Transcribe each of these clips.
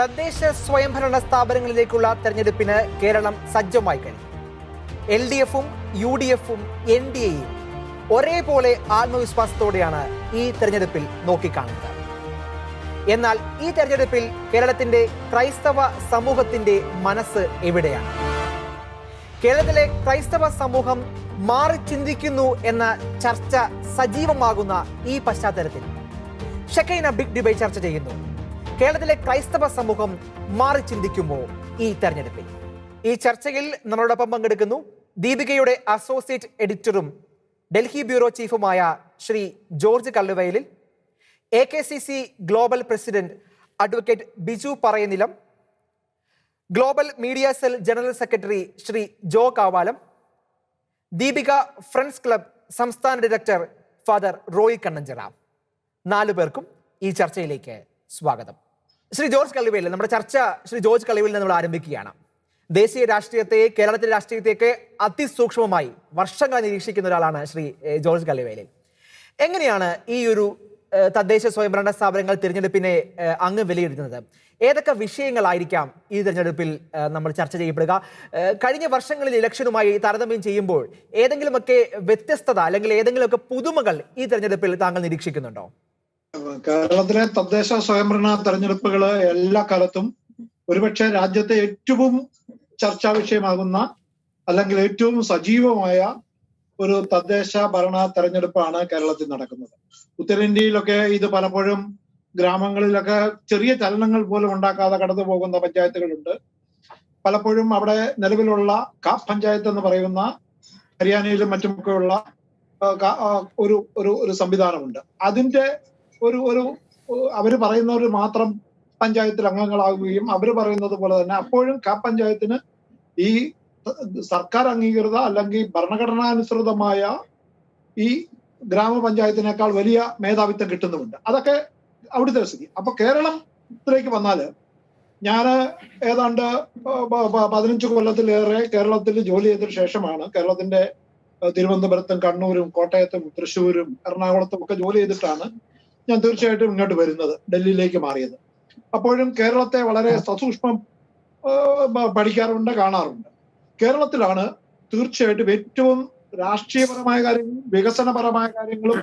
തദ്ദേശ സ്വയംഭരണ സ്ഥാപനങ്ങളിലേക്കുള്ള തെരഞ്ഞെടുപ്പിന് കേരളം സജ്ജമായി കഴിഞ്ഞു. LDFും UDFും NDAയും ഒരേപോലെ ആത്മവിശ്വാസത്തോടെയാണ് ഈ തെരഞ്ഞെടുപ്പിൽ നോക്കിക്കാണുന്നത്. എന്നാൽ ഈ തെരഞ്ഞെടുപ്പിൽ കേരളത്തിന്റെ ക്രൈസ്തവ സമൂഹത്തിന്റെ മനസ്സ് എവിടെയാണ്? കേരളത്തിലെ ക്രൈസ്തവ സമൂഹം മാറി ചിന്തിക്കുന്നു എന്ന ചർച്ച സജീവമാകുന്ന ഈ പശ്ചാത്തലത്തിൽ ഷെക്കൈന ബിഗ് ഡിബേറ്റ് ചർച്ച ചെയ്യുന്നു. കേരളത്തിലെ ക്രൈസ്തവ സമൂഹം മാറി ചിന്തിക്കുമോ ഈ തെരഞ്ഞെടുപ്പിൽ? ഈ ചർച്ചയിൽ നമ്മളോടൊപ്പം പങ്കെടുക്കുന്നു ദീപികയുടെ അസോസിയേറ്റ് എഡിറ്ററും ഡൽഹി ബ്യൂറോ ചീഫുമായ Shri George Kalluvayalil, AKCC global president advocate Biju Parayanilam, global media cell general secretary Shri Jo Kavalam, Deepika friends club സംസ്ഥാന ഡയറക്ടർ ഫാദർ റോയി കണ്ണഞ്ചിറ. 4 പേർക്കും ഈ ചർച്ചയിലേക്ക് സ്വാഗതം. ശ്രീ ജോർജ് കല്ലുവയലിൽ, നമ്മുടെ ചർച്ച ശ്രീ ജോർജ് കല്ലുവയലിൽ നമ്മൾ ആരംഭിക്കുകയാണ്. ദേശീയ രാഷ്ട്രീയത്തെ, കേരളത്തിലെ രാഷ്ട്രീയത്തെയൊക്കെ അതിസൂക്ഷ്മമായി വർഷങ്ങൾ നിരീക്ഷിക്കുന്ന ഒരാളാണ് ശ്രീ ജോർജ് കല്ലുവയലിൽ. എങ്ങനെയാണ് ഈ ഒരു തദ്ദേശ സ്വയംഭരണ സ്ഥാപനങ്ങൾ തിരഞ്ഞെടുപ്പിനെ അങ്ങ് വിലയിരുത്തുന്നത്? ഏതൊക്കെ വിഷയങ്ങളായിരിക്കാം ഈ തിരഞ്ഞെടുപ്പിൽ നമ്മൾ ചർച്ച ചെയ്യപ്പെടുക? കഴിഞ്ഞ വർഷങ്ങളിൽ ഇലക്ഷനുമായി താരതമ്യം ചെയ്യുമ്പോൾ ഏതെങ്കിലുമൊക്കെ വ്യത്യസ്തത അല്ലെങ്കിൽ ഏതെങ്കിലുമൊക്കെ പുതുമകൾ ഈ തിരഞ്ഞെടുപ്പിൽ താങ്കൾ നിരീക്ഷിക്കുന്നുണ്ടോ? കേരളത്തിലെ തദ്ദേശ സ്വയംഭരണ തെരഞ്ഞെടുപ്പുകൾ എല്ലാ കാലത്തും ഒരുപക്ഷെ രാജ്യത്തെ ഏറ്റവും ചർച്ചാ വിഷയമാകുന്ന അല്ലെങ്കിൽ ഏറ്റവും സജീവമായ ഒരു തദ്ദേശ ഭരണ തെരഞ്ഞെടുപ്പാണ് കേരളത്തിൽ നടക്കുന്നത്. ഉത്തരേന്ത്യയിലൊക്കെ ഇത് പലപ്പോഴും ഗ്രാമങ്ങളിലൊക്കെ ചെറിയ ചലനങ്ങൾ പോലും ഉണ്ടാക്കാതെ കടന്നു പോകുന്ന പഞ്ചായത്തുകളുണ്ട്. പലപ്പോഴും അവിടെ നിലവിലുള്ള കാപ്പ് പഞ്ചായത്ത് എന്ന് പറയുന്ന ഹരിയാനയിലും മറ്റുമൊക്കെയുള്ള ഒരു ഒരു സംവിധാനമുണ്ട്. അതിന്റെ ഒരു അവര് പറയുന്നവർ മാത്രം പഞ്ചായത്തിൽ അംഗങ്ങളാകുകയും അവര് പറയുന്നത് പോലെ തന്നെ അപ്പോഴും കാപ്പ് പഞ്ചായത്തിന് ഈ സർക്കാർ അംഗീകൃത അല്ലെങ്കിൽ ഭരണഘടനാനുസൃതമായ ഈ ഗ്രാമപഞ്ചായത്തിനേക്കാൾ വലിയ മേധാവിത്വം കിട്ടുന്നുമുണ്ട്. അതൊക്കെ അവിടുത്തെ സ്ഥിതി. അപ്പൊ കേരളത്തിലേക്ക് വന്നാല് ഞാൻ ഏതാണ്ട് 15 കൊല്ലത്തിലേറെ കേരളത്തിൽ ജോലി ചെയ്തതിനു ശേഷമാണ് കേരളത്തിന്റെ തിരുവനന്തപുരത്തും കണ്ണൂരും കോട്ടയത്തും തൃശ്ശൂരും എറണാകുളത്തും ഒക്കെ ജോലി ചെയ്തിട്ടാണ് ഞാൻ തീർച്ചയായിട്ടും ഇങ്ങോട്ട് വരുന്നത്, ഡൽഹിയിലേക്ക് മാറിയത്. അപ്പോഴും കേരളത്തെ വളരെ സസൂക്ഷ്മം പഠിക്കാറുണ്ട്, കാണാറുണ്ട്. കേരളത്തിലാണ് തീർച്ചയായിട്ടും ഏറ്റവും രാഷ്ട്രീയപരമായ കാര്യങ്ങളും വികസനപരമായ കാര്യങ്ങളും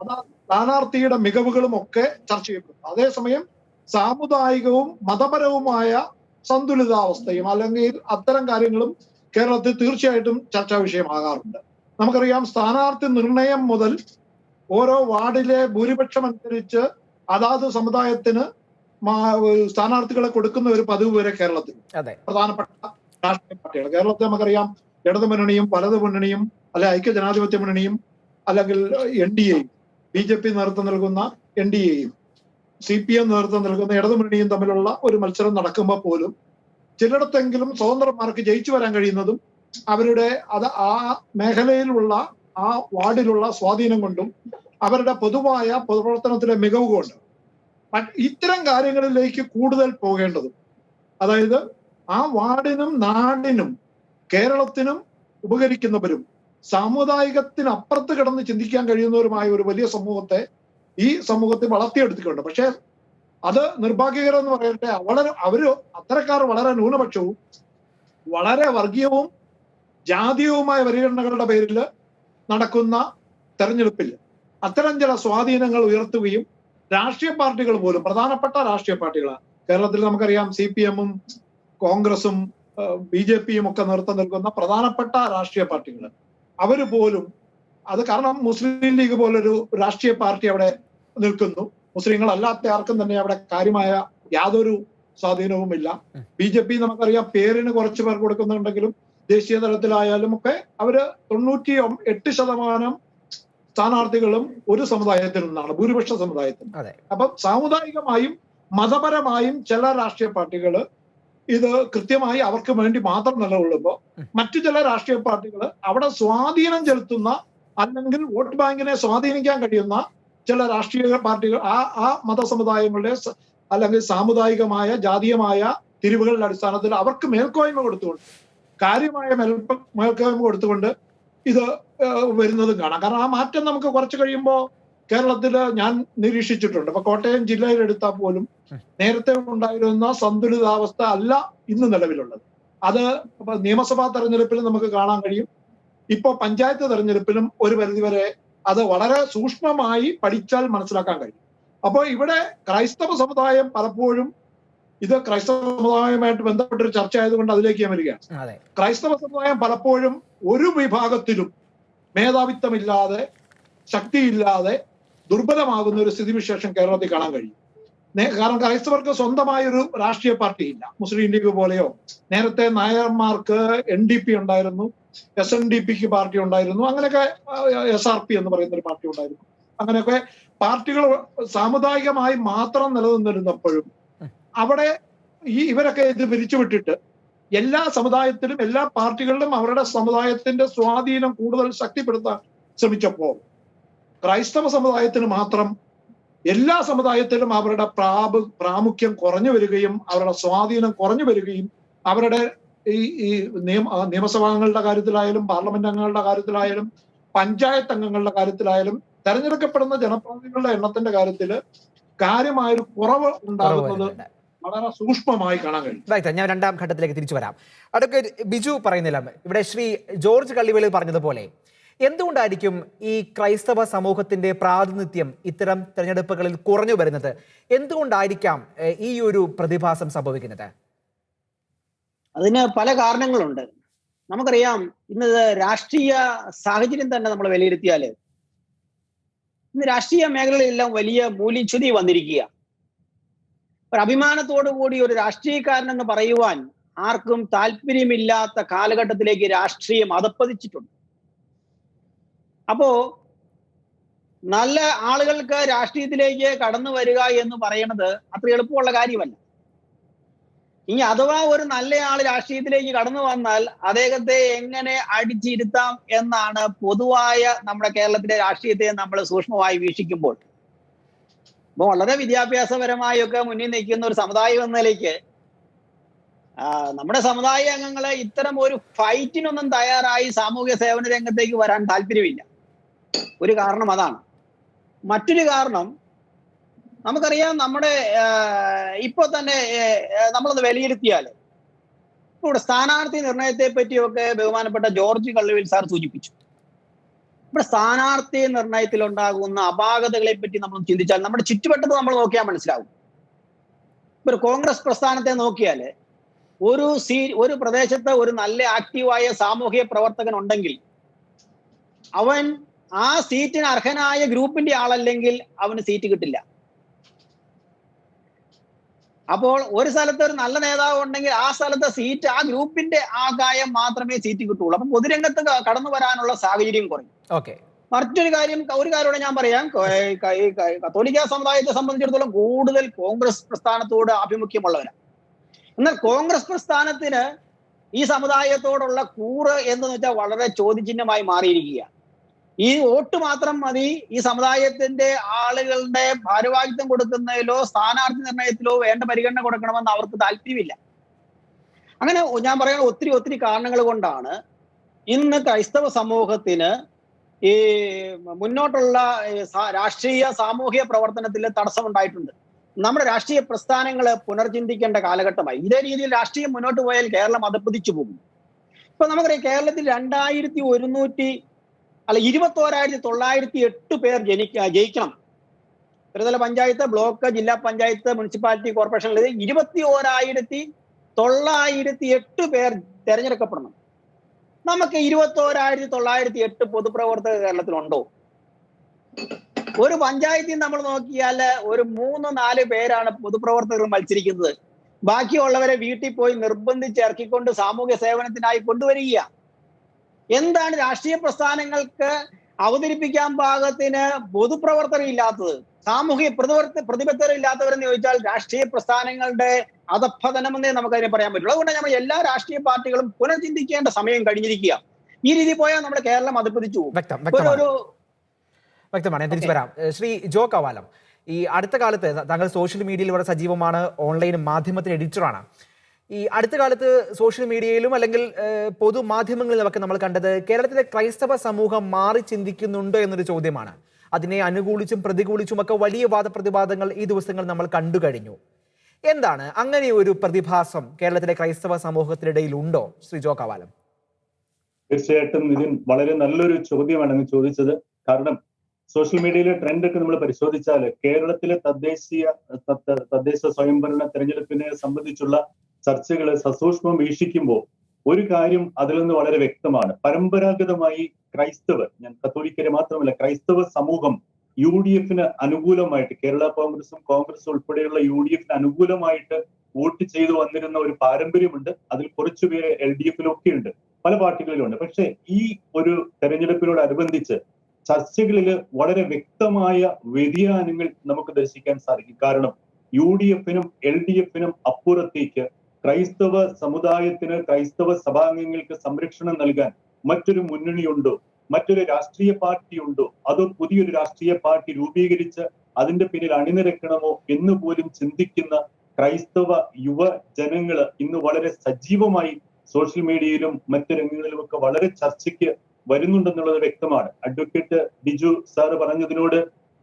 സ്ഥാനാർത്ഥിയുടെ മികവുകളും ഒക്കെ ചർച്ച ചെയ്യപ്പെടുന്നു. അതേസമയം സാമുദായികവും മതപരവുമായ സന്തുലിതാവസ്ഥയും അല്ലെങ്കിൽ അത്തരം കാര്യങ്ങളും കേരളത്തിൽ തീർച്ചയായിട്ടും ചർച്ചാ വിഷയമാകാറുണ്ട്. നമുക്കറിയാം, സ്ഥാനാർത്ഥി നിർണയം മുതൽ ഓരോ വാർഡിലെ ഭൂരിപക്ഷം അനുസരിച്ച് അതാത് സമുദായത്തിന് സ്ഥാനാർത്ഥികളെ കൊടുക്കുന്ന ഒരു പതിവ് വരെ കേരളത്തിൽ പ്രധാനപ്പെട്ട രാഷ്ട്രീയ പാർട്ടികൾ. കേരളത്തിൽ നമുക്കറിയാം, ഇടതു മുന്നണിയും വലതു മുന്നണിയും അല്ലെ ഐക്യ ജനാധിപത്യ മുന്നണിയും അല്ലെങ്കിൽ NDAയും BJP നേതൃത്വം നൽകുന്ന NDAയും CPM നേതൃത്വം നൽകുന്ന ഇടതു മുന്നണിയും തമ്മിലുള്ള ഒരു മത്സരം നടക്കുമ്പോൾ പോലും ചിലയിടത്തെങ്കിലും സ്വതന്ത്രന്മാർക്ക് ജയിച്ചു വരാൻ കഴിയുന്നതും അവരുടെ ആ മേഖലയിലുള്ള ആ വാർഡിലുള്ള സ്വാധീനം കൊണ്ടും അവരുടെ പൊതുവായ പൊതുപ്രവർത്തനത്തിലെ മികവ് കൊണ്ടും ഇത്തരം കാര്യങ്ങളിലേക്ക് കൂടുതൽ പോകേണ്ടതും, അതായത് ആ വാർഡിനും നാടിനും കേരളത്തിനും ഉപകരിക്കുന്നവരും സാമുദായികത്തിനപ്പുറത്ത് കിടന്ന് ചിന്തിക്കാൻ കഴിയുന്നവരുമായ ഒരു വലിയ സമൂഹത്തെ ഈ സമൂഹത്തെ വളർത്തിയെടുത്തിട്ടുണ്ട്. പക്ഷെ അത് നിർഭാഗ്യകരം എന്ന് പറയട്ടെ, അവര് അത്തരക്കാർ വളരെ ന്യൂനപക്ഷവും വളരെ വർഗീയവും ജാതീയവുമായ പരിഗണനകളുടെ പേരിൽ നടക്കുന്ന തെരഞ്ഞെടുപ്പിൽ അത്തരം ചില സ്വാധീനങ്ങൾ ഉയർത്തുകയും രാഷ്ട്രീയ പാർട്ടികൾ പോലും, പ്രധാനപ്പെട്ട രാഷ്ട്രീയ പാർട്ടികളാണ് കേരളത്തിൽ നമുക്കറിയാം, CPMഉം കോൺഗ്രസും BJPയും ഒക്കെ നേതൃത്വം നൽകുന്ന പ്രധാനപ്പെട്ട രാഷ്ട്രീയ പാർട്ടികൾ, അവര് പോലും അത് കാരണം മുസ്ലിം ലീഗ് പോലൊരു രാഷ്ട്രീയ പാർട്ടി അവിടെ നിൽക്കുന്നു. മുസ്ലിങ്ങൾ അല്ലാത്ത ആർക്കും തന്നെ അവിടെ കാര്യമായ യാതൊരു സ്വാധീനവുമില്ല. BJP നമുക്കറിയാം, പേരിന് കുറച്ച് പേർ കൊടുക്കുന്നുണ്ടെങ്കിലും ദേശീയ തലത്തിലായാലും ഒക്കെ അവര് 98% സ്ഥാനാർത്ഥികളും ഒരു സമുദായത്തിൽ നിന്നാണ്, ഭൂരിപക്ഷ സമുദായത്തിൽ. അപ്പം സാമുദായികമായും മതപരമായും ചില രാഷ്ട്രീയ പാർട്ടികള് ഇത് കൃത്യമായി അവർക്ക് വേണ്ടി മാത്രം നിലകൊള്ളുമ്പോൾ മറ്റു ചില രാഷ്ട്രീയ പാർട്ടികൾ അവിടെ സ്വാധീനം ചെലുത്തുന്ന അല്ലെങ്കിൽ വോട്ട് ബാങ്കിനെ സ്വാധീനിക്കാൻ കഴിയുന്ന ചില രാഷ്ട്രീയ പാർട്ടികൾ ആ മതസമുദായങ്ങളുടെ അല്ലെങ്കിൽ സാമുദായികമായ ജാതീയമായ തിരിവുകളുടെ അടിസ്ഥാനത്തിൽ അവർക്ക് മേൽക്കോയ്മ കൊടുത്തുകൊണ്ട്, കാര്യമായ മേൽക്കോയ്മ കൊടുത്തുകൊണ്ട് ഇത് വരുന്നതും കാണാം. കാരണം ആ മാറ്റം നമുക്ക് കുറച്ച് കഴിയുമ്പോൾ കേരളത്തിൽ ഞാൻ നിരീക്ഷിച്ചിട്ടുണ്ട്. ഇപ്പൊ കോട്ടയം ജില്ലയിൽ എടുത്താൽ പോലും നേരത്തെ ഉണ്ടായിരുന്ന സന്തുലിതാവസ്ഥ അല്ല ഇന്ന് നിലവിലുള്ളത്. അത് നിയമസഭാ തെരഞ്ഞെടുപ്പിൽ നമുക്ക് കാണാൻ കഴിയും. ഇപ്പൊ പഞ്ചായത്ത് തെരഞ്ഞെടുപ്പിലും ഒരു പരിധിവരെ അത് വളരെ സൂക്ഷ്മമായി പഠിച്ചാൽ മനസ്സിലാക്കാൻ കഴിയും. അപ്പോൾ ഇവിടെ ക്രൈസ്തവ സമുദായം പലപ്പോഴും, ഇത് ക്രൈസ്തവ സമുദായവുമായിട്ട് ബന്ധപ്പെട്ടൊരു ചർച്ച ആയതുകൊണ്ട് അതിലേക്ക് ഞാൻ വരികയാണ്. ക്രൈസ്തവ സമുദായം പലപ്പോഴും ഒരു വിഭാഗത്തിലും മേധാവിത്വമില്ലാതെ, ശക്തിയില്ലാതെ ദുർബലമാകുന്ന ഒരു സ്ഥിതിവിശേഷം കേരളത്തിൽ കാണാൻ കഴിയും. കാരണം ക്രൈസ്തവർക്ക് സ്വന്തമായൊരു രാഷ്ട്രീയ പാർട്ടി ഇല്ല. മുസ്ലിം ലീഗ് പോലെയോ, നേരത്തെ നായർമാർക്ക് NDP ഉണ്ടായിരുന്നു, SNDPക്ക് പാർട്ടി ഉണ്ടായിരുന്നു, അങ്ങനെയൊക്കെ SRP എന്ന് പറയുന്ന ഒരു പാർട്ടി ഉണ്ടായിരുന്നു. അങ്ങനെയൊക്കെ പാർട്ടികൾ സാമുദായികമായി മാത്രം നിലനിന്നിരുന്നപ്പോഴും അവിടെ ഇവരൊക്കെ ഇത് പിരിച്ചുവിട്ടിട്ട് എല്ലാ സമുദായത്തിലും, എല്ലാ പാർട്ടികളിലും അവരുടെ സമുദായത്തിന്റെ സ്വാധീനം കൂടുതൽ ശക്തിപ്പെടുത്താൻ ശ്രമിച്ചപ്പോൾ ക്രൈസ്തവ സമുദായത്തിന് മാത്രം എല്ലാ സമുദായത്തിലും അവരുടെ പ്രാമുഖ്യം കുറഞ്ഞു വരികയും അവരുടെ സ്വാധീനം കുറഞ്ഞു വരികയും അവരുടെ ഈ നിയമസഭാംഗങ്ങളുടെ കാര്യത്തിലായാലും, പാർലമെന്റ് അംഗങ്ങളുടെ കാര്യത്തിലായാലും, പഞ്ചായത്ത് അംഗങ്ങളുടെ കാര്യത്തിലായാലും, തെരഞ്ഞെടുക്കപ്പെടുന്ന ജനപ്രതിനിധികളുടെ എണ്ണത്തിന്റെ കാര്യത്തിൽ കാര്യമായൊരു കുറവ് ഉണ്ടാകുന്നത് വളരെ സൂക്ഷ്മമായി കാണാൻ കഴിയും. ഞാൻ രണ്ടാം ഘട്ടത്തിലേക്ക് തിരിച്ചു വരാം. അഡ്വക്കേറ്റ് ബിജു പറയുന്നില്ല, ഇവിടെ ശ്രീ ജോർജ് കള്ളിവേളി പറഞ്ഞതുപോലെ എന്തുകൊണ്ടായിരിക്കും ഈ ക്രൈസ്തവ സമൂഹത്തിന്റെ പ്രാതിനിധ്യം ഇത്തരം തെരഞ്ഞെടുപ്പുകളിൽ കുറഞ്ഞു വരുന്നത്? എന്തുകൊണ്ടായിരിക്കാം ഈ ഒരു പ്രതിഭാസം സംഭവിക്കുന്നത്? അതിന് പല കാരണങ്ങളുണ്ട്. നമുക്കറിയാം, ഇന്ന് രാഷ്ട്രീയ സാഹചര്യം തന്നെ നമ്മൾ വിലയിരുത്തിയാല് ഇന്ന് രാഷ്ട്രീയ മേഖലകളിലെല്ലാം വലിയ മൂല്യച്യുതി വന്നിരിക്കുക. ഒരു അഭിമാനത്തോടു കൂടി ഒരു രാഷ്ട്രീയക്കാരൻ എന്ന് പറയുവാൻ ആർക്കും താല്പര്യമില്ലാത്ത കാലഘട്ടത്തിലേക്ക് രാഷ്ട്രീയം അധപ്പതിച്ചിട്ടുണ്ട്. അപ്പോ നല്ല ആളുകൾക്ക് രാഷ്ട്രീയത്തിലേക്ക് കടന്നു വരിക എന്ന് പറയുന്നത് അത്ര എളുപ്പമുള്ള കാര്യമല്ല. ഇനി അഥവാ ഒരു നല്ല ആൾ രാഷ്ട്രീയത്തിലേക്ക് കടന്നു വന്നാൽ അദ്ദേഹത്തെ എങ്ങനെ അടിച്ചിരുത്താം എന്നാണ് പൊതുവായ നമ്മുടെ കേരളത്തിലെ രാഷ്ട്രീയത്തെ നമ്മൾ സൂക്ഷ്മമായി വീക്ഷിക്കുമ്പോൾ. ഇപ്പൊ വളരെ വിദ്യാഭ്യാസപരമായൊക്കെ മുന്നിൽ നിൽക്കുന്ന ഒരു സമുദായം എന്ന നിലയ്ക്ക് നമ്മുടെ സമുദായ അംഗങ്ങളെ ഇത്തരം ഒരു ഫൈറ്റിനൊന്നും തയ്യാറായി സാമൂഹ്യ സേവന രംഗത്തേക്ക് വരാൻ താല്പര്യമില്ല. ഒരു കാരണം അതാണ്. മറ്റൊരു കാരണം, നമുക്കറിയാം, നമ്മുടെ ഇപ്പൊ തന്നെ നമ്മളത് വിലയിരുത്തിയാല് ഇവിടെ സ്ഥാനാർത്ഥി നിർണയത്തെ പറ്റിയൊക്കെ ബഹുമാനപ്പെട്ട ജോർജ് കള്ളിവേൽ സാർ സൂചിപ്പിച്ചു. ഇവിടെ സ്ഥാനാർത്ഥി നിർണയത്തിൽ ഉണ്ടാകുന്ന അപാകതകളെ പറ്റി നമ്മൾ ചിന്തിച്ചാൽ നമ്മുടെ ചുറ്റുവട്ടത്ത് നമ്മൾ നോക്കിയാൽ മനസ്സിലാവും. ഇപ്പൊ ഒരു കോൺഗ്രസ് പ്രസ്ഥാനത്തെ നോക്കിയാല് ഒരു പ്രദേശത്ത് ഒരു നല്ല ആക്റ്റീവായ സാമൂഹിക പ്രവർത്തകൻ ഉണ്ടെങ്കിൽ അവൻ ആ സീറ്റിന് അർഹനായ ഗ്രൂപ്പിന്റെ ആളല്ലെങ്കിൽ അവന് സീറ്റ് കിട്ടില്ല. അപ്പോൾ ഒരു സ്ഥലത്ത് ഒരു നല്ല നേതാവ് ഉണ്ടെങ്കിൽ ആ സ്ഥലത്തെ സീറ്റ് ആ ഗ്രൂപ്പിന്റെ ആദായം മാത്രമേ സീറ്റ് കിട്ടുള്ളൂ. അപ്പൊ പൊതുരംഗത്ത് കടന്നു വരാനുള്ള സാഹചര്യം കുറയും. മറ്റൊരു കാര്യം കൂടെ ഞാൻ പറയാം. കത്തോലിക്ക സമുദായത്തെ സംബന്ധിച്ചിടത്തോളം കൂടുതൽ കോൺഗ്രസ് പ്രസ്ഥാനത്തോട് ആഭിമുഖ്യമുള്ളവരാണ്. എന്നാൽ കോൺഗ്രസ് പ്രസ്ഥാനത്തിന് ഈ സമുദായത്തോടുള്ള കൂറ് എന്ന് വെച്ചാൽ വളരെ ചോദ്യചിഹ്നമായി മാറിയിരിക്കുകയാണ്. ഈ വോട്ട് മാത്രം മതി ഈ സമുദായത്തിന്റെ ആളുകളുടെ ഭാരവാഹിത്വം കൊടുക്കുന്നതിലോ സ്ഥാനാർത്ഥി നിർണയത്തിലോ വേണ്ട പരിഗണന കൊടുക്കണമെന്ന് അവർക്ക് താല്പര്യമില്ല. അങ്ങനെ ഞാൻ പറയുന്ന ഒത്തിരി കാരണങ്ങൾ കൊണ്ടാണ് ഇന്ന് ക്രൈസ്തവ സമൂഹത്തിന് ഈ മുന്നോട്ടുള്ള രാഷ്ട്രീയ സാമൂഹിക പ്രവർത്തനത്തിൽ തടസ്സമുണ്ടായിട്ടുണ്ട്. നമ്മുടെ രാഷ്ട്രീയ പ്രസ്ഥാനങ്ങള് പുനർചിന്തിക്കേണ്ട കാലഘട്ടമായി. ഇതേ രീതിയിൽ രാഷ്ട്രീയം മുന്നോട്ട് പോയാൽ കേരളം അധപ്പതിച്ചു പോകും. ഇപ്പൊ നമുക്കറിയാം, കേരളത്തിൽ 21,908 പേർ ജയിക്കണം. ത്രിതല പഞ്ചായത്ത്, ബ്ലോക്ക്, ജില്ലാ പഞ്ചായത്ത്, മുനിസിപ്പാലിറ്റി, കോർപ്പറേഷനിൽ 21,908 പേർ തെരഞ്ഞെടുക്കപ്പെടണം. നമുക്ക് 21,908 പൊതുപ്രവർത്തകർ കേരളത്തിലുണ്ടോ? ഒരു പഞ്ചായത്തിൽ നമ്മൾ നോക്കിയാൽ ഒരു 3-4 പേരാണ് പൊതുപ്രവർത്തകർ മത്സരിക്കുന്നത്. ബാക്കിയുള്ളവരെ വീട്ടിൽ പോയി നിർബന്ധിച്ച് ഇറക്കിക്കൊണ്ട് സാമൂഹ്യ സേവനത്തിനായി കൊണ്ടുവരിക. എന്താണ് രാഷ്ട്രീയ പ്രസ്ഥാനങ്ങൾക്ക് അവതരിപ്പിക്കാൻ പാകത്തിന് പൊതുപ്രവർത്തകർ ഇല്ലാത്തത്, സാമൂഹിക പ്രതിബദ്ധതയില്ലാത്തവരെന്ന് ചോദിച്ചാൽ രാഷ്ട്രീയ പ്രസ്ഥാനങ്ങളുടെ അധപ്പതനമെന്നേ നമുക്കതിനെ പറയാൻ പറ്റുള്ളൂ. അതുകൊണ്ട് നമ്മൾ എല്ലാ രാഷ്ട്രീയ പാർട്ടികളും പുനർചിന്തിക്കേണ്ട സമയം കഴിഞ്ഞിരിക്കുക. ഈ രീതി പോയാൽ നമ്മുടെ കേരളം അധപ്പതിച്ചു പോകും. വ്യക്തമാണ്. ഞാൻ തിരിച്ചു വരാം. ശ്രീ ജോ കവാലം, ഈ അടുത്ത കാലത്ത് താങ്കൾ സോഷ്യൽ മീഡിയയിൽ വളരെ സജീവമാണ്, ഓൺലൈൻ മാധ്യമത്തിന് എഡിറ്ററാണ്. ഈ അടുത്ത കാലത്ത് സോഷ്യൽ മീഡിയയിലും അല്ലെങ്കിൽ പൊതുമാധ്യമങ്ങളിലുമൊക്കെ നമ്മൾ കണ്ടത് കേരളത്തിലെ ക്രൈസ്തവ സമൂഹം മാറി ചിന്തിക്കുന്നുണ്ടോ എന്നൊരു ചോദ്യമാണ്. അതിനെ അനുകൂലിച്ചും പ്രതികൂലിച്ചും ഒക്കെ വലിയ വാദപ്രതിവാദങ്ങൾ ഈ ദിവസങ്ങൾ നമ്മൾ കണ്ടു കഴിഞ്ഞു. എന്താണ് അങ്ങനെ ഒരു പ്രതിഭാസം കേരളത്തിലെ ക്രൈസ്തവ സമൂഹത്തിനിടയിൽ ഉണ്ടോ, ശ്രീ ജോ കവാലം? തീർച്ചയായിട്ടും ഇതിൻ വളരെ നല്ലൊരു ചോദ്യമാണ് അങ്ങ് ചോദിച്ചത്. കാരണം സോഷ്യൽ മീഡിയയിലെ ട്രെൻഡ് ഒക്കെ നമ്മൾ പരിശോധിച്ചാൽ കേരളത്തിലെ തദ്ദേശ സ്വയംഭരണ തെരഞ്ഞെടുപ്പിനെ സംബന്ധിച്ചുള്ള ചർച്ചകൾ സസൂക്ഷ്മം വീക്ഷിക്കുമ്പോൾ ഒരു കാര്യം അതിൽ നിന്ന് വളരെ വ്യക്തമാണ്. പരമ്പരാഗതമായി ക്രൈസ്തവർ, ഞാൻ കത്തോലിക്കരെ മാത്രമല്ല, ക്രൈസ്തവ സമൂഹം UDF അനുകൂലമായിട്ട്, കേരള കോൺഗ്രസും ഉൾപ്പെടെയുള്ള UDF അനുകൂലമായിട്ട് വോട്ട് ചെയ്തു വന്നിരുന്ന ഒരു പാരമ്പര്യമുണ്ട്. അതിൽ കുറച്ചുപേര് LDF ഉണ്ട്, പല പാർട്ടികളിലുണ്ട്. പക്ഷെ ഈ ഒരു തെരഞ്ഞെടുപ്പിനോടനുബന്ധിച്ച് ചർച്ചകളിൽ വളരെ വ്യക്തമായ വ്യതിയാനങ്ങൾ നമുക്ക് ദർശിക്കാൻ സാധിക്കും. കാരണം UDF LDF അപ്പുറത്തേക്ക് ക്രൈസ്തവ സമുദായത്തിന്, ക്രൈസ്തവ സഭാംഗങ്ങൾക്ക് സംരക്ഷണം നൽകാൻ മറ്റൊരു മുന്നണിയുണ്ടോ, മറ്റൊരു രാഷ്ട്രീയ പാർട്ടിയുണ്ടോ, അതോ പുതിയൊരു രാഷ്ട്രീയ പാർട്ടി രൂപീകരിച്ച് അതിന്റെ പിന്നിൽ അണിനിരക്കണമോ എന്ന് പോലും ചിന്തിക്കുന്ന ക്രൈസ്തവ യുവജനങ്ങള് ഇന്ന് വളരെ സജീവമായി സോഷ്യൽ മീഡിയയിലും മറ്റു രംഗങ്ങളിലുമൊക്കെ വളരെ ചർച്ചയ്ക്ക് വരുന്നുണ്ടെന്നുള്ളത് വ്യക്തമാണ്. അഡ്വക്കേറ്റ് ബിജു സാറ് പറഞ്ഞതിനോട്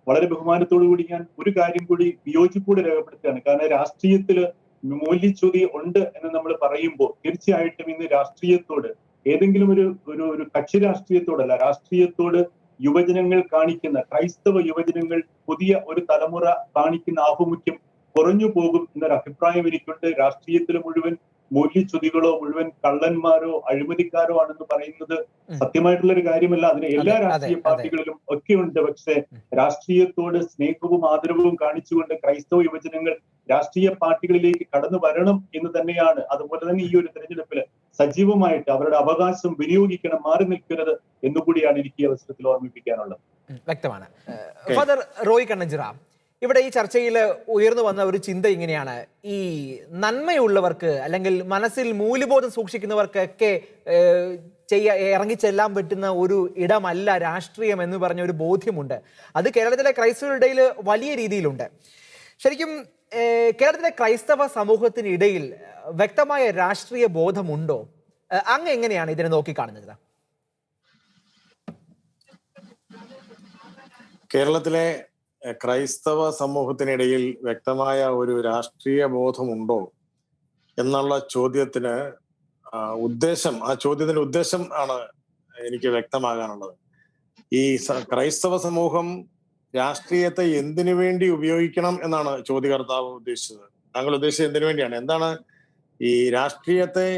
വളരെ ബഹുമാനത്തോടു കൂടി ഞാൻ ഒരു കാര്യം കൂടി വിയോജിപ്പോടെ രേഖപ്പെടുത്തുകയാണ്. കാരണം രാഷ്ട്രീയത്തില് മൂല്യച്യുതി ഉണ്ട് എന്ന് നമ്മൾ പറയുമ്പോൾ തീർച്ചയായിട്ടും ഇന്ന് രാഷ്ട്രീയത്തോട്, ഏതെങ്കിലും ഒരു കക്ഷി രാഷ്ട്രീയത്തോടല്ല, രാഷ്ട്രീയത്തോട് യുവജനങ്ങൾ കാണിക്കുന്ന, ക്രൈസ്തവ യുവജനങ്ങൾ പുതിയ ഒരു തലമുറ കാണിക്കുന്ന ആഭിമുഖ്യം കുറഞ്ഞു പോകും എന്നൊരു അഭിപ്രായം എനിക്കുണ്ട്. രാഷ്ട്രീയത്തിൽ മുഴുവൻ മൂല്യച്യുതികളോ മുഴുവൻ കള്ളന്മാരോ അഴിമതിക്കാരോ ആണെന്ന് പറയുന്നത് സത്യമായിട്ടുള്ള ഒരു കാര്യമല്ല. അതിന് എല്ലാ രാഷ്ട്രീയ പാർട്ടികളിലും ഒക്കെ ഉണ്ട്. പക്ഷെ രാഷ്ട്രീയത്തോട് സ്നേഹവും ആദരവും കാണിച്ചുകൊണ്ട് ക്രൈസ്തവ യുവജനങ്ങൾ രാഷ്ട്രീയ പാർട്ടികളിലേക്ക് കടന്നു വരണം എന്ന് തന്നെയാണ്. അതുപോലെ തന്നെ ഈ ഒരു തെരഞ്ഞെടുപ്പിൽ സജീവമായിട്ട് അവരുടെ അവകാശം വിനിയോഗിക്കണം, മാറി നിൽക്കരുത് എന്നുകൂടിയാണ് എനിക്ക് ഈ അവസരത്തിൽ ഓർമ്മിപ്പിക്കാനുള്ളത്. വ്യക്തമാണ്. ഫാദർ റോയ് കണ്ണഞ്ചിറ, ഇവിടെ ഈ ചർച്ചയിൽ ഉയർന്നു വന്ന ഒരു ചിന്ത ഇങ്ങനെയാണ്: ഈ നന്മയുള്ളവർക്ക് അല്ലെങ്കിൽ മനസ്സിൽ മൂല്യബോധം സൂക്ഷിക്കുന്നവർക്കൊക്കെ ഇറങ്ങിച്ചെല്ലാൻ പറ്റുന്ന ഒരു ഇടമല്ല രാഷ്ട്രീയം എന്ന് പറഞ്ഞ ഒരു ബോധ്യമുണ്ട്. അത് കേരളത്തിലെ ക്രൈസ്തവരുടെയിൽ വലിയ രീതിയിലുണ്ട്. ശരിക്കും കേരളത്തിലെ ക്രൈസ്തവ സമൂഹത്തിനിടയിൽ വ്യക്തമായ രാഷ്ട്രീയ ബോധമുണ്ടോ? അങ്ങ് എങ്ങനെയാണ് ഇതിനെ നോക്കിക്കാണുന്നത്? കേരളത്തിലെ ക്രൈസ്തവ സമൂഹത്തിനിടയിൽ വ്യക്തമായ ഒരു രാഷ്ട്രീയ ബോധമുണ്ടോ എന്നുള്ള ചോദ്യത്തിന് ചോദ്യത്തിന്റെ ഉദ്ദേശം ആണ് എനിക്ക് വ്യക്തമാകാനുള്ളത്. ഈ ക്രൈസ്തവ സമൂഹം രാഷ്ട്രീയത്തെ എന്തിനു വേണ്ടി ഉപയോഗിക്കണം എന്നാണ് ചോദ്യകർത്താവ് ഉദ്ദേശിച്ചത്. താങ്കൾ ഉദ്ദേശിച്ചത് എന്തിനു വേണ്ടിയാണ്? എന്താണ് ഈ രാഷ്ട്രീയത്തെ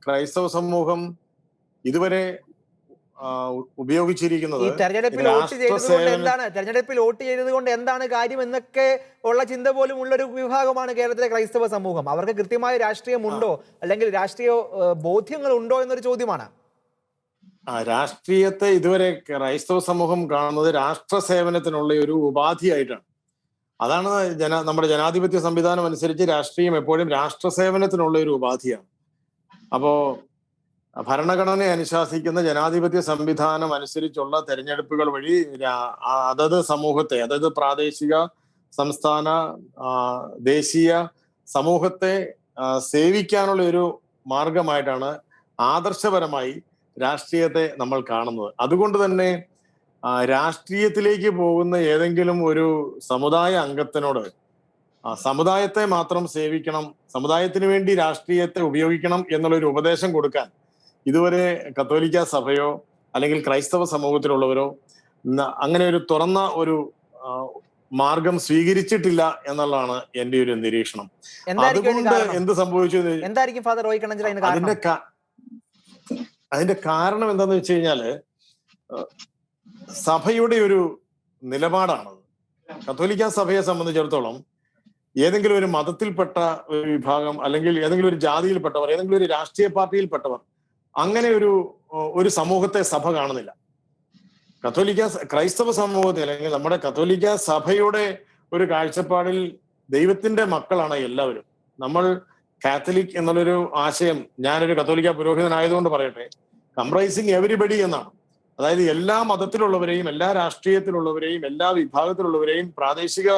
ക്രൈസ്തവ സമൂഹം ഇതുവരെ ഉപയോഗിച്ചിരിക്കുന്നത്? തെരഞ്ഞെടുപ്പിൽ വോട്ട് ചെയ്തത് കൊണ്ട് എന്താണ് കാര്യം എന്നൊക്കെ ഉള്ള ചിന്ത പോലും ഉള്ളൊരു വിഭാഗമാണ് കേരളത്തിലെ ക്രൈസ്തവ സമൂഹം. അവർക്ക് കൃത്യമായ രാഷ്ട്രീയമുണ്ടോ അല്ലെങ്കിൽ രാഷ്ട്രീയ ബോധ്യങ്ങൾ ഉണ്ടോ എന്നൊരു ചോദ്യമാണ്. രാഷ്ട്രീയത്തെ ഇതുവരെ ക്രൈസ്തവ സമൂഹം കാണുന്നത് രാഷ്ട്ര സേവനത്തിനുള്ള ഒരു ഉപാധിയായിട്ടാണ്. അതാണ് നമ്മുടെ ജനാധിപത്യ സംവിധാനം അനുസരിച്ച് രാഷ്ട്രീയം എപ്പോഴും രാഷ്ട്ര സേവനത്തിനുള്ള ഒരു ഉപാധിയാണ്. അപ്പോ ഭരണഘടന അനുശാസിക്കുന്ന ജനാധിപത്യ സംവിധാനം അനുസരിച്ചുള്ള തെരഞ്ഞെടുപ്പുകൾ വഴി അതത് സമൂഹത്തെ, അതത് പ്രാദേശിക, സംസ്ഥാന, ദേശീയ സമൂഹത്തെ സേവിക്കാനുള്ള ഒരു മാർഗമായിട്ടാണ് ആദർശപരമായി രാഷ്ട്രീയത്തെ നമ്മൾ കാണുന്നത്. അതുകൊണ്ട് തന്നെ രാഷ്ട്രീയത്തിലേക്ക് പോകുന്ന ഏതെങ്കിലും ഒരു സമുദായ അംഗത്തിനോട് സമുദായത്തെ മാത്രം സേവിക്കണം, സമുദായത്തിന് വേണ്ടി രാഷ്ട്രീയത്തെ ഉപയോഗിക്കണം എന്നുള്ളൊരു ഉപദേശം കൊടുക്കാൻ ഇതുവരെ കത്തോലിക്ക സഭയോ അല്ലെങ്കിൽ ക്രൈസ്തവ സമൂഹത്തിലുള്ളവരോ അങ്ങനെ ഒരു തുറന്ന ഒരു മാർഗം സ്വീകരിച്ചിട്ടില്ല എന്നുള്ളതാണ് എന്റെ ഒരു നിരീക്ഷണം. അതുകൊണ്ട് എന്ത് സംഭവിച്ചു? അതിന്റെ കാരണം എന്താന്ന് വെച്ച് കഴിഞ്ഞാല് സഭയുടെ ഒരു നിലപാടാണത്. കത്തോലിക്ക സഭയെ സംബന്ധിച്ചിടത്തോളം ഏതെങ്കിലും ഒരു മതത്തിൽപ്പെട്ട ഒരു വിഭാഗം അല്ലെങ്കിൽ ഏതെങ്കിലും ഒരു ജാതിയിൽപ്പെട്ടവർ, ഏതെങ്കിലും ഒരു രാഷ്ട്രീയ പാർട്ടിയിൽപ്പെട്ടവർ, അങ്ങനെ ഒരു സമൂഹത്തെ സഭ കാണുന്നില്ല. ക്രൈസ്തവ സമൂഹത്തിൽ അല്ലെങ്കിൽ നമ്മുടെ കത്തോലിക്ക സഭയുടെ ഒരു കാഴ്ചപ്പാടിൽ ദൈവത്തിന്റെ മക്കളാണ് എല്ലാവരും. നമ്മൾ കാത്തലിക് എന്നുള്ളൊരു ആശയം, ഞാനൊരു കത്തോലിക്ക പുരോഹിതനായതുകൊണ്ട് പറയട്ടെ, കംപ്രൈസിങ് എവരിബഡി എന്നാണ്. അതായത് എല്ലാ മതത്തിലുള്ളവരെയും, എല്ലാ രാഷ്ട്രീയത്തിലുള്ളവരെയും, എല്ലാ വിഭാഗത്തിലുള്ളവരെയും പ്രാദേശിക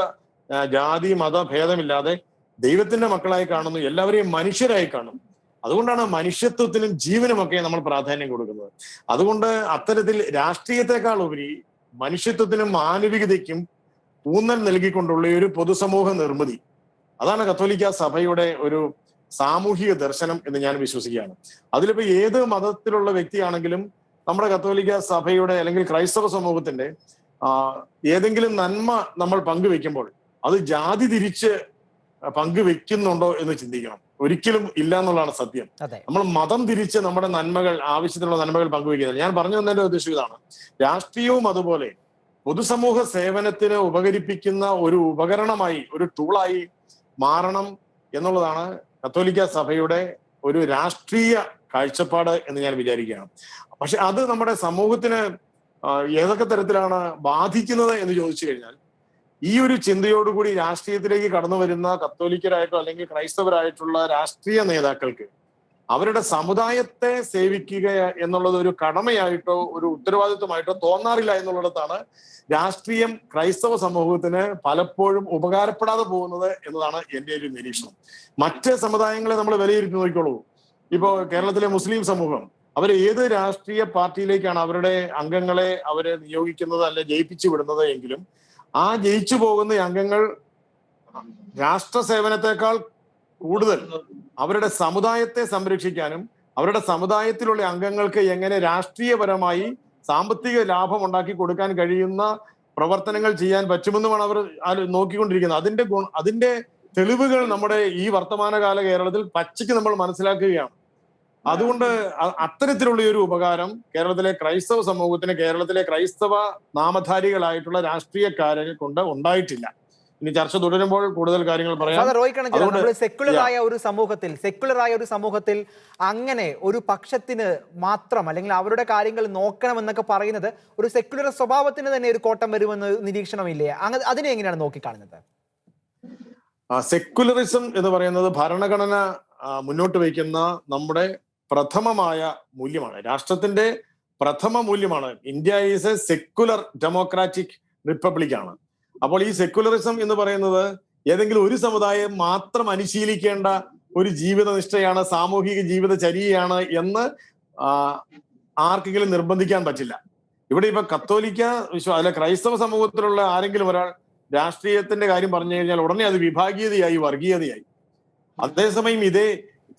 ജാതി മത ഭേദമില്ലാതെ ദൈവത്തിന്റെ മക്കളായി കാണുന്നു, എല്ലാവരെയും മനുഷ്യരായി കാണുന്നു. അതുകൊണ്ടാണ് മനുഷ്യത്വത്തിനും ജീവനുമൊക്കെ നമ്മൾ പ്രാധാന്യം കൊടുക്കുന്നത്. അതുകൊണ്ട് അത്തരത്തിൽ രാഷ്ട്രീയത്തെക്കാൾ ഉപരി മനുഷ്യത്വത്തിനും മാനവികതയ്ക്കും ഊന്നൽ നൽകിക്കൊണ്ടുള്ള ഒരു പൊതുസമൂഹ നിർമ്മിതി, അതാണ് കത്തോലിക്ക സഭയുടെ ഒരു സാമൂഹിക ദർശനം എന്ന് ഞാൻ വിശ്വസിക്കുകയാണ്. അതിലിപ്പോ ഏത് മതത്തിലുള്ള വ്യക്തിയാണെങ്കിലും നമ്മുടെ കത്തോലിക്ക സഭയുടെ അല്ലെങ്കിൽ ക്രൈസ്തവ സമൂഹത്തിന്റെ ഏതെങ്കിലും നന്മ നമ്മൾ പങ്കുവെക്കുമ്പോൾ അത് ജാതി തിരിച്ച് പങ്കുവെക്കുന്നുണ്ടോ എന്ന് ചിന്തിക്കണം. ഒരിക്കലും ഇല്ല എന്നുള്ളതാണ് സത്യം. നമ്മൾ മതം തിരിച്ച് നമ്മുടെ നന്മകൾ, ആവശ്യത്തിനുള്ള നന്മകൾ പങ്കുവെക്കുന്നത്. ഞാൻ പറഞ്ഞു തന്നതിന്റെ ഉദ്ദേശം ഇതാണ്. രാഷ്ട്രീയവും അതുപോലെ പൊതുസമൂഹ സേവനത്തിന് ഉപകരിപ്പിക്കുന്ന ഒരു ഉപകരണമായി, ഒരു ടൂളായി മാറണം എന്നുള്ളതാണ് കത്തോലിക്ക സഭയുടെ ഒരു രാഷ്ട്രീയ കാഴ്ചപ്പാട് എന്ന് ഞാൻ വിചാരിക്കുകയാണ്. പക്ഷെ അത് നമ്മുടെ സമൂഹത്തിന് ഏതൊക്കെ തരത്തിലാണ് ബാധിക്കുന്നത് എന്ന് ചോദിച്ചു കഴിഞ്ഞാൽ, ഈ ഒരു ചിന്തയോടുകൂടി രാഷ്ട്രീയത്തിലേക്ക് കടന്നു വരുന്ന കത്തോലിക്കരായിട്ടോ അല്ലെങ്കിൽ ക്രൈസ്തവരായിട്ടുള്ള രാഷ്ട്രീയ നേതാക്കൾക്ക് അവരുടെ സമുദായത്തെ സേവിക്കുക എന്നുള്ളത് ഒരു കടമയായിട്ടോ ഒരു ഉത്തരവാദിത്വമായിട്ടോ തോന്നാറില്ല എന്നുള്ളിടത്താണ് രാഷ്ട്രീയം ക്രൈസ്തവ സമൂഹത്തിന് പലപ്പോഴും ഉപകാരപ്പെടാതെ പോകുന്നത് എന്നതാണ് എൻ്റെ ഒരു നിരീക്ഷണം. മറ്റ് സമുദായങ്ങളെ നമ്മൾ വിലയിരുത്തി നോക്കിക്കോളൂ. ഇപ്പോ കേരളത്തിലെ മുസ്ലിം സമൂഹം, അവർ ഏത് രാഷ്ട്രീയ പാർട്ടിയിലേക്കാണ് അവരുടെ അംഗങ്ങളെ അവരെ നിയോഗിക്കുന്നത് അല്ലെ ജയിപ്പിച്ചു വിടുന്നത് എങ്കിലും ആ ജയിച്ചു പോകുന്ന അംഗങ്ങൾ രാഷ്ട്ര സേവനത്തെക്കാൾ കൂടുതൽ അവരുടെ സമുദായത്തെ സംരക്ഷിക്കാനും അവരുടെ സമുദായത്തിലുള്ള അംഗങ്ങൾക്ക് എങ്ങനെ രാഷ്ട്രീയപരമായി സാമ്പത്തിക ലാഭം ഉണ്ടാക്കി കൊടുക്കാൻ കഴിയുന്ന പ്രവർത്തനങ്ങൾ ചെയ്യാൻ പറ്റുമെന്നുമാണ് അവർ നോക്കിക്കൊണ്ടിരിക്കുന്നത്. അതിന്റെ തെളിവുകൾ നമ്മുടെ ഈ വർത്തമാനകാല കേരളത്തിൽ പച്ചയ്ക്ക് നമ്മൾ മനസ്സിലാക്കുകയാണ്. അതുകൊണ്ട് അത്തരത്തിലുള്ള ഒരു ഉപകാരം കേരളത്തിലെ ക്രൈസ്തവ സമൂഹത്തിന്, കേരളത്തിലെ ക്രൈസ്തവ നാമധാരികളായിട്ടുള്ള രാഷ്ട്രീയക്കാരെ കൊണ്ട് ഉണ്ടായിട്ടില്ല. ഇനി ചർച്ച തുടരുമ്പോൾ കൂടുതൽ കാര്യങ്ങൾ പറയാം. സെക്കുലറായ ഒരു സമൂഹത്തിൽ അങ്ങനെ ഒരു പക്ഷത്തിന് മാത്രം അല്ലെങ്കിൽ അവരുടെ കാര്യങ്ങൾ നോക്കണം എന്നൊക്കെ പറയുന്നത് ഒരു സെക്കുലർ സ്വഭാവത്തിന് തന്നെ ഒരു കോട്ടം വരുമെന്ന് നിരീക്ഷണമില്ലേ? അതിനെ എങ്ങനെയാണ് നോക്കിക്കാണുന്നത്? സെക്കുലറിസം എന്ന് പറയുന്നത് ഭരണഘടന മുന്നോട്ട് വയ്ക്കുന്ന നമ്മുടെ പ്രഥമമായ മൂല്യമാണ്, രാഷ്ട്രത്തിന്റെ പ്രഥമ മൂല്യമാണ്. India is A secular democratic republic ആണ്. അപ്പോൾ ഈ സെക്കുലറിസം എന്ന് പറയുന്നത് ഏതെങ്കിലും ഒരു സമുദായം മാത്രം അനുശീലിക്കേണ്ട ഒരു ജീവിത നിഷ്ഠയാണ്, സാമൂഹിക ജീവിതചര്യയാണ് എന്ന് ആർക്കെങ്കിലും നിർബന്ധിക്കാൻ പറ്റില്ല. ഇവിടെ ഇപ്പൊ കത്തോലിക്ക അല്ലെ ക്രൈസ്തവ സമൂഹത്തിലുള്ള ആരെങ്കിലും ഒരാൾ രാഷ്ട്രീയത്തിന്റെ കാര്യം പറഞ്ഞു കഴിഞ്ഞാൽ ഉടനെ അത് വിഭാഗീയതയായി, വർഗീയതയായി. അതേസമയം ഇതേ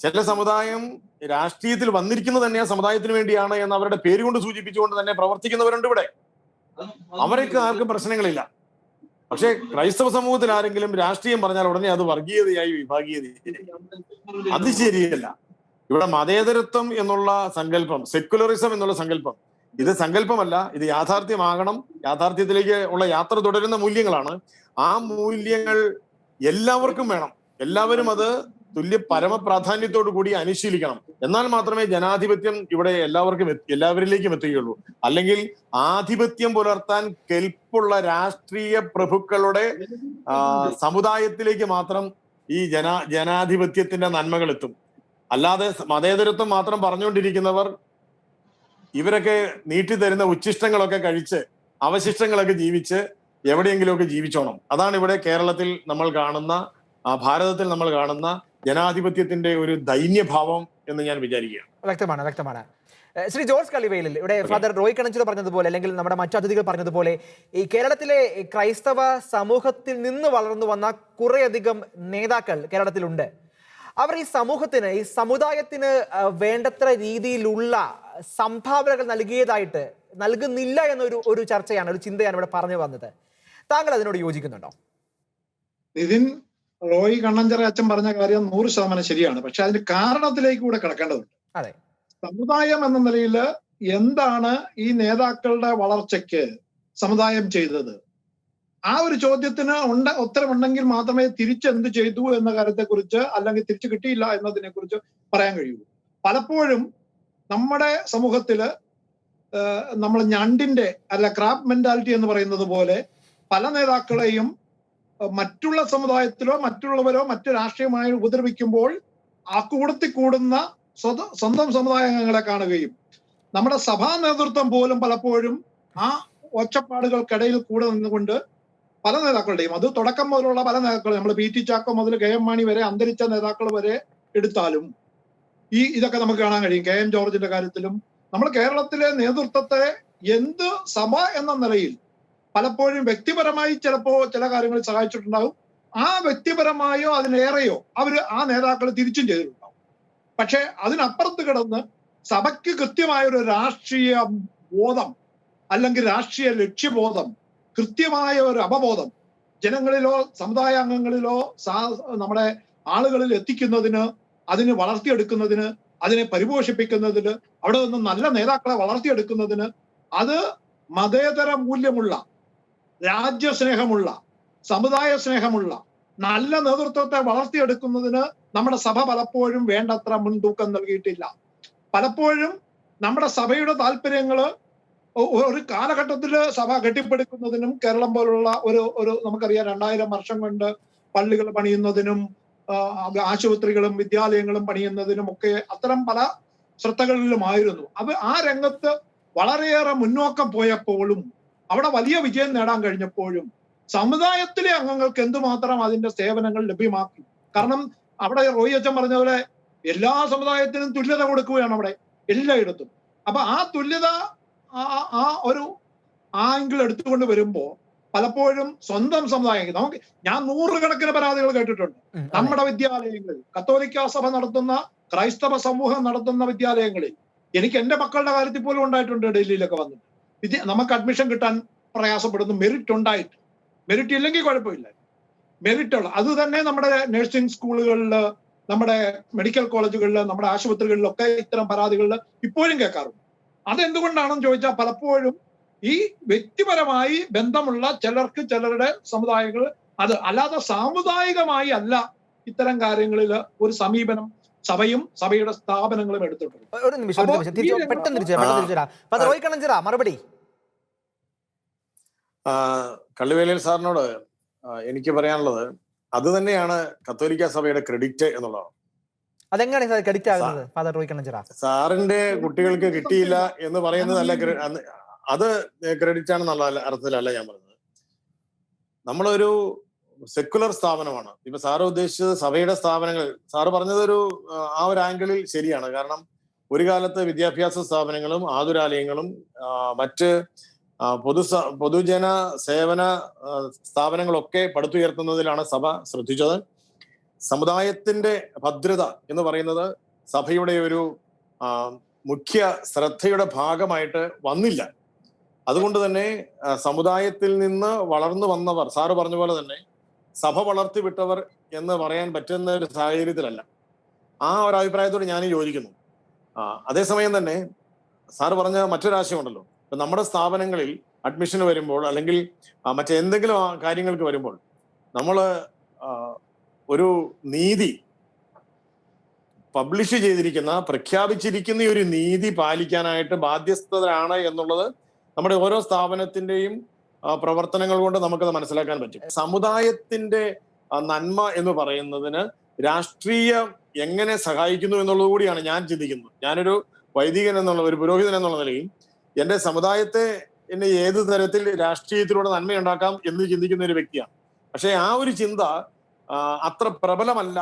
ചില സമുദായം രാഷ്ട്രീയത്തിൽ വന്നിരിക്കുന്നത് തന്നെ ആ സമുദായത്തിന് വേണ്ടിയാണ് എന്ന് അവരുടെ പേര് കൊണ്ട് സൂചിപ്പിച്ചുകൊണ്ട് തന്നെ പ്രവർത്തിക്കുന്നവരുണ്ട് ഇവിടെ. അവർക്ക് ആർക്കും പ്രശ്നങ്ങളില്ല. പക്ഷെ ക്രൈസ്തവ സമൂഹത്തിൽ ആരെങ്കിലും രാഷ്ട്രീയം പറഞ്ഞാൽ ഉടനെ അത് വർഗീയതയായി, വിഭാഗീയതയായി. അത് ശരിയല്ല. ഇവിടെ മതേതരത്വം എന്നുള്ള സങ്കല്പം, സെക്കുലറിസം എന്നുള്ള സങ്കല്പം, ഇത് സങ്കല്പമല്ല, ഇത് യാഥാർത്ഥ്യമാകണം. യാഥാർത്ഥ്യത്തിലേക്ക് ഉള്ള യാത്ര തുടരുന്ന മൂല്യങ്ങളാണ്. ആ മൂല്യങ്ങൾ എല്ലാവർക്കും വേണം. എല്ലാവരും അത് തുല്യ പരമപ്രാധാന്യത്തോടു കൂടി അനുശീലിക്കണം. എന്നാൽ മാത്രമേ ജനാധിപത്യം ഇവിടെ എല്ലാവരിലേക്കും എത്തുകയുള്ളൂ. അല്ലെങ്കിൽ ആധിപത്യം പുലർത്താൻ കെൽപ്പുള്ള രാഷ്ട്രീയ പ്രഭുക്കളുടെ സമുദായത്തിലേക്ക് മാത്രം ഈ ജനാധിപത്യത്തിന്റെ നന്മകൾ എത്തും. അല്ലാതെ മതേതരത്വം മാത്രം പറഞ്ഞുകൊണ്ടിരിക്കുന്നവർ ഇവരൊക്കെ നീട്ടിത്തരുന്ന ഉച്ഛിഷ്ടങ്ങളൊക്കെ കഴിച്ച് അവശിഷ്ടങ്ങളൊക്കെ ജീവിച്ച് എവിടെയെങ്കിലുമൊക്കെ ജീവിച്ചോണം. അതാണ് ഇവിടെ കേരളത്തിൽ നമ്മൾ കാണുന്ന, ഭാരതത്തിൽ നമ്മൾ കാണുന്ന ജനാധിപത്യത്തിന്റെ ഒരു ദൈന്യഭാവം എന്ന് ഞാൻ വിചാരിക്കുകയാണ്. വ്യക്തമാണ്. ശ്രീ ജോർജ് കള്ളിവയലിൽ ഇവിടെ ഫാദർ റോയ് കണഞ്ചിൽ പറഞ്ഞതുപോലെ അല്ലെങ്കിൽ നമ്മുടെ മറ്റു അതിഥികൾ പറഞ്ഞതുപോലെ ഈ കേരളത്തിലെ ക്രൈസ്തവ സമൂഹത്തിൽ നിന്ന് വളർന്നു വന്ന കുറേയധികം നേതാക്കൾ കേരളത്തിലുണ്ട്. അവർ ഈ സമൂഹത്തിന്, ഈ സമുദായത്തിന് വേണ്ടത്ര രീതിയിലുള്ള സംഭാവനകൾ നൽകുന്നില്ല എന്നൊരു ചർച്ചയാണ്, ഒരു ചിന്തയാണ് ഇവിടെ പറഞ്ഞു വന്നത്. താങ്കൾ അതിനോട് യോജിക്കുന്നുണ്ടോ? നിതിൻ, റോയ് കണ്ണഞ്ചിറ അച്ഛൻ പറഞ്ഞ കാര്യം 100% ശരിയാണ്. പക്ഷെ അതിന്റെ കാരണത്തിലേക്ക് കൂടെ കിടക്കേണ്ടതുണ്ട്. അതെ, സമുദായം എന്ന നിലയിൽ എന്താണ് ഈ നേതാക്കളുടെ വളർച്ചയ്ക്ക് സമുദായം ചെയ്തത്? ആ ഒരു ചോദ്യത്തിന് ഉത്തരമുണ്ടെങ്കിൽ മാത്രമേ തിരിച്ചെന്ത് ചെയ്തു എന്ന കാര്യത്തെക്കുറിച്ച്, അല്ലെങ്കിൽ തിരിച്ചു കിട്ടിയില്ല എന്നതിനെ കുറിച്ച് പറയാൻ കഴിയൂ. പലപ്പോഴും നമ്മുടെ സമൂഹത്തില് നമ്മൾ ഞണ്ടിന്റെ ക്രാബ് മെന്റാലിറ്റി എന്ന് പറയുന്നത് പോലെ പല നേതാക്കളെയും മറ്റുള്ള സമുദായത്തിലോ മറ്റുള്ളവരോ മറ്റു രാഷ്ട്രീയമായി ഉപദ്രവിക്കുമ്പോൾ ആ കൂടത്തിൽ കൂടുന്ന സ്വന്തം സമുദായങ്ങളെ കാണുകയും നമ്മുടെ സഭാ നേതൃത്വം പോലും പലപ്പോഴും ആ ഒച്ചപ്പാടുകൾക്കിടയിൽ കൂടെ നിന്നുകൊണ്ട് പല നേതാക്കളുടെയും, അത് തുടക്കം മുതലുള്ള പല നേതാക്കളും, നമ്മൾ പി ടി ചാക്കോ മുതൽ കെ എം മാണി വരെ, അന്തരിച്ച നേതാക്കൾ വരെ എടുത്താലും ഇതൊക്കെ നമുക്ക് കാണാൻ കഴിയും. കെ എം ജോർജിന്റെ കാര്യത്തിലും നമ്മൾ കേരളത്തിലെ നേതൃത്വത്തെ എന്ത് സഭ എന്ന നിലയിൽ പലപ്പോഴും വ്യക്തിപരമായി ചിലപ്പോ ചില കാര്യങ്ങളിൽ സഹായിച്ചിട്ടുണ്ടാകും. ആ വ്യക്തിപരമായോ അതിലേറെയോ ആ നേതാക്കൾ തിരിച്ചും ചെയ്തിട്ടുണ്ടാവും. പക്ഷെ അതിനപ്പുറത്ത് കിടന്ന് സഭയ്ക്ക് കൃത്യമായൊരു രാഷ്ട്രീയ ബോധം അല്ലെങ്കിൽ രാഷ്ട്രീയ ലക്ഷ്യബോധം, കൃത്യമായ ഒരു അവബോധം ജനങ്ങളിലോ സമുദായ അംഗങ്ങളിലോ നമ്മുടെ ആളുകളിൽ എത്തിക്കുന്നതിന്, അതിന് വളർത്തിയെടുക്കുന്നതിന്, അതിനെ പരിപോഷിപ്പിക്കുന്നതിന്, അവിടെ നിന്ന് നല്ല നേതാക്കളെ വളർത്തിയെടുക്കുന്നതിന്, അത് മതേതര മൂല്യമുള്ള, രാജ്യസ്നേഹമുള്ള, സമുദായ സ്നേഹമുള്ള നല്ല നേതൃത്വത്തെ വളർത്തിയെടുക്കുന്നതിന് നമ്മുടെ സഭ പലപ്പോഴും വേണ്ടത്ര മുൻതൂക്കം നൽകിയിട്ടില്ല. പലപ്പോഴും നമ്മുടെ സഭയുടെ താല്പര്യങ്ങള് ഒരു കാലഘട്ടത്തില് സഭ കെട്ടിപ്പടുക്കുന്നതിനും, കേരളം പോലുള്ള ഒരു നമുക്കറിയാം 2000 വർഷം കൊണ്ട് പള്ളികൾ പണിയുന്നതിനും ആശുപത്രികളും വിദ്യാലയങ്ങളും പണിയുന്നതിനും ഒക്കെ അത്തരം പല ശ്രദ്ധകളിലുമായിരുന്നു. ആ രംഗത്ത് വളരെയേറെ മുന്നോക്കം പോയപ്പോഴും അവിടെ വലിയ വിജയം നേടാൻ കഴിഞ്ഞപ്പോഴും സമുദായത്തിലെ അംഗങ്ങൾക്ക് എന്തുമാത്രം അതിന്റെ സേവനങ്ങൾ ലഭ്യമാക്കി. കാരണം അവിടെ റോയി അച്ഛൻ പറഞ്ഞ പോലെ എല്ലാ സമുദായത്തിനും തുല്യത കൊടുക്കുകയാണ് അവിടെ എല്ലായിടത്തും. അപ്പൊ ആ തുല്യത ആ ഒരു ആംഗിൾ എടുത്തുകൊണ്ട് വരുമ്പോ പലപ്പോഴും സ്വന്തം സമുദായം, ഞാൻ 100 കണക്കിന് പരാതികൾ കേട്ടിട്ടുണ്ട്. നമ്മുടെ വിദ്യാലയങ്ങളിൽ, കത്തോലിക്ക സഭ നടത്തുന്ന, ക്രൈസ്തവ സമൂഹം നടത്തുന്ന വിദ്യാലയങ്ങളിൽ, എനിക്ക് എന്റെ മക്കളുടെ കാര്യത്തിൽ പോലും ഉണ്ടായിട്ടുണ്ട്. ഡൽഹിയിലൊക്കെ വന്നിട്ട് നമുക്ക് അഡ്മിഷൻ കിട്ടാൻ പ്രയാസപ്പെടുന്നു. മെറിറ്റ് ഉണ്ടായിട്ട്, മെറിറ്റ് ഇല്ലെങ്കിൽ കുഴപ്പമില്ല, മെറിറ്റ് ഉള്ള അത് തന്നെ നമ്മുടെ നഴ്സിംഗ് സ്കൂളുകളിൽ, നമ്മുടെ മെഡിക്കൽ കോളേജുകളിൽ, നമ്മുടെ ആശുപത്രികളിലൊക്കെ ഇത്തരം പരാതികളിൽ ഇപ്പോഴും കേൾക്കാറുണ്ട്. അതെന്തുകൊണ്ടാണെന്ന് ചോദിച്ചാൽ പലപ്പോഴും ഈ വ്യക്തിപരമായി ബന്ധമുള്ള ചിലരുടെ സമുദായങ്ങൾ, അത് അല്ലാതെ സാമുദായികമായി അല്ല ഇത്തരം കാര്യങ്ങളിൽ ഒരു സമീപനം സഭയും സഭയുടെ സ്ഥാപനങ്ങളും എടുത്തിട്ടുണ്ട്. ഒരു നിമിഷം മറുപടി. കള്ളിവേലിൽ സാറിനോട് എനിക്ക് പറയാനുള്ളത് അത് തന്നെയാണ് കത്തോലിക്ക സഭയുടെ ക്രെഡിറ്റ് എന്നുള്ളതാണ്. അതെങ്ങനെയാണ് ക്രെഡിറ്റ് ആകുന്നത് ഫാദർ റോയ് കണ്ണഞ്ചിറ? സാറിന്റെ കുട്ടികൾക്ക് കിട്ടിയില്ല എന്ന് പറയുന്നതല്ല, അത് ക്രെഡിറ്റ് ആണെന്നുള്ള അർത്ഥത്തിലല്ല ഞാൻ പറഞ്ഞത്. നമ്മളൊരു സെക്കുലർ സ്ഥാപനമാണ്. ഇപ്പൊ സാറ് ഉദ്ദേശിച്ചത് സഭയുടെ സ്ഥാപനങ്ങൾ, സാറ് പറഞ്ഞതൊരു ആ ഒരു ആംഗിളിൽ ശരിയാണ്. കാരണം ഒരു കാലത്ത് വിദ്യാഭ്യാസ സ്ഥാപനങ്ങളും ആതുരാലയങ്ങളും മറ്റ് പൊതുജന സേവന സ്ഥാപനങ്ങളൊക്കെ പടുത്തുയർത്തുന്നതിലാണ് സഭ ശ്രദ്ധിച്ചത്. സമുദായത്തിന്റെ ഭദ്രത എന്ന് പറയുന്നത് സഭയുടെ ഒരു മുഖ്യ ശ്രദ്ധയുടെ ഭാഗമായിട്ട് വന്നില്ല. അതുകൊണ്ട് തന്നെ സമുദായത്തിൽ നിന്ന് വളർന്നു വന്നവർ, സാറ് പറഞ്ഞ പോലെ തന്നെ സഭ വളർത്തി വിട്ടവർ എന്ന് പറയാൻ പറ്റുന്ന ഒരു സാഹചര്യത്തിലല്ല. ആ ഒരു അഭിപ്രായത്തോട് ഞാൻ യോജിക്കുന്നു. അതേസമയം തന്നെ സാറ് പറഞ്ഞ മറ്റൊരാശയമുണ്ടല്ലോ, ഇപ്പൊ നമ്മുടെ സ്ഥാപനങ്ങളിൽ അഡ്മിഷന് വരുമ്പോൾ അല്ലെങ്കിൽ മറ്റെന്തെങ്കിലും കാര്യങ്ങൾക്ക് വരുമ്പോൾ നമ്മൾ ഒരു നീതി പബ്ലിഷ് ചെയ്തിരിക്കുന്ന, പ്രഖ്യാപിച്ചിരിക്കുന്ന ഒരു നീതി പാലിക്കാനായിട്ട് ബാധ്യസ്ഥരാണ് എന്നുള്ളത് നമ്മുടെ ഓരോ സ്ഥാപനത്തിന്റെയും പ്രവർത്തനങ്ങൾ കൊണ്ട് നമുക്കത് മനസ്സിലാക്കാൻ പറ്റും. സമുദായത്തിന്റെ നന്മ എന്ന് പറയുന്നതിന് രാഷ്ട്രീയം എങ്ങനെ സഹായിക്കുന്നു എന്നുള്ളത് കൂടിയാണ് ഞാൻ ചിന്തിക്കുന്നത്. ഞാനൊരു വൈദികൻ എന്നുള്ള, ഒരു പുരോഹിതൻ എന്നുള്ള നിലയിൽ എന്റെ സമുദായത്തെ എന്നെ ഏത് തരത്തിൽ രാഷ്ട്രീയത്തിലൂടെ നന്മയുണ്ടാക്കാം എന്ന് ചിന്തിക്കുന്ന ഒരു വ്യക്തിയാണ്. പക്ഷെ ആ ഒരു ചിന്ത അത്ര പ്രബലമല്ല.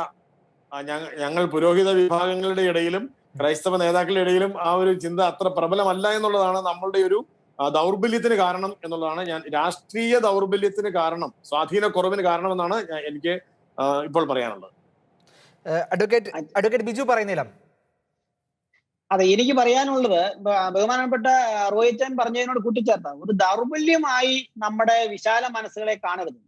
ഞങ്ങൾ പുരോഹിത വിഭാഗങ്ങളുടെ ഇടയിലും ക്രൈസ്തവ നേതാക്കളുടെ ഇടയിലും ആ ഒരു ചിന്ത അത്ര പ്രബലമല്ല എന്നുള്ളതാണ് നമ്മളുടെ ഒരു ദൗർബല്യത്തിന് കാരണം എന്നുള്ളതാണ്. ഞാൻ രാഷ്ട്രീയ ദൗർബല്യത്തിന് കാരണം, സ്വാധീനക്കുറവിന് കാരണമെന്നാണ് എനിക്ക് ഇപ്പോൾ പറയാനുള്ളത്. അഡ്വക്കേറ്റ് ബിജു പറയുന്നില്ല. അതെ, എനിക്ക് പറയാനുള്ളത് ബഹുമാനപ്പെട്ട റോയിച്ചൻ പറഞ്ഞതിനോട് കൂട്ടിച്ചേർത്ത ഒരു ദൗർബല്യമായി നമ്മുടെ വിശാല മനസ്സുകളെ കാണരുത്.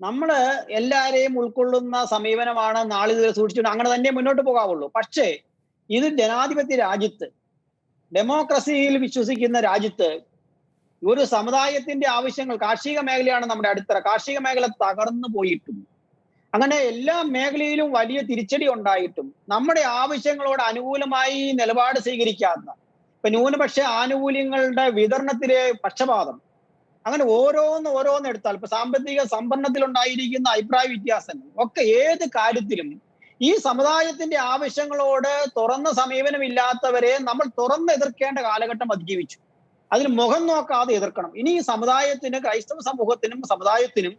നമ്മള് എല്ലാരെയും ഉൾക്കൊള്ളുന്ന സമീപനമാണ് നാളിതുവരെ സൂക്ഷിച്ചിട്ട് അങ്ങനെ തന്നെ മുന്നോട്ട് പോകാവുള്ളൂ. പക്ഷേ ഇത് ജനാധിപത്യ രാജ്യത്ത്, ഡെമോക്രസിയിൽ വിശ്വസിക്കുന്ന രാജ്യത്ത് ഒരു സമുദായത്തിന്റെ ആവശ്യങ്ങൾ, കാർഷിക മേഖലയാണ് നമ്മുടെ അടിത്തറ, കാർഷിക മേഖല തകർന്നു പോയിട്ടും അങ്ങനെ എല്ലാ മേഖലയിലും വലിയ തിരിച്ചടി ഉണ്ടായിട്ടും നമ്മുടെ ആവശ്യങ്ങളോട് അനുകൂലമായി നിലപാട് സ്വീകരിക്കാത്ത, ഇപ്പൊ ന്യൂനപക്ഷ ആനുകൂല്യങ്ങളുടെ വിതരണത്തിലെ പക്ഷപാതം, അങ്ങനെ ഓരോന്ന് എടുത്താൽ ഇപ്പൊ സാമ്പത്തിക സമ്പന്നത്തിലുണ്ടായിരിക്കുന്ന അഭിപ്രായ വ്യത്യാസങ്ങൾ ഒക്കെ ഏത് കാര്യത്തിലും ഈ സമുദായത്തിന്റെ ആവശ്യങ്ങളോട് തുറന്ന സമീപനമില്ലാത്തവരെ നമ്മൾ തുറന്ന് എതിർക്കേണ്ട കാലഘട്ടം അതിജീവിച്ചു. അതിന് മുഖം നോക്കാതെ എതിർക്കണം. ഇനി ഈ സമുദായത്തിന്, ക്രൈസ്തവ സമൂഹത്തിനും സമുദായത്തിനും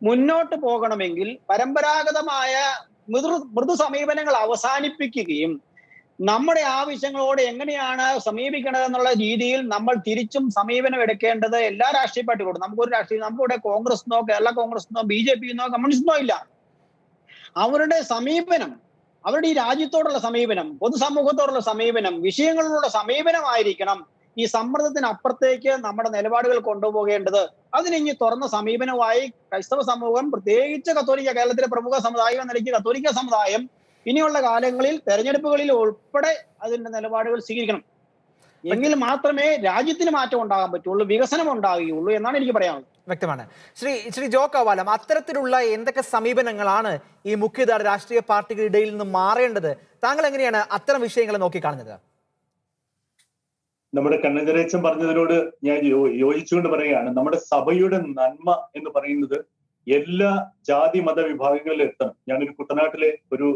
മുന്നോട്ട് പോകണമെങ്കിൽ പരമ്പരാഗതമായ മൃദു സമീപനങ്ങൾ അവസാനിപ്പിക്കുകയും നമ്മുടെ ആവശ്യങ്ങളോട് എങ്ങനെയാണ് സമീപിക്കേണ്ടത് എന്നുള്ള രീതിയിൽ നമ്മൾ തിരിച്ചും സമീപനം എടുക്കേണ്ടത് എല്ലാ രാഷ്ട്രീയ പാർട്ടികളോടും. നമുക്കിവിടെ കോൺഗ്രസിനോ കേരള കോൺഗ്രസിനോ BJP-ന്നോ കമ്മ്യൂണിസ്റ്റിനോ ഇല്ല. അവരുടെ സമീപനം, അവരുടെ ഈ രാജ്യത്തോടുള്ള സമീപനം, പൊതുസമൂഹത്തോടുള്ള സമീപനം, വിഷയങ്ങളിലുള്ള സമീപനമായിരിക്കണം ഈ സമ്മർദ്ദത്തിനപ്പുറത്തേക്ക് നമ്മുടെ നിലപാടുകൾ കൊണ്ടുപോകേണ്ടത്. അതിനിഞ്ഞ് തുറന്ന സമീപനമായി ക്രൈസ്തവ സമൂഹം, പ്രത്യേകിച്ച് കേരളത്തിലെ പ്രമുഖ സമുദായം എന്ന നിലയ്ക്ക് കത്തോലിക്ക സമുദായം ഇനിയുള്ള കാലങ്ങളിൽ തെരഞ്ഞെടുപ്പുകളിൽ ഉൾപ്പെടെ അതിന്റെ നിലപാടുകൾ സ്വീകരിക്കണം. എങ്കിൽ മാത്രമേ രാജ്യത്തിന് മാറ്റം ഉണ്ടാകാൻ പറ്റുള്ളൂ, വികസനം ഉണ്ടാകുകയുള്ളൂ എന്നാണ് എനിക്ക് പറയാനുള്ളത്. വ്യക്തമാണ്. ശ്രീ ജോ കവാലം, അത്തരത്തിലുള്ള എന്തൊക്കെ സമീപനങ്ങളാണ് ഈ മുഖ്യധാര രാഷ്ട്രീയ പാർട്ടികളുടെ ഇടയിൽ നിന്ന് മാറേണ്ടത്? താങ്കൾ എങ്ങനെയാണ് അത്തരം വിഷയങ്ങളെ നോക്കിക്കാണുന്നത്? നമ്മുടെ കണ്ണഞ്ചരേച്ചൻ പറഞ്ഞതിനോട് ഞാൻ യോജിച്ചുകൊണ്ട് പറയുകയാണ്. നമ്മുടെ സഭയുടെ നന്മ എന്ന് പറയുന്നത് എല്ലാ ജാതി മത വിഭാഗങ്ങളിലും എത്തണം. ഞാനൊരു കുട്ടനാട്ടിലെ ഒരു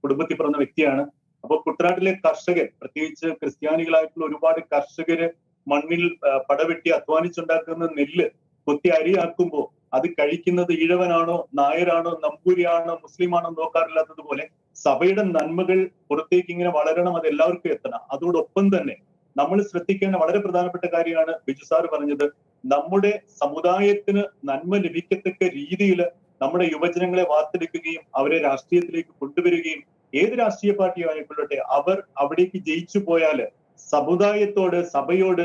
കുടുംബത്തിൽ പിറന്ന വ്യക്തിയാണ്. അപ്പൊ കുട്ടനാട്ടിലെ കർഷകർ, പ്രത്യേകിച്ച് ക്രിസ്ത്യാനികളായിട്ടുള്ള ഒരുപാട് കർഷകര് മണ്ണിൽ പടവെട്ടി അധ്വാനിച്ചുണ്ടാക്കുന്ന നെല്ല് കൊത്തി അരിയാക്കുമ്പോൾ അത് കഴിക്കുന്നത് ഈഴവനാണോ, നായരാണോ, നമ്പൂരിയാണോ, മുസ്ലിമാണോ നോക്കാറില്ലാത്തതുപോലെ സഭയുടെ നന്മകൾ പുറത്തേക്ക് ഇങ്ങനെ വളരണം, അത് എല്ലാവർക്കും എത്തണം. അതോടൊപ്പം തന്നെ നമ്മൾ ശ്രദ്ധിക്കേണ്ട വളരെ പ്രധാനപ്പെട്ട കാര്യമാണ് ബിജു സാർ പറഞ്ഞത്. നമ്മുടെ സമുദായത്തിന് നന്മ ലഭിക്കത്തക്ക രീതിയിൽ നമ്മുടെ യുവജനങ്ങളെ വാർത്തെടുക്കുകയും അവരെ രാഷ്ട്രീയത്തിലേക്ക് കൊണ്ടുവരികയും, ഏത് രാഷ്ട്രീയ പാർട്ടി ആയിക്കൊള്ളട്ടെ, അവർ അവിടേക്ക് ജയിച്ചു പോയാല് സമുദായത്തോട്, സഭയോട്,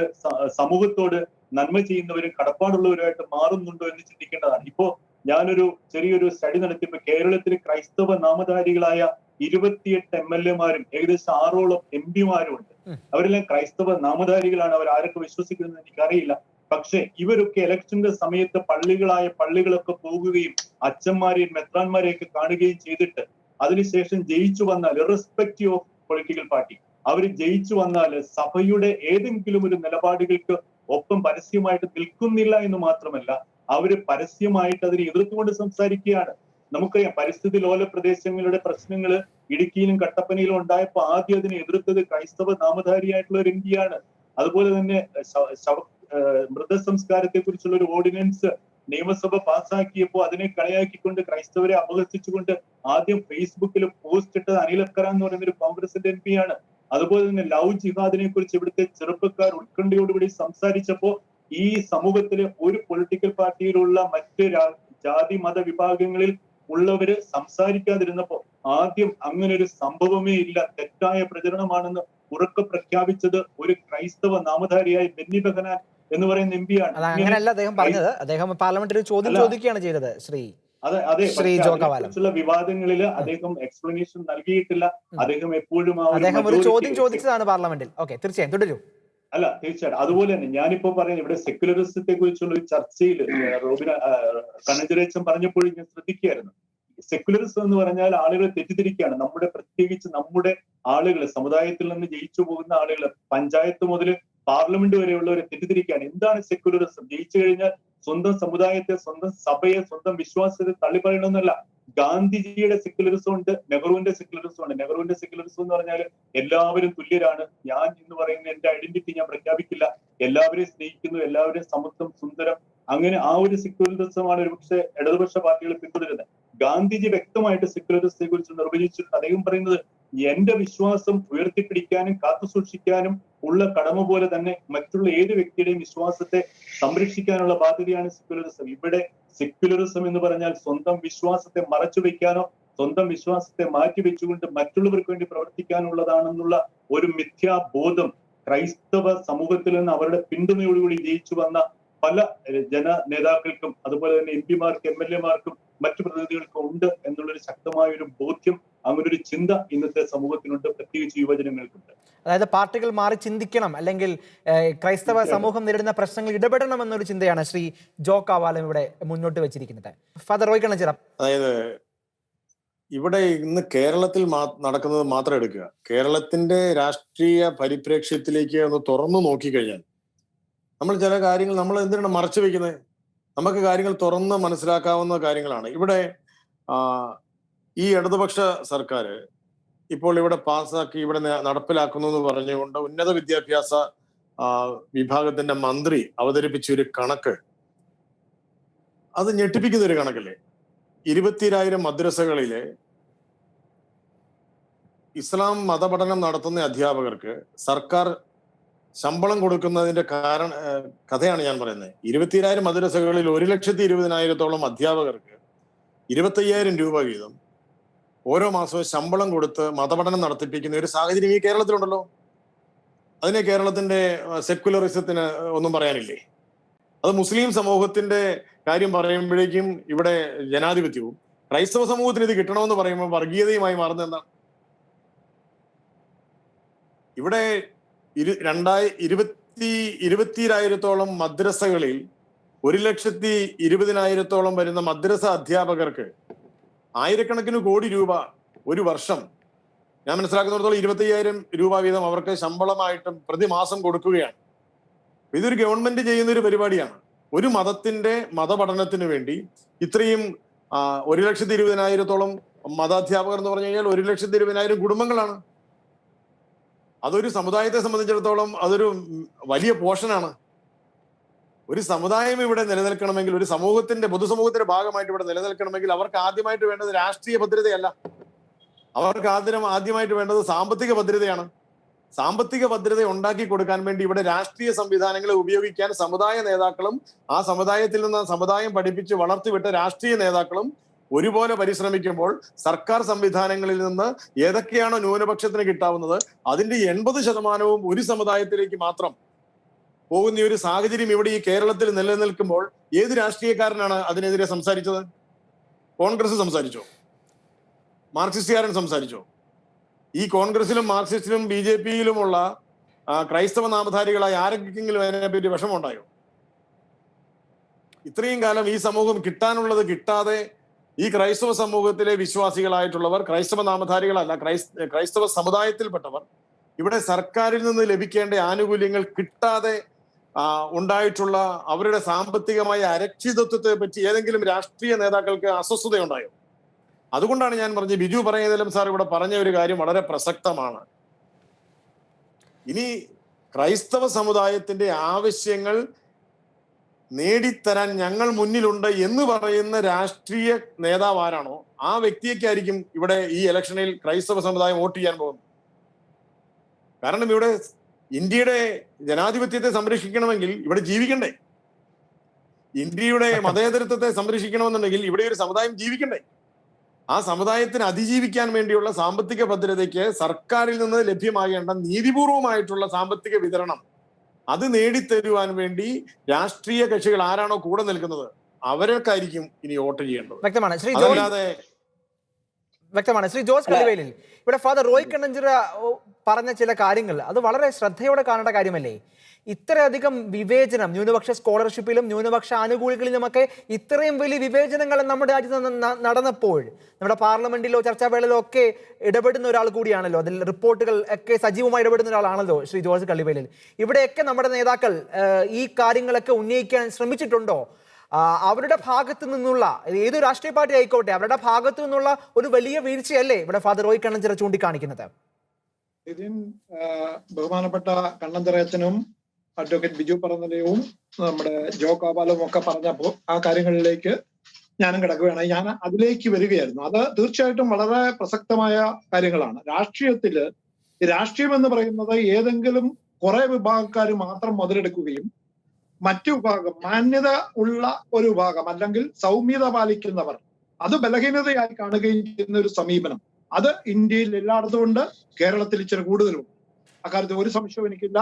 സമൂഹത്തോട് നന്മ ചെയ്യുന്നവരും കടപ്പാടുള്ളവരുമായിട്ട് മാറുന്നുണ്ടോ എന്ന് ചിന്തിക്കേണ്ടതാണ്. ഇപ്പോ ഞാനൊരു ചെറിയൊരു സ്റ്റഡി നടത്തിയപ്പോ കേരളത്തിൽ ക്രൈസ്തവ നാമധാരികളായ 28 MLA-മാരും ഏകദേശം 6ഓളം MP-മാരും ഉണ്ട്. അവരെല്ലാം ക്രൈസ്തവ നാമധാരികളാണ്. അവർ ആരൊക്കെ വിശ്വസിക്കുന്നത് എനിക്കറിയില്ല. പക്ഷെ ഇവരൊക്കെ ഇലക്ഷന്റെ സമയത്ത് പള്ളികളൊക്കെ പോകുകയും അച്ഛന്മാരെയും മെത്രാന്മാരെയൊക്കെ കാണുകയും ചെയ്തിട്ട് അതിനുശേഷം ജയിച്ചു വന്നാൽ, ഇറസ്പെക്റ്റീവ് ഓഫ് പൊളിറ്റിക്കൽ പാർട്ടി, അവർ ജയിച്ചു വന്നാൽ സഭയുടെ ഏതെങ്കിലും ഒരു നിലപാടുകൾക്ക് ഒപ്പം പരസ്യമായിട്ട് നിൽക്കുന്നില്ല എന്ന് മാത്രമല്ല, അവര് പരസ്യമായിട്ട് അതിനെ എതിർത്തുകൊണ്ട് സംസാരിക്കുകയാണ്. നമുക്കറിയാം, പരിസ്ഥിതി ലോല പ്രദേശങ്ങളുടെ പ്രശ്നങ്ങള് ഇടുക്കിയിലും കട്ടപ്പനയിലും ഉണ്ടായപ്പോൾ ആദ്യം അതിനെ എതിർത്തത് ക്രൈസ്തവ നാമധാരിയായിട്ടുള്ള ഒരു MP-യാണ്. അതുപോലെ തന്നെ മൃതസംസ്കാരത്തെ കുറിച്ചുള്ള ഒരു ഓർഡിനൻസ് നിയമസഭ പാസ്സാക്കിയപ്പോൾ അതിനെ കളിയാക്കിക്കൊണ്ട് ക്രൈസ്തവരെ അപഹസിച്ചുകൊണ്ട് ആദ്യം ഫേസ്ബുക്കിൽ പോസ്റ്റ് ഇട്ടത് അനിൽ അക്കര എന്ന് പറയുന്ന ഒരു കോൺഗ്രസിന്റെ MP-യാണ്. അതുപോലെ തന്നെ ലവ് ജിഹാദിനെ കുറിച്ച് ഇവിടുത്തെ ചെറുപ്പക്കാർ ഉത്കണ്ഠയോടുകൂടി സംസാരിച്ചപ്പോ ഈ സമൂഹത്തിലെ ഒരു പൊളിറ്റിക്കൽ പാർട്ടിയിലുള്ള മറ്റ് ജാതി മത വിഭാഗങ്ങളിൽ ഉള്ളവര് സംസാരിക്കാതിരുന്നപ്പോ ആദ്യം അങ്ങനെ ഒരു സംഭവമേ ഇല്ല, തെറ്റായ പ്രചരണമാണെന്ന് ഉറക്കെ പ്രഖ്യാപിച്ചത് ഒരു ക്രൈസ്തവ നാമധാരിയായ ബെന്നി ബെഹനാൻ എന്ന് പറയുന്ന MP-യാണ്. അങ്ങനെയല്ല അദ്ദേഹം പറഞ്ഞത്, അദ്ദേഹം പാർലമെന്റിൽ ചോദ്യം ചോദിക്കുകയാണ് ചെയ്തത്. അതിനെക്കുറിച്ചുള്ള വിവാദങ്ങളില് അദ്ദേഹം എക്സ്പ്ലനേഷൻ നൽകിയിട്ടില്ല. അദ്ദേഹം എപ്പോഴും ഒരു ചോദ്യം ചോദിച്ചതാണ് പാർലമെന്റിൽ. തീർച്ചയായും തുടരൂ. അല്ല, തീർച്ചയായിട്ടും. അതുപോലെ തന്നെ ഞാനിപ്പോ പറയുന്നത് ഇവിടെ സെക്യുലറിസത്തെ കുറിച്ചുള്ള ഒരു ചർച്ചയിൽ കണ്ണഞ്ചരേച്ചൻ പറഞ്ഞപ്പോഴും ഞാൻ ശ്രദ്ധിക്കുകയായിരുന്നു. സെക്യുലറിസം എന്ന് പറഞ്ഞാൽ ആളുകളെ തെറ്റിദ്ധരിക്കുകയാണ്. പ്രത്യേകിച്ച് നമ്മുടെ ആളുകൾ, സമുദായത്തിൽ നിന്ന് ജയിച്ചു പോകുന്ന ആളുകൾ, പഞ്ചായത്ത് മുതൽ പാർലമെന്റ് വരെയുള്ളവരെ തെറ്റിദ്ധരിക്കുകയാണ്. എന്താണ് സെക്യുലറിസം? ജയിച്ചു കഴിഞ്ഞാൽ സ്വന്തം സമുദായത്തെ, സ്വന്തം സഭയെ, സ്വന്തം വിശ്വാസത്തെ തള്ളിപ്പറയണമെന്നല്ല. ഗാന്ധിജിയുടെ സെക്യുലറിസം ഉണ്ട്, നെഹ്റുവിന്റെ സെക്യുലറിസം ഉണ്ട്. നെഹ്റുവിന്റെ സെക്യുലറിസം എന്ന് പറഞ്ഞാൽ എല്ലാവരും തുല്യരാണ്, ഞാൻ എന്ന് പറയുന്ന എന്റെ ഐഡന്റിറ്റി ഞാൻ പ്രഖ്യാപിക്കില്ല, എല്ലാവരെയും സ്നേഹിക്കുന്നു, എല്ലാവരെയും സമത്വം, സുന്ദരം, അങ്ങനെ ആ ഒരു സെക്യുലറിസമാണ് ഒരുപക്ഷെ ഇടതുപക്ഷ പാർട്ടികൾ പിന്തുടരുന്നത്. ഗാന്ധിജി വ്യക്തമായിട്ട് സെക്യുലറിസത്തെ കുറിച്ച് നിർവചിച്ചിട്ടുണ്ട്. അദ്ദേഹം പറയുന്നത് എന്റെ വിശ്വാസം ഉയർത്തിപ്പിടിക്കാനും കാത്തു സൂക്ഷിക്കാനും ഉള്ള കടമ പോലെ തന്നെ മറ്റുള്ള ഏത് വ്യക്തിയുടെയും വിശ്വാസത്തെ സംരക്ഷിക്കാനുള്ള ബാധ്യതയാണ് സെക്യുലറിസം. ഇവിടെ സെക്യുലറിസം എന്ന് പറഞ്ഞാൽ സ്വന്തം വിശ്വാസത്തെ മറച്ചു വെക്കാനോ സ്വന്തം വിശ്വാസത്തെ മാറ്റിവെച്ചുകൊണ്ട് മറ്റുള്ളവർക്ക് വേണ്ടി പ്രവർത്തിക്കാനുള്ളതാണെന്നുള്ള ഒരു മിഥ്യാബോധം ക്രൈസ്തവ സമൂഹത്തിൽ നിന്ന് അവരുടെ പിന്തുണയോടുകൂടി ജയിച്ചു വന്ന പല നേതാക്കൾക്കും അതുപോലെ തന്നെ MP-മാർക്കും MLA-മാർക്കും മറ്റു പ്രതിനിധികൾക്കും ഉണ്ട് എന്നുള്ളൊരു ശക്തമായ ഒരു ബോധ്യം, അങ്ങനെ ഒരു ചിന്ത ഇന്നത്തെ സമൂഹത്തിനുണ്ട്, പ്രത്യേകിച്ച് യുവജനങ്ങൾക്കുണ്ട്. അതായത് പാർട്ടികൾ മാറി ചിന്തിക്കണം, അല്ലെങ്കിൽ ക്രൈസ്തവ സമൂഹം നേരിടുന്ന പ്രശ്നങ്ങൾ ഇടപെടണം എന്നൊരു ചിന്തയാണ് ശ്രീ ജോ കവാലം ഇവിടെ മുന്നോട്ട് വെച്ചിരിക്കുന്നത്. ഫാദർ റോയ് കണ്ണഞ്ചിറ, അതായത് ഇവിടെ ഇന്ന് കേരളത്തിൽ നടക്കുന്നത് മാത്രം എടുക്കുക, കേരളത്തിന്റെ രാഷ്ട്രീയ പരിപ്രേക്ഷ്യത്തിലേക്ക് ഒന്ന് തുറന്നു നോക്കിക്കഴിഞ്ഞാൽ നമ്മൾ ചില കാര്യങ്ങൾ നമ്മൾ എന്തിനാണ് മറച്ചു വെക്കുന്നത്? നമുക്ക് കാര്യങ്ങൾ തുറന്ന് മനസ്സിലാക്കാവുന്ന കാര്യങ്ങളാണ്. ഇവിടെ ഈ ഇടതുപക്ഷ സർക്കാർ ഇപ്പോൾ ഇവിടെ പാസ്സാക്കി ഇവിടെ നടപ്പിലാക്കുന്നു എന്ന് പറഞ്ഞുകൊണ്ട് ഉന്നത വിദ്യാഭ്യാസ വിഭാഗത്തിന്റെ മന്ത്രി അവതരിപ്പിച്ച ഒരു കണക്ക്, അത് ഞെട്ടിപ്പിക്കുന്ന ഒരു കണക്കല്ലേ. 20,000 മദ്രസകളിലെ ഇസ്ലാം മതപഠനം നടത്തുന്ന അധ്യാപകർക്ക് സർക്കാർ ശമ്പളം കൊടുക്കുന്നതിന്റെ കഥയാണ് ഞാൻ പറയുന്നത്. 22,000 മദ്രസകളിൽ 1,20,000-ഓളം അധ്യാപകർക്ക് 25,000 രൂപ വീതം ഓരോ മാസവും ശമ്പളം കൊടുത്ത് മതപഠനം നടത്തിപ്പിക്കുന്ന ഒരു സാഹചര്യം ഈ കേരളത്തിലുണ്ടല്ലോ. അതിനെ കേരളത്തിന്റെ സെക്യുലറിസത്തിന് ഒന്നും പറയാനില്ലേ? അത് മുസ്ലിം സമൂഹത്തിന്റെ കാര്യം പറയുമ്പോഴേക്കും ഇവിടെ ജനാധിപത്യവും, ക്രൈസ്തവ സമൂഹത്തിന് ഇത് കിട്ടണമെന്ന് പറയുമ്പോൾ വർഗീയതയുമായി മാറുന്നത് എന്താണ്? ഇവിടെ 22,000-ഓളം മദ്രസകളിൽ 1,20,000-ഓളം വരുന്ന മദ്രസ അധ്യാപകർക്ക് ആയിരക്കണക്കിന് കോടി രൂപ ഒരു വർഷം, ഞാൻ മനസ്സിലാക്കുന്നിടത്തോളം 25,000 രൂപ വീതം അവർക്ക് ശമ്പളമായിട്ടും പ്രതിമാസം കൊടുക്കുകയാണ്. ഇതൊരു ഗവൺമെന്റ് ചെയ്യുന്ന ഒരു പരിപാടിയാണ്. ഒരു മതത്തിന്റെ മതപഠനത്തിന് വേണ്ടി ഇത്രയും 1,20,000-ഓളം മതാധ്യാപകർ എന്ന് പറഞ്ഞു കഴിഞ്ഞാൽ 1,20,000 കുടുംബങ്ങളാണ്. അതൊരു സമുദായത്തെ സംബന്ധിച്ചിടത്തോളം അതൊരു വലിയ പോർഷനാണ്. ഒരു സമുദായം ഇവിടെ നിലനിൽക്കണമെങ്കിൽ, ഒരു സമൂഹത്തിന്റെ പൊതുസമൂഹത്തിന്റെ ഭാഗമായിട്ട് ഇവിടെ നിലനിൽക്കണമെങ്കിൽ അവർക്ക് ആദ്യമായിട്ട് വേണ്ടത് രാഷ്ട്രീയ ഭദ്രതയല്ല, അവർക്ക് ആദ്യമായിട്ട് വേണ്ടത് സാമ്പത്തിക ഭദ്രതയാണ്. സാമ്പത്തിക ഭദ്രത ഉണ്ടാക്കി കൊടുക്കാൻ വേണ്ടി ഇവിടെ രാഷ്ട്രീയ സംവിധാനങ്ങളെ ഉപയോഗിക്കാൻ സമുദായ നേതാക്കളും ആ സമുദായത്തിൽ നിന്ന് സമുദായം പഠിപ്പിച്ച് വളർത്തിവിട്ട രാഷ്ട്രീയ നേതാക്കളും ഒരുപോലെ പരിശ്രമിക്കുമ്പോൾ സർക്കാർ സംവിധാനങ്ങളിൽ നിന്ന് ഏതൊക്കെയാണോ ന്യൂനപക്ഷത്തിന് കിട്ടാവുന്നത് അതിന്റെ 80% ഒരു സമുദായത്തിലേക്ക് മാത്രം പോകുന്ന ഒരു സാഹചര്യം ഇവിടെ ഈ കേരളത്തിൽ നിലനിൽക്കുമ്പോൾ ഏത് രാഷ്ട്രീയക്കാരനാണ് അതിനെതിരെ സംസാരിച്ചത്? കോൺഗ്രസ് സംസാരിച്ചോ? മാർക്സിസ്റ്റുകാരൻ സംസാരിച്ചോ? ഈ കോൺഗ്രസിലും മാർക്സിസ്റ്റിലും BJP-യിലുമുള്ള ക്രൈസ്തവ നാമധാരികളായ ആരെങ്കിലും അതിനെപ്പറ്റി വിഷമമുണ്ടായോ? ഇത്രയും കാലം ഈ സമൂഹം കിട്ടാനുള്ളത് കിട്ടാതെ ഈ ക്രൈസ്തവ സമൂഹത്തിലെ വിശ്വാസികളായിട്ടുള്ളവർ, ക്രൈസ്തവ നാമധാരികളല്ല, ക്രൈസ്തവ സമുദായത്തിൽപ്പെട്ടവർ ഇവിടെ സർക്കാരിൽ നിന്ന് ലഭിക്കേണ്ട ആനുകൂല്യങ്ങൾ കിട്ടാതെ ഉണ്ടായിട്ടുള്ള അവരുടെ സാമ്പത്തികമായ അരക്ഷിതത്വത്തെ പറ്റി ഏതെങ്കിലും രാഷ്ട്രീയ നേതാക്കൾക്ക് അസ്വസ്ഥതയുണ്ടായോ? അതുകൊണ്ടാണ് ഞാൻ പറഞ്ഞത്, ബിജു പറയുന്നതിലും സാർ ഇവിടെ പറഞ്ഞ ഒരു കാര്യം വളരെ പ്രസക്തമാണ്. ഇനി ക്രൈസ്തവ സമുദായത്തിന്റെ ആവശ്യങ്ങൾ നേടിത്തരാൻ ഞങ്ങൾ മുന്നിലുണ്ട് എന്ന് പറയുന്ന രാഷ്ട്രീയ നേതാവ് ആരാണോ ആ വ്യക്തിയൊക്കെയായിരിക്കും ഇവിടെ ഈ ഇലക്ഷനിൽ ക്രൈസ്തവ സമുദായം വോട്ട് ചെയ്യാൻ പോകുന്നത്. കാരണം ഇവിടെ ഇന്ത്യയുടെ ജനാധിപത്യത്തെ സംരക്ഷിക്കണമെങ്കിൽ ഇവിടെ ജീവിക്കണ്ടേ? ഇന്ത്യയുടെ മതേതരത്വത്തെ സംരക്ഷിക്കണമെന്നുണ്ടെങ്കിൽ ഇവിടെ ഒരു സമുദായം ജീവിക്കണ്ടേ? ആ സമുദായത്തിന് അതിജീവിക്കാൻ വേണ്ടിയുള്ള സാമ്പത്തിക ഭദ്രതയ്ക്ക് സർക്കാരിൽ നിന്ന് ലഭ്യമാകേണ്ട നീതിപൂർവമായിട്ടുള്ള സാമ്പത്തിക വിതരണം അത് നേടിത്തരുവാൻ വേണ്ടി രാഷ്ട്രീയ കക്ഷികൾ ആരാണോ കൂടെ നിൽക്കുന്നത് അവരൊക്കെയായിരിക്കും ഇനി വോട്ട് ചെയ്യേണ്ടത്. വ്യക്തമാണ് ശ്രീ ജോസ് കള്ളിവേലിൽ. ഇവിടെ ഫാദർ റോയ് കണ്ണഞ്ചിറ പറഞ്ഞ ചില കാര്യങ്ങൾ അത് വളരെ ശ്രദ്ധയോടെ കാണേണ്ട കാര്യമല്ലേ? ഇത്രയധികം വിവേചനം, ന്യൂനപക്ഷ സ്കോളർഷിപ്പിലും ന്യൂനപക്ഷ ആനുകൂല്യങ്ങളിലുമൊക്കെ ഇത്രയും വലിയ വിവേചനങ്ങൾ നമ്മുടെ രാജ്യത്ത് നടന്നപ്പോൾ നമ്മുടെ പാർലമെന്റിലോ ചർച്ചാവേളയിലോ ഒക്കെ ഇടപെടുന്ന ഒരാൾ കൂടിയാണല്ലോ, അതിൽ റിപ്പോർട്ടുകൾ ഒക്കെ സജീവമായി ഇടപെടുന്ന ഒരാളാണല്ലോ ശ്രീ ജോസ് കള്ളിവേലിൽ. ഇവിടെയൊക്കെ നമ്മുടെ നേതാക്കൾ ഈ കാര്യങ്ങളൊക്കെ ഉന്നയിക്കാൻ ശ്രമിച്ചിട്ടുണ്ടോ? അവരുടെ ഭാഗത്ത് നിന്നുള്ള, ഏത് രാഷ്ട്രീയ പാർട്ടി ആയിക്കോട്ടെ, അവരുടെ ഭാഗത്തു നിന്നുള്ള ഒരു വലിയ വീഴ്ചയല്ലേ ഇവിടെ ഫാദർ റോയ് കണ്ണഞ്ചിറ ചൂണ്ടിക്കാണിക്കുന്നത്? ബഹുമാനപ്പെട്ട കണ്ണഞ്ചിറയച്ചനും അഡ്വക്കേറ്റ് ബിജു പറന്നലയും നമ്മുടെ ജോ കാവാലും ഒക്കെ പറഞ്ഞപ്പോൾ ആ കാര്യങ്ങളിലേക്ക് ഞാനും കിടക്കുകയാണ്. ഞാൻ അതിലേക്ക് വരികയായിരുന്നു. അത് തീർച്ചയായിട്ടും വളരെ പ്രസക്തമായ കാര്യങ്ങളാണ്. രാഷ്ട്രീയം എന്ന് പറയുന്നത് ഏതെങ്കിലും കുറെ വിഭാഗക്കാർ മാത്രം മുതലെടുക്കുകയും മറ്റു വിഭാഗം, മാന്യത ഉള്ള ഒരു വിഭാഗം അല്ലെങ്കിൽ സൗമ്യത പാലിക്കുന്നവർ അത് ബലഹീനതയായി കാണുകയും ചെയ്യുന്ന ഒരു സമീപനം, അത് ഇന്ത്യയിൽ എല്ലായിടത്തും ഉണ്ട്, കേരളത്തിൽ ഇച്ചിരി കൂടുതലുണ്ട്. അക്കാര്യത്തിൽ ഒരു സംശയവും എനിക്കില്ല.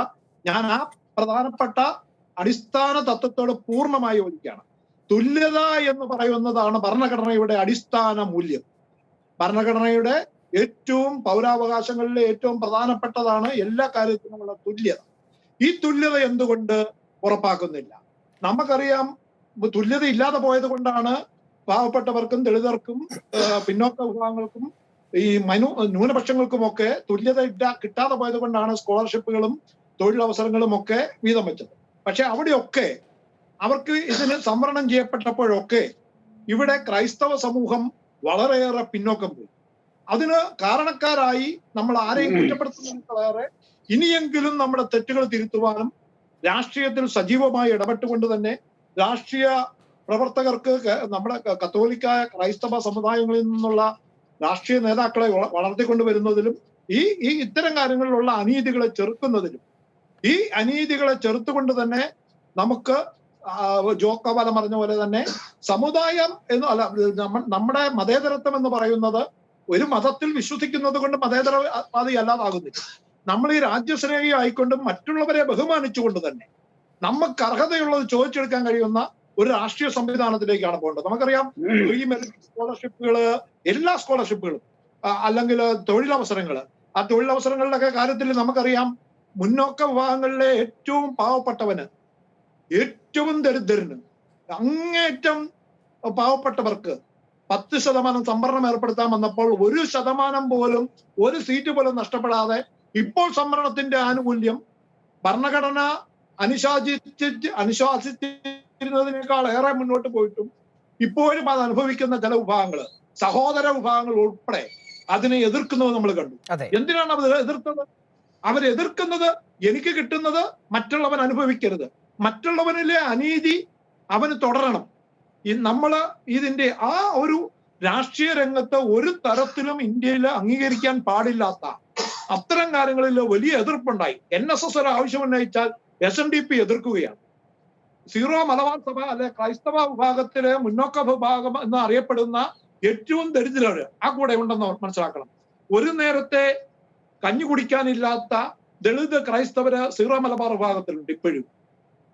ഞാൻ ആ പ്രധാനപ്പെട്ട അടിസ്ഥാന തത്വത്തോട് പൂർണ്ണമായി യോജിക്കുകയാണ്. തുല്യത എന്ന് പറയുന്നതാണ് ഭരണഘടനയുടെ അടിസ്ഥാന മൂല്യം. ഭരണഘടനയുടെ ഏറ്റവും പൗരാവകാശങ്ങളിലെ ഏറ്റവും പ്രധാനപ്പെട്ടതാണ് എല്ലാ കാര്യത്തിനുമുള്ള തുല്യത. ഈ തുല്യത എന്തുകൊണ്ട് ഉറപ്പാക്കുന്നില്ല? നമുക്കറിയാം, തുല്യത ഇല്ലാതെ പോയത് കൊണ്ടാണ് പാവപ്പെട്ടവർക്കും ദളിതർക്കും പിന്നോക്ക വിഭാഗങ്ങൾക്കും ഈ ന്യൂനപക്ഷങ്ങൾക്കുമൊക്കെ തുല്യത കിട്ടാതെ പോയത് കൊണ്ടാണ് സ്കോളർഷിപ്പുകളും തൊഴിലവസരങ്ങളും ഒക്കെ വീതം വെച്ചത്. പക്ഷെ അവിടെയൊക്കെ അവർക്ക് ഇതിന് സംവരണം ചെയ്യപ്പെട്ടപ്പോഴൊക്കെ ഇവിടെ ക്രൈസ്തവ സമൂഹം വളരെയേറെ പിന്നോക്കം പോയി. അതിന് കാരണക്കാരായി നമ്മൾ ആരെയും കുറ്റപ്പെടുത്തുന്നതിനേറെ ഇനിയെങ്കിലും നമ്മുടെ തെറ്റുകൾ തിരുത്തുവാനും രാഷ്ട്രീയത്തിൽ സജീവമായി ഇടപെട്ടുകൊണ്ട് തന്നെ രാഷ്ട്രീയ പ്രവർത്തകർക്ക് നമ്മുടെ കത്തോലിക്കായ ക്രൈസ്തവ സമുദായങ്ങളിൽ നിന്നുള്ള രാഷ്ട്രീയ നേതാക്കളെ വളർത്തിക്കൊണ്ടുവരുന്നതിലും ഈ ഇത്തരം കാര്യങ്ങളിലുള്ള അനീതികളെ ചെറുക്കുന്നതിലും ഈ അനീതികളെ ചെറുത്തുകൊണ്ട് തന്നെ നമുക്ക് ജോക്കവാല പറഞ്ഞ പോലെ തന്നെ സമുദായം എന്ന് അല്ല, നമ്മുടെ മതേതരത്വം എന്ന് പറയുന്നത് ഒരു മതത്തിൽ വിശ്വസിക്കുന്നത് കൊണ്ട് മതേതരവാദി അല്ലാതാകുന്നില്ല. നമ്മൾ ഈ രാജ്യസ്നേഹി ആയിക്കൊണ്ടും മറ്റുള്ളവരെ ബഹുമാനിച്ചുകൊണ്ട് തന്നെ നമുക്ക് അർഹതയുള്ളത് ചോദിച്ചെടുക്കാൻ കഴിയുന്ന ഒരു രാഷ്ട്രീയ സംവിധാനത്തിലേക്കാണ് പോകേണ്ടത്. നമുക്കറിയാം ഈ സ്കോളർഷിപ്പുകള്, എല്ലാ സ്കോളർഷിപ്പുകളും അല്ലെങ്കിൽ തൊഴിലവസരങ്ങള്, ആ തൊഴിലവസരങ്ങളുടെ കാര്യത്തിൽ നമുക്കറിയാം മുന്നോക്ക വിഭാഗങ്ങളിലെ ഏറ്റവും പാവപ്പെട്ടവന്, ഏറ്റവും ദരിദ്രന്, അങ്ങേറ്റം പാവപ്പെട്ടവർക്ക് 10% സംവരണം ഏർപ്പെടുത്താൻ വന്നപ്പോൾ 1% പോലും, ഒരു സീറ്റ് പോലും നഷ്ടപ്പെടാതെ ഇപ്പോൾ സംവരണത്തിന്റെ ആനുകൂല്യം ഭരണഘടന അനുശാസിച്ചിരുന്നതിനേക്കാൾ ഏറെ മുന്നോട്ട് പോയിട്ടും ഇപ്പോഴും അത് അനുഭവിക്കുന്ന ചില വിഭാഗങ്ങള്, സഹോദര വിഭാഗങ്ങൾ ഉൾപ്പെടെ അതിനെ എതിർക്കുന്നത് നമ്മൾ കണ്ടു. എന്തിനാണ് അവർ എതിർത്തത്? അവരെതിർക്കുന്നത് എനിക്ക് കിട്ടുന്നത് മറ്റുള്ളവൻ അനുഭവിക്കരുത്, മറ്റുള്ളവനിലെ അനീതി അവന് തുടരണം. നമ്മള് ഇതിന്റെ ആ ഒരു രാഷ്ട്രീയ രംഗത്ത് ഒരു തരത്തിലും ഇന്ത്യയിൽ അംഗീകരിക്കാൻ പാടില്ലാത്ത അത്തരം കാര്യങ്ങളിൽ വലിയ എതിർപ്പുണ്ടായി. NSS ഒരു ആവശ്യം ഉന്നയിച്ചാൽ SNDP എതിർക്കുകയാണ്. സീറോ മലബാർ സഭ അല്ലെ ക്രൈസ്തവ വിഭാഗത്തിലെ മുന്നോക്ക വിഭാഗം എന്ന് അറിയപ്പെടുന്ന ഏറ്റവും ദരിദ്രര് ആ കൂടെ ഉണ്ടെന്ന് മനസ്സിലാക്കണം. ഒരു നേരത്തെ കഞ്ഞി കുടിക്കാനില്ലാത്ത ദളിത് ക്രൈസ്തവര് സീറോ മലബാർ വിഭാഗത്തിലുണ്ട്. ഇപ്പോഴും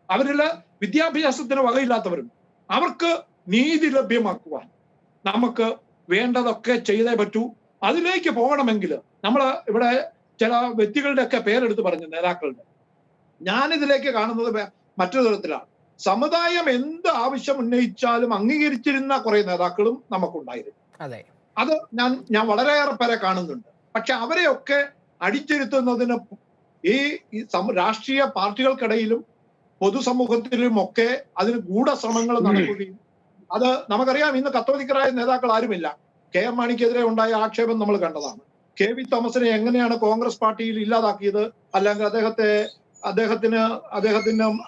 അവരില് വിദ്യാഭ്യാസത്തിന് വകയില്ലാത്തവരും. അവർക്ക് നീതി ലഭ്യമാക്കുവാൻ നമുക്ക് വേണ്ടതൊക്കെ ചെയ്തേ പറ്റൂ. അതിലേക്ക് പോകണമെങ്കിൽ നമ്മൾ ഇവിടെ ചില വ്യക്തികളുടെ ഒക്കെ പേരെടുത്ത് പറഞ്ഞു, നേതാക്കളുടെ. ഞാനിതിലേക്ക് കാണുന്നത് മറ്റൊരു തരത്തിലാണ്. സമുദായം എന്ത് ആവശ്യം ഉന്നയിച്ചാലും അംഗീകരിച്ചിരുന്ന കുറെ നേതാക്കളും നമുക്കുണ്ടായിരുന്നു. അത് ഞാൻ വളരെയേറെ പേരെ കാണുന്നുണ്ട്. പക്ഷെ അവരെയൊക്കെ അടിച്ചിരുത്തുന്നതിന് ഈ രാഷ്ട്രീയ പാർട്ടികൾക്കിടയിലും പൊതുസമൂഹത്തിലും ഒക്കെ അതിന് ഗൂഢശ്രമങ്ങൾ നടക്കുകയും, അത് നമുക്കറിയാം. ഇന്ന് കത്തോലിക്കരായ നേതാക്കൾ ആരുമില്ല. KM മാണിക്കെതിരെ ഉണ്ടായ ആക്ഷേപം നമ്മൾ കണ്ടതാണ്. KV തോമസിനെ എങ്ങനെയാണ് കോൺഗ്രസ് പാർട്ടിയിൽ ഇല്ലാതാക്കിയത്, അല്ലെങ്കിൽ അദ്ദേഹത്തിന്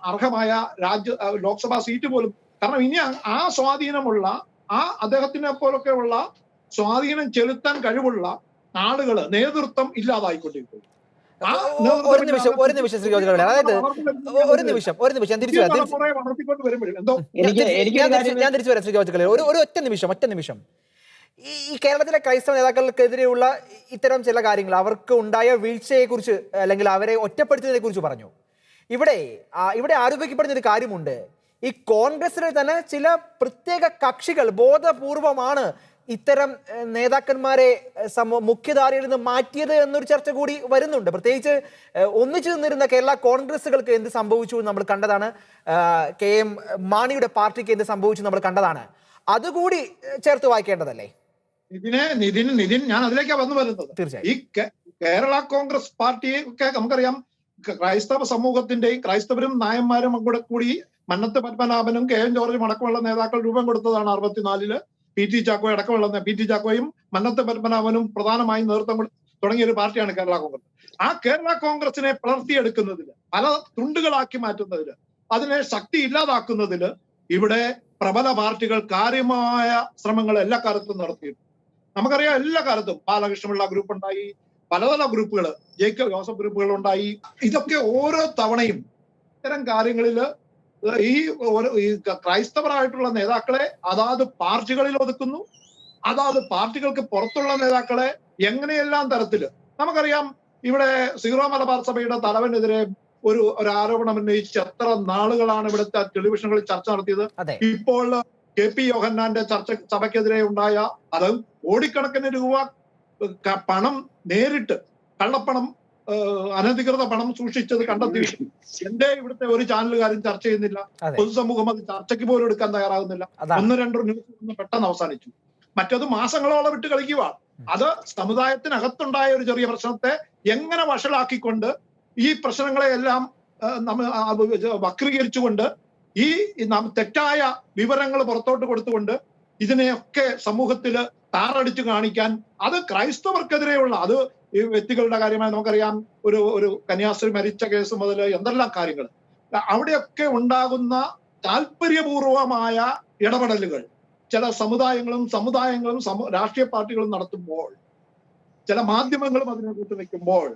അർഹമായ ലോക്സഭാ സീറ്റ് പോലും. കാരണം ഇനി ആ സ്വാധീനമുള്ള, ആ അദ്ദേഹത്തിനെ പോലൊക്കെയുള്ള സ്വാധീനം ചെലുത്താൻ കഴിവുള്ള ആളുകള്, നേതൃത്വം ഇല്ലാതായിക്കൊണ്ടിരിക്കുന്നു. ഒരു നിമിഷം ശ്രീ ജോർജ് കടവിൽ, അതായത് ഒരു നിമിഷം ഞാൻ തിരിച്ചു വരാം ശ്രീ ജോർജ് കടവിൽ. ഒരു ഒറ്റ നിമിഷം. ഈ കേരളത്തിലെ ക്രൈസ്തവ നേതാക്കൾക്കെതിരെയുള്ള ഇത്തരം ചില കാര്യങ്ങൾ, അവർക്ക് ഉണ്ടായ വീഴ്ചയെ കുറിച്ച് അല്ലെങ്കിൽ അവരെ ഒറ്റപ്പെടുത്തിയതിനെ കുറിച്ച് പറഞ്ഞു. ഇവിടെ ആരോപിക്കപ്പെടുന്ന ഒരു കാര്യമുണ്ട്. ഈ കോൺഗ്രസിലെ തന്നെ ചില പ്രത്യേക കക്ഷികൾ ബോധപൂർവമാണ് ഇത്തരം നേതാക്കന്മാരെ മുഖ്യധാരയിൽ നിന്ന് മാറ്റിയത് എന്നൊരു ചർച്ച കൂടി വരുന്നുണ്ട്. പ്രത്യേകിച്ച് ഒന്നിച്ചു നിന്നിരുന്ന കേരള കോൺഗ്രസുകൾക്ക് എന്ത് സംഭവിച്ചു നമ്മൾ കണ്ടതാണ്. KM മാണിയുടെ പാർട്ടിക്ക് എന്ത് സംഭവിച്ചു നമ്മൾ കണ്ടതാണ്. അതുകൂടി ചേർത്ത് വായിക്കേണ്ടതല്ലേ? നിതിൻ ഞാൻ അതിലേക്കാണ് വന്നു വരുന്നത്. തീർച്ചയായും ഈ കേരള കോൺഗ്രസ് പാർട്ടിയെ ഒക്കെ നമുക്കറിയാം, ക്രൈസ്തവ സമൂഹത്തിന്റെയും ക്രൈസ്തവരും നായന്മാരും കൂടി മന്നത്ത് പത്മനാഭനും KM ജോർജും അടക്കമുള്ള നേതാക്കൾ രൂപം കൊടുത്തതാണ് 64-ല്. PT ചാക്കോ അടക്കമുള്ള PT ചാക്കോയും മന്നത്ത് പത്മനാഭനും പ്രധാനമായും നേതൃത്വം തുടങ്ങിയ ഒരു പാർട്ടിയാണ് കേരള കോൺഗ്രസ്. ആ കേരള കോൺഗ്രസിനെ വളർത്തിയെടുക്കുന്നതില്, പല തുണ്ടുകളാക്കി മാറ്റുന്നതില്, അതിനെ ശക്തി ഇല്ലാതാക്കുന്നതില് ഇവിടെ പ്രബല പാർട്ടികൾ കാര്യമായ ശ്രമങ്ങൾ എല്ലാ കാലത്തും നടത്തിയിട്ടുണ്ട്. നമുക്കറിയാം, എല്ലാ കാലത്തും ബാലകൃഷ്ണപിള്ള ഗ്രൂപ്പ് ഉണ്ടായി, പല ഗ്രൂപ്പുകൾ, ജേക്കബ് ജോസഫ് ഗ്രൂപ്പുകൾ ഉണ്ടായി. ഇതൊക്കെ ഓരോ തവണയും ഇത്തരം കാര്യങ്ങളില് ഈ ക്രൈസ്തവരായിട്ടുള്ള നേതാക്കളെ അതാത് പാർട്ടികളിൽ ഒതുക്കുന്നു. അതാത് പാർട്ടികൾക്ക് പുറത്തുള്ള നേതാക്കളെ എങ്ങനെയെല്ലാം തരത്തില്. നമുക്കറിയാം, ഇവിടെ സീറോ മലബാർ സഭയുടെ തലവനെതിരെ ഒരു ആരോപണം ഉന്നയിച്ച് എത്ര നാളുകളാണ് ഇവിടുത്തെ ടെലിവിഷനുകളിൽ ചർച്ച നടത്തിയത്. ഇപ്പോൾ KP യോഹന്നാന്റെ സഭയ്ക്കെതിരെ ഉണ്ടായ, അത് കോടിക്കണക്കിന് രൂപ പണം നേരിട്ട് കള്ളപ്പണം, അനധികൃത പണം സൂക്ഷിച്ചത് കണ്ടെത്തി. എന്റെ ഇവിടുത്തെ ഒരു ചാനലുകാരും ചർച്ച ചെയ്യുന്നില്ല. പൊതുസമൂഹം അത് ചർച്ചയ്ക്ക് പോലും എടുക്കാൻ തയ്യാറാകുന്നില്ല. 1-2 ന്യൂസ് പെട്ടെന്ന് അവസാനിച്ചു. മറ്റത് മാസങ്ങളോളം വിട്ട് കളിക്കുക. അത് സമുദായത്തിനകത്തുണ്ടായ ഒരു ചെറിയ പ്രശ്നത്തെ എങ്ങനെ വഷളാക്കിക്കൊണ്ട് ഈ പ്രശ്നങ്ങളെയെല്ലാം വക്രീകരിച്ചുകൊണ്ട് ഈ തെറ്റായ വിവരങ്ങൾ പുറത്തോട്ട് കൊടുത്തുകൊണ്ട് ഇതിനെയൊക്കെ സമൂഹത്തില് താറടിച്ചു കാണിക്കാൻ, അത് ക്രൈസ്തവർക്കെതിരെയുള്ള, അത് ഈ വ്യക്തികളുടെ കാര്യമായി നമുക്കറിയാം, ഒരു കന്യാസ്ത്രീ മരിച്ച കേസ് മുതൽ എന്തെല്ലാം കാര്യങ്ങൾ, അവിടെയൊക്കെ ഉണ്ടാകുന്ന താല്പര്യപൂർവമായ ഇടപെടലുകൾ ചില സമുദായങ്ങളും രാഷ്ട്രീയ പാർട്ടികളും നടത്തുമ്പോൾ ചില മാധ്യമങ്ങളും അതിനെ കൂട്ടുനിൽക്കുമ്പോൾ,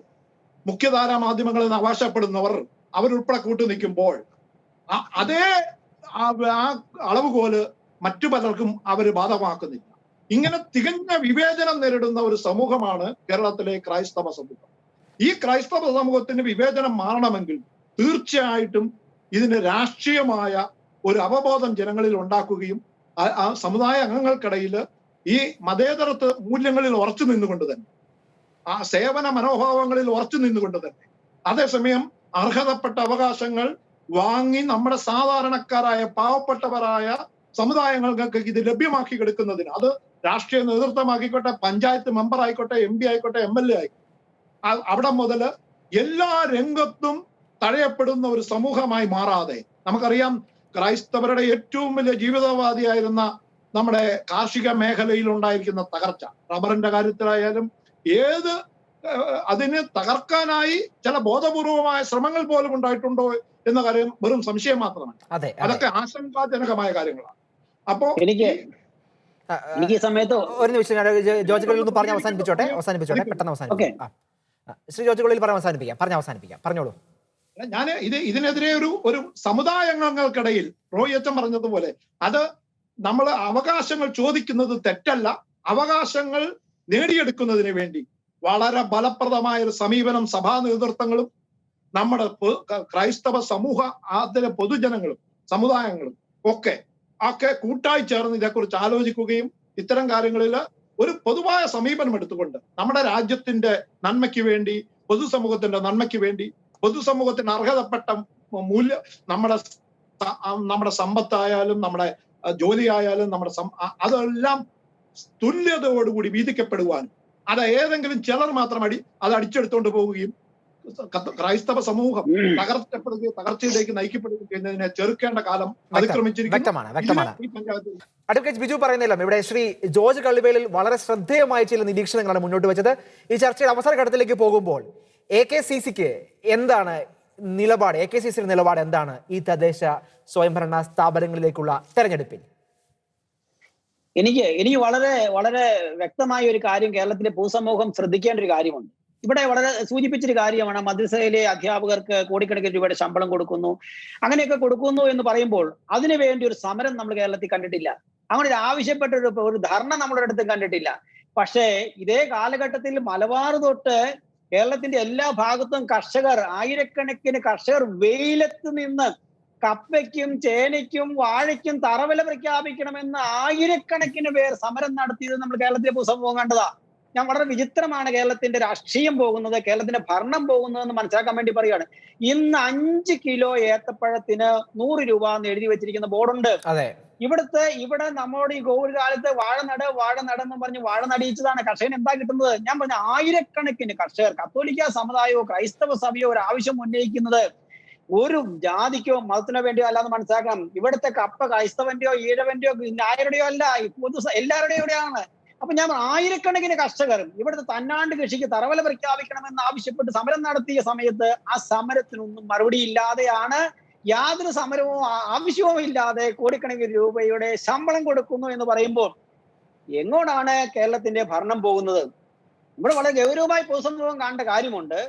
മുഖ്യധാരാ മാധ്യമങ്ങളിൽ നിന്ന് അവകാശപ്പെടുന്നവർ അവരുൾപ്പെടെ കൂട്ടുനിൽക്കുമ്പോൾ അതേ ആ അളവുകോല് മറ്റു പലർക്കും അവർ ബാധകമാക്കുന്നില്ല. ഇങ്ങനെ തികഞ്ഞ വിവേചനം നേരിടുന്ന ഒരു സമൂഹമാണ് കേരളത്തിലെ ക്രൈസ്തവ സമൂഹം. ഈ ക്രൈസ്തവ സമൂഹത്തിന് വിവേചനം മാറണമെങ്കിൽ തീർച്ചയായിട്ടും ഇതിന് രാഷ്ട്രീയമായ ഒരു അവബോധം ജനങ്ങളിൽ ഉണ്ടാക്കുകയും ആ സമുദായ അംഗങ്ങൾക്കിടയിൽ ഈ മതേതരത്വ മൂല്യങ്ങളിൽ ഉറച്ചു നിന്നുകൊണ്ട് തന്നെ, ആ സേവന മനോഭാവങ്ങളിൽ ഉറച്ചു നിന്നുകൊണ്ട് തന്നെ, അതേസമയം അർഹതപ്പെട്ട അവകാശങ്ങൾ വാങ്ങി നമ്മുടെ സാധാരണക്കാരായ പാവപ്പെട്ടവരായ സമുദായങ്ങൾക്ക് ഇത് ലഭ്യമാക്കി കൊടുക്കുന്നതിന്, അത് രാഷ്ട്രീയ നേതൃത്വമാക്കിക്കോട്ടെ, പഞ്ചായത്ത് മെമ്പർ ആയിക്കോട്ടെ, MP ആയിക്കോട്ടെ, MLA ആയിക്കോട്ടെ, അവിടെ മുതൽ എല്ലാ രംഗത്തും തഴയപ്പെടുന്ന ഒരു സമൂഹമായി മാറാതെ, നമുക്കറിയാം ക്രൈസ്തവരുടെ ഏറ്റവും വലിയ ജീവിതോപാധിയായിരുന്ന നമ്മുടെ കാർഷിക മേഖലയിൽ ഉണ്ടായിരിക്കുന്ന തകർച്ച, റബ്ബറിന്റെ കാര്യത്തിലായാലും ഏത് അതിന് തകർക്കാനായി ചില ബോധപൂർവമായ ശ്രമങ്ങൾ പോലും ഉണ്ടായിട്ടുണ്ടോ എന്ന കാര്യം വെറും സംശയം മാത്രമാണ്. അതൊക്കെ ആശങ്കാജനകമായ കാര്യങ്ങളാണ്. അപ്പോ എനിക്ക് ഈ സമയത്ത് ഒരു നിമിഷം ജോർജ് കളിൽ ഒന്ന് പറഞ്ഞ് അവസാനിപ്പിച്ചോട്ടെ, പെട്ടെന്ന് അവസാനിപ്പിക്കാം. ശ്രീ ജോർജ് കളിൽ പറഞ്ഞ് അവസാനിപ്പിക്കാം, പറഞ്ഞോളൂ. ഞാൻ ഇതിനെതിരെ ഒരു സമുദായ അംഗങ്ങൾക്കിടയിൽ റോയി അച്ഛൻ പറഞ്ഞതുപോലെ അത് നമ്മൾ അവകാശങ്ങൾ ചോദിക്കുന്നത് തെറ്റല്ല. അവകാശങ്ങൾ നേടിയെടുക്കുന്നതിന് വേണ്ടി വളരെ ഫലപ്രദമായ ഒരു സമീപനം സഭാ നേതൃത്വങ്ങളും നമ്മുടെ ക്രൈസ്തവ സമൂഹ അതിലെ പൊതുജനങ്ങളും സമുദായങ്ങളും ഒക്കെ കൂട്ടായി ചേർന്ന് ഇതേക്കുറിച്ച് ആലോചിക്കുകയും ഇത്തരം കാര്യങ്ങളിൽ ഒരു പൊതുവായ സമീപനം എടുത്തുകൊണ്ട് നമ്മുടെ രാജ്യത്തിന്റെ നന്മയ്ക്ക് വേണ്ടി, പൊതുസമൂഹത്തിന്റെ നന്മയ്ക്ക് വേണ്ടി, പൊതുസമൂഹത്തിന് അർഹതപ്പെട്ട മൂല്യം, നമ്മുടെ സമ്പത്തായാലും നമ്മുടെ ജോലിയായാലും അതെല്ലാം തുല്യതയോടുകൂടി വീതിക്കപ്പെടുവാനും, അത് ഏതെങ്കിലും ചിലർ മാത്രം അത് അടിച്ചെടുത്തുകൊണ്ട് പോവുകയും ക്രൈസ്തവ സമൂഹം തകർച്ചയിലേക്ക് നയിക്കപ്പെടുകയും ചെയ്യുന്നതിനെ ചെറുക്കേണ്ട കാലം അതിക്രമിച്ചിരിക്കുന്നു. അഡ്വക്കേറ്റ് ബിജു പറയുന്നില്ല, ഇവിടെ ശ്രീ ജോർജ് കള്ളിവേലിൽ വളരെ ശ്രദ്ധേയമായ ചില നിരീക്ഷണങ്ങളാണ് മുന്നോട്ട് വെച്ചത്. ഈ ചർച്ചയുടെ അവസാന ഘട്ടത്തിലേക്ക് പോകുമ്പോൾ AKCCക്ക് എന്താണ് നിലപാട്, AKCCയുടെ നിലപാട് എന്താണ് ഈ തദ്ദേശ സ്വയംഭരണ സ്ഥാപനങ്ങളിലേക്കുള്ള തെരഞ്ഞെടുപ്പിൽ? എനിക്ക് വളരെ വളരെ വ്യക്തമായ ഒരു കാര്യം കേരളത്തിലെ പൊതുസമൂഹം ശ്രദ്ധിക്കേണ്ട ഒരു കാര്യമുണ്ട്. ഇവിടെ വളരെ സൂചിപ്പിച്ചൊരു കാര്യമാണ്, മദ്രസയിലെ അധ്യാപകർക്ക് കോടിക്കണക്കിന് രൂപയുടെ ശമ്പളം കൊടുക്കുന്നു, അങ്ങനെയൊക്കെ കൊടുക്കുന്നു എന്ന് പറയുമ്പോൾ അതിനു വേണ്ടി ഒരു സമരം നമ്മൾ കേരളത്തിൽ കണ്ടിട്ടില്ല. അങ്ങനെ ഒരു ആവശ്യപ്പെട്ട ഒരു ധർണ നമ്മുടെ അടുത്ത് കണ്ടിട്ടില്ല. പക്ഷേ ഇതേ കാലഘട്ടത്തിൽ മലബാർ തൊട്ട് കേരളത്തിന്റെ എല്ലാ ഭാഗത്തും കർഷകർ, ആയിരക്കണക്കിന് കർഷകർ വെയിലത്ത് നിന്ന് കപ്പയ്ക്കും ചേനയ്ക്കും വാഴയ്ക്കും തറവില പ്രഖ്യാപിക്കണമെന്ന് ആയിരക്കണക്കിന് പേർ സമരം നടത്തിയത് നമ്മൾ കേരളത്തിലെ പൊതുസമൂഹം കണ്ടതാ. ഞാൻ വളരെ വിചിത്രമാണ് കേരളത്തിന്റെ രാഷ്ട്രീയം പോകുന്നത്, കേരളത്തിന്റെ ഭരണം പോകുന്നതെന്ന് മനസ്സിലാക്കാൻ വേണ്ടി പറയുകയാണ്. ഇന്ന് 5 കിലോ ഏത്തപ്പഴത്തിന് 100 രൂപ എന്ന് എഴുതി വെച്ചിരിക്കുന്ന ബോർഡുണ്ട്. ഇവിടെ നമ്മുടെ ഈ കോവിഡ് കാലത്ത് വാഴ നടന്ന് പറഞ്ഞ് വാഴ നടിയിച്ചതാണ്. കർഷകന് എന്താ കിട്ടുന്നത്? ഞാൻ പറഞ്ഞ ആയിരക്കണക്കിന് കർഷകർ, കത്തോലിക്ക സമുദായമോ ക്രൈസ്തവ സഭയോ ഒരു ആവശ്യം ഉന്നയിക്കുന്നത് ഒരു ജാതിക്കോ മതത്തിനോ വേണ്ടിയോ അല്ലാന്ന് മനസ്സിലാക്കണം. ഇവിടുത്തെ കപ്പ ക്രൈസ്തവന്റെയോ ഈഴവന്റെയോ നായരുടെയോ അല്ല, എല്ലാവരുടെയും ഇവിടെയാണ്. അപ്പൊ ഞാൻ ആയിരക്കണക്കിന് കർഷകർ ഇവിടുത്തെ തന്നാണ്ട് കൃഷിക്ക് തറവല പ്രഖ്യാപിക്കണമെന്ന് ആവശ്യപ്പെട്ട് സമരം നടത്തിയ സമയത്ത് ആ സമരത്തിനൊന്നും മറുപടി ഇല്ലാതെയാണ്, യാതൊരു സമരവും ആവശ്യവും ഇല്ലാതെ കോടിക്കണക്കിന് രൂപയുടെ ശമ്പളം കൊടുക്കുന്നു എന്ന് പറയുമ്പോൾ എങ്ങോട്ടാണ് കേരളത്തിന്റെ ഭരണം പോകുന്നത്? ഇവിടെ വളരെ ഗൗരവമായി പൊതുസമൂഹം കാണേണ്ട കാര്യമുണ്ട്.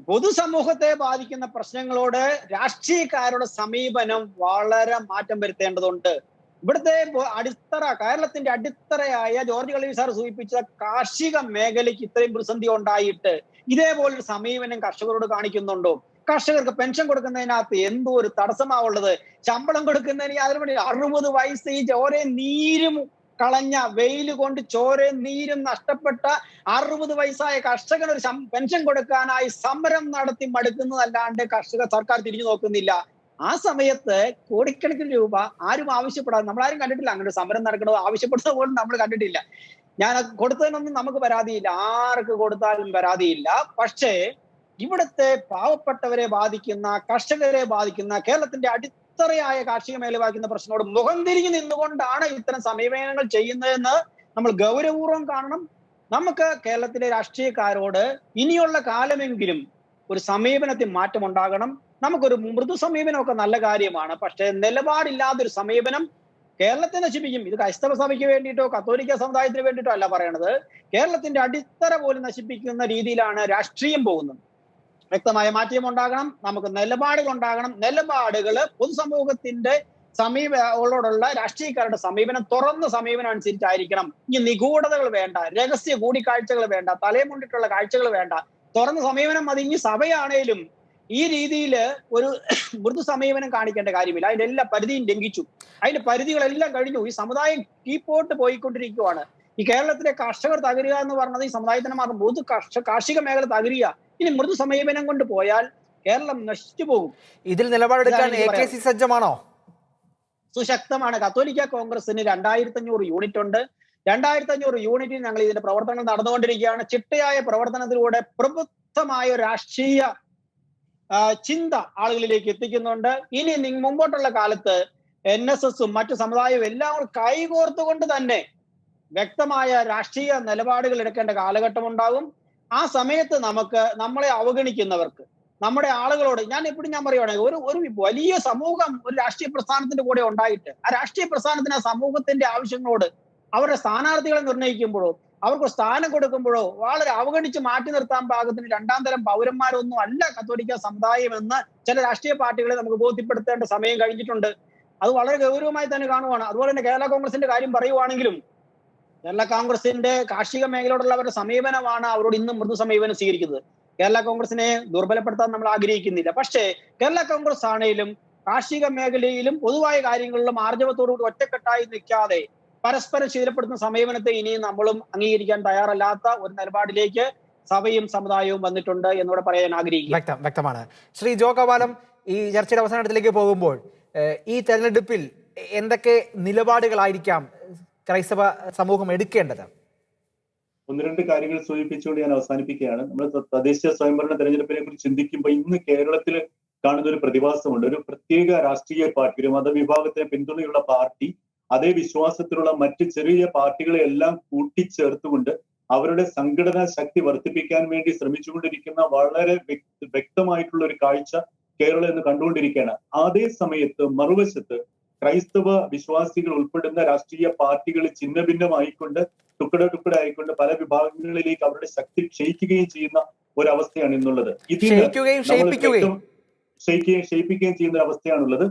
പൊതുസമൂഹത്തെ ബാധിക്കുന്ന പ്രശ്നങ്ങളോട് രാഷ്ട്രീയക്കാരുടെ സമീപനം വളരെ മാറ്റം വരുത്തേണ്ടതുണ്ട്. ഇവിടുത്തെ അടിത്തറ, കേരളത്തിന്റെ അടിത്തറയായ ജോർജ് കളി സാർ സൂചിപ്പിച്ച കാർഷിക മേഖലയ്ക്ക് ഇത്രയും പ്രതിസന്ധി ഉണ്ടായിട്ട് ഇതേപോലൊരു സമീപനം കർഷകരോട് കാണിക്കുന്നുണ്ടോ? കർഷകർക്ക് പെൻഷൻ കൊടുക്കുന്നതിനകത്ത് എന്തോ ഒരു തടസ്സമാവുള്ളത്. ശമ്പളം കൊടുക്കുന്നതിന് അതിനു വേണ്ടി 60 വയസ്സ് ഈ ചോരയും നീരും കളഞ്ഞ, വെയിൽ കൊണ്ട് ചോരയും നീരും നഷ്ടപ്പെട്ട 60 വയസ്സായ കർഷകന് ഒരു പെൻഷൻ കൊടുക്കാനായി സമരം നടത്തി മടുക്കുന്നതല്ലാണ്ട് സർക്കാർ തിരിഞ്ഞു നോക്കുന്നില്ല. ആ സമയത്ത് കോടിക്കണക്കിന് രൂപ ആരും ആവശ്യപ്പെടാതെ, നമ്മളാരും കണ്ടിട്ടില്ല അങ്ങനെ സമരം നടക്കുന്നത്, ആവശ്യപ്പെടുന്നത് പോലും നമ്മൾ കണ്ടിട്ടില്ല. ഞാൻ കൊടുത്തതിനൊന്നും നമുക്ക് പരാതിയില്ല, ആർക്ക് കൊടുത്താലും പരാതിയില്ല. പക്ഷേ ഇവിടുത്തെ പാവപ്പെട്ടവരെ ബാധിക്കുന്ന, കർഷകരെ ബാധിക്കുന്ന, കേരളത്തിന്റെ അടിത്തറയായ കാർഷിക മേഖല ബാധിക്കുന്ന പ്രശ്നത്തോട് മുഖം തിരിഞ്ഞു നിന്നുകൊണ്ടാണ് ഇത്തരം സമീപനങ്ങൾ ചെയ്യുന്നതെന്ന് നമ്മൾ ഗൗരവപൂർവ്വം കാണണം. നമുക്ക് കേരളത്തിലെ രാഷ്ട്രീയക്കാരോട് ഇനിയുള്ള കാലമെങ്കിലും ഒരു സമീപനത്തിൽ മാറ്റം ഉണ്ടാകണം. നമുക്കൊരു മൃദു സമീപനമൊക്കെ നല്ല കാര്യമാണ്, പക്ഷെ നിലപാടില്ലാതൊരു സമീപനം കേരളത്തെ നശിപ്പിക്കും. ഇത് ക്രൈസ്തവ സഭയ്ക്ക് വേണ്ടിയിട്ടോ കത്തോലിക്ക സമുദായത്തിന് വേണ്ടിയിട്ടോ അല്ല പറയണത്. കേരളത്തിന്റെ അടിത്തറ പോലും നശിപ്പിക്കുന്ന രീതിയിലാണ് രാഷ്ട്രീയം പോകുന്നത്. വ്യക്തമായ മാറ്റം ഉണ്ടാകണം, നമുക്ക് നിലപാടുകൾ ഉണ്ടാകണം. നിലപാടുകൾ പൊതുസമൂഹത്തിന്റെ സമീപനോടുള്ള രാഷ്ട്രീയക്കാരുടെ സമീപനം തുറന്ന സമീപനം അനുസരിച്ചായിരിക്കണം. ഇനി നിഗൂഢതകൾ വേണ്ട, രഹസ്യ കൂടിക്കാഴ്ചകൾ വേണ്ട, തലമുണ്ടിട്ടുള്ള കാഴ്ചകൾ വേണ്ട, തുറന്ന സമീപനം മതി. ഇനി സഭയാണേലും ഈ രീതിയിൽ ഒരു മൃദു സമീപനം കാണിക്കേണ്ട കാര്യമില്ല. അതിന്റെ എല്ലാ പരിധിയും ലംഘിച്ചു, അതിന്റെ പരിധികളെല്ലാം കഴിഞ്ഞു. ഈ സമുദായം കീപ്പോട്ട് പോയിക്കൊണ്ടിരിക്കുവാണ്. ഈ കേരളത്തിലെ കർഷകർ തകരുക എന്ന് പറഞ്ഞത് ഈ സമുദായത്തിന് മാത്രം മൃദു കാർഷിക മേഖല തകരുക. ഇനി മൃദു സമീപനം കൊണ്ട് പോയാൽ കേരളം നശിച്ചു പോകും. ഇതിൽ നിലപാടെടുക്കാൻ AKC സജ്ജമാണോ? സുശക്തമാണ്. കത്തോലിക്ക കോൺഗ്രസിന് 2500 യൂണിറ്റ് ഉണ്ട്. 2500 യൂണിറ്റിൽ ഞങ്ങൾ ഇതിന്റെ പ്രവർത്തനങ്ങൾ നടന്നുകൊണ്ടിരിക്കുകയാണ്. ചിട്ടയായ പ്രവർത്തനത്തിലൂടെ പ്രബുദ്ധമായ രാഷ്ട്രീയ ചിന്ത ആളുകളിലേക്ക് എത്തിക്കുന്നുണ്ട്. ഇനി മുമ്പോട്ടുള്ള കാലത്ത് NSSഉം മറ്റു സമുദായവും എല്ലാം കൈകോർത്തുകൊണ്ട് തന്നെ വ്യക്തമായ രാഷ്ട്രീയ നിലപാടുകൾ എടുക്കേണ്ട കാലഘട്ടം ഉണ്ടാകും. ആ സമയത്ത് നമ്മളെ അവഗണിക്കുന്നവർക്ക്, നമ്മുടെ ആളുകളോട് ഞാൻ പറയുവാണെങ്കിൽ ഒരു വലിയ സമൂഹം ഒരു രാഷ്ട്രീയ പ്രസ്ഥാനത്തിന്റെ കൂടെ ഉണ്ടായിട്ട് ആ രാഷ്ട്രീയ പ്രസ്ഥാനത്തിന് ആ സമൂഹത്തിന്റെ ആവശ്യങ്ങളോട് അവരുടെ സ്ഥാനാർത്ഥികളെ നിർണ്ണയിക്കുമ്പോഴോ അവർക്ക് സ്ഥാനം കൊടുക്കുമ്പോഴോ വളരെ അവഗണിച്ച് മാറ്റി നിർത്താൻ പാകത്തിന് രണ്ടാം തരം പൗരന്മാരൊന്നും അല്ല കത്തോലിക്ക സമുദായം എന്ന് ചില രാഷ്ട്രീയ പാർട്ടികളെ നമുക്ക് ബോധ്യപ്പെടുത്തേണ്ട സമയം കഴിഞ്ഞിട്ടുണ്ട്. അത് വളരെ ഗൗരവമായി തന്നെ കാണുവാണ്. അതുപോലെ തന്നെ കേരള കോൺഗ്രസിന്റെ കാര്യം പറയുവാണെങ്കിലും കേരള കോൺഗ്രസിന്റെ കാർഷിക മേഖലയോടുള്ള അവരുടെ സമീപനമാണ് അവരോട് ഇന്നും മൃദു സമീപനം സ്വീകരിക്കുന്നത്. കേരള കോൺഗ്രസിനെ ദുർബലപ്പെടുത്താൻ നമ്മൾ ആഗ്രഹിക്കുന്നില്ല. പക്ഷേ കേരള കോൺഗ്രസ് ആണെങ്കിലും കാർഷിക മേഖലയിലും പൊതുവായ കാര്യങ്ങളിലും ആർജവത്തോടുകൂടി ഒറ്റക്കെട്ടായി നിൽക്കാതെ പരസ്പരം ശീലപ്പെടുത്തുന്ന സമീപനത്തെ ഇനിയും നമ്മളും അംഗീകരിക്കാൻ തയ്യാറല്ലാത്ത ഒരു നിലപാടിലേക്ക് സഭയും സമുദായവും വന്നിട്ടുണ്ട് എന്നൂടെ പറയാൻ ആഗ്രഹിക്കുന്നു. വ്യക്തമാണ്. ശ്രീ ജോ കവാലം, ഈ ചർച്ചയുടെ അവസാനത്തിലേക്ക് പോകുമ്പോൾ ഈ തെരഞ്ഞെടുപ്പിൽ എന്തൊക്കെ നിലപാടുകളായിരിക്കാം ക്രൈസ്തവ സമൂഹം എടുക്കേണ്ടത്? ഒന്ന് രണ്ട് കാര്യങ്ങൾ സൂചിപ്പിച്ചുകൊണ്ട് ഞാൻ അവസാനിപ്പിക്കുകയാണ്. നമ്മൾ തദ്ദേശീയ സ്വയംഭരണ തെരഞ്ഞെടുപ്പിനെ കുറിച്ച് ചിന്തിക്കുമ്പോൾ ഇന്ന് കേരളത്തിൽ കാണുന്ന ഒരു പ്രതിഭാസമുണ്ട്. ഒരു പ്രത്യേക രാഷ്ട്രീയ പാർട്ടി, ഒരു മതവിഭാഗത്തിന് പിന്തുണയുള്ള പാർട്ടി അതേ വിശ്വാസത്തിലുള്ള മറ്റ് ചെറിയ പാർട്ടികളെ എല്ലാം കൂട്ടിച്ചേർത്തുകൊണ്ട് അവരുടെ സംഘടനാ ശക്തി വർദ്ധിപ്പിക്കാൻ വേണ്ടി ശ്രമിച്ചുകൊണ്ടിരിക്കുന്ന വളരെ വ്യക്തമായിട്ടുള്ള ഒരു കാഴ്ച കേരളം ഇന്ന് കണ്ടുകൊണ്ടിരിക്കുകയാണ്. അതേ സമയത്ത് മറുവശത്ത് ക്രൈസ്തവ വിശ്വാസികൾ ഉൾപ്പെടുന്ന രാഷ്ട്രീയ പാർട്ടികൾ ഛിന്ന ഭിന്നമായിക്കൊണ്ട് തുക്കട ആയിക്കൊണ്ട് പല വിഭാഗങ്ങളിലേക്ക് അവരുടെ ശക്തി ക്ഷയിക്കുകയും ചെയ്യുന്ന ഒരവസ്ഥയാണ് ഇന്നുള്ളത്. ക്ഷയിപ്പിക്കുകയും ചെയ്യുന്ന ഒരു അവസ്ഥയാണുള്ളത്.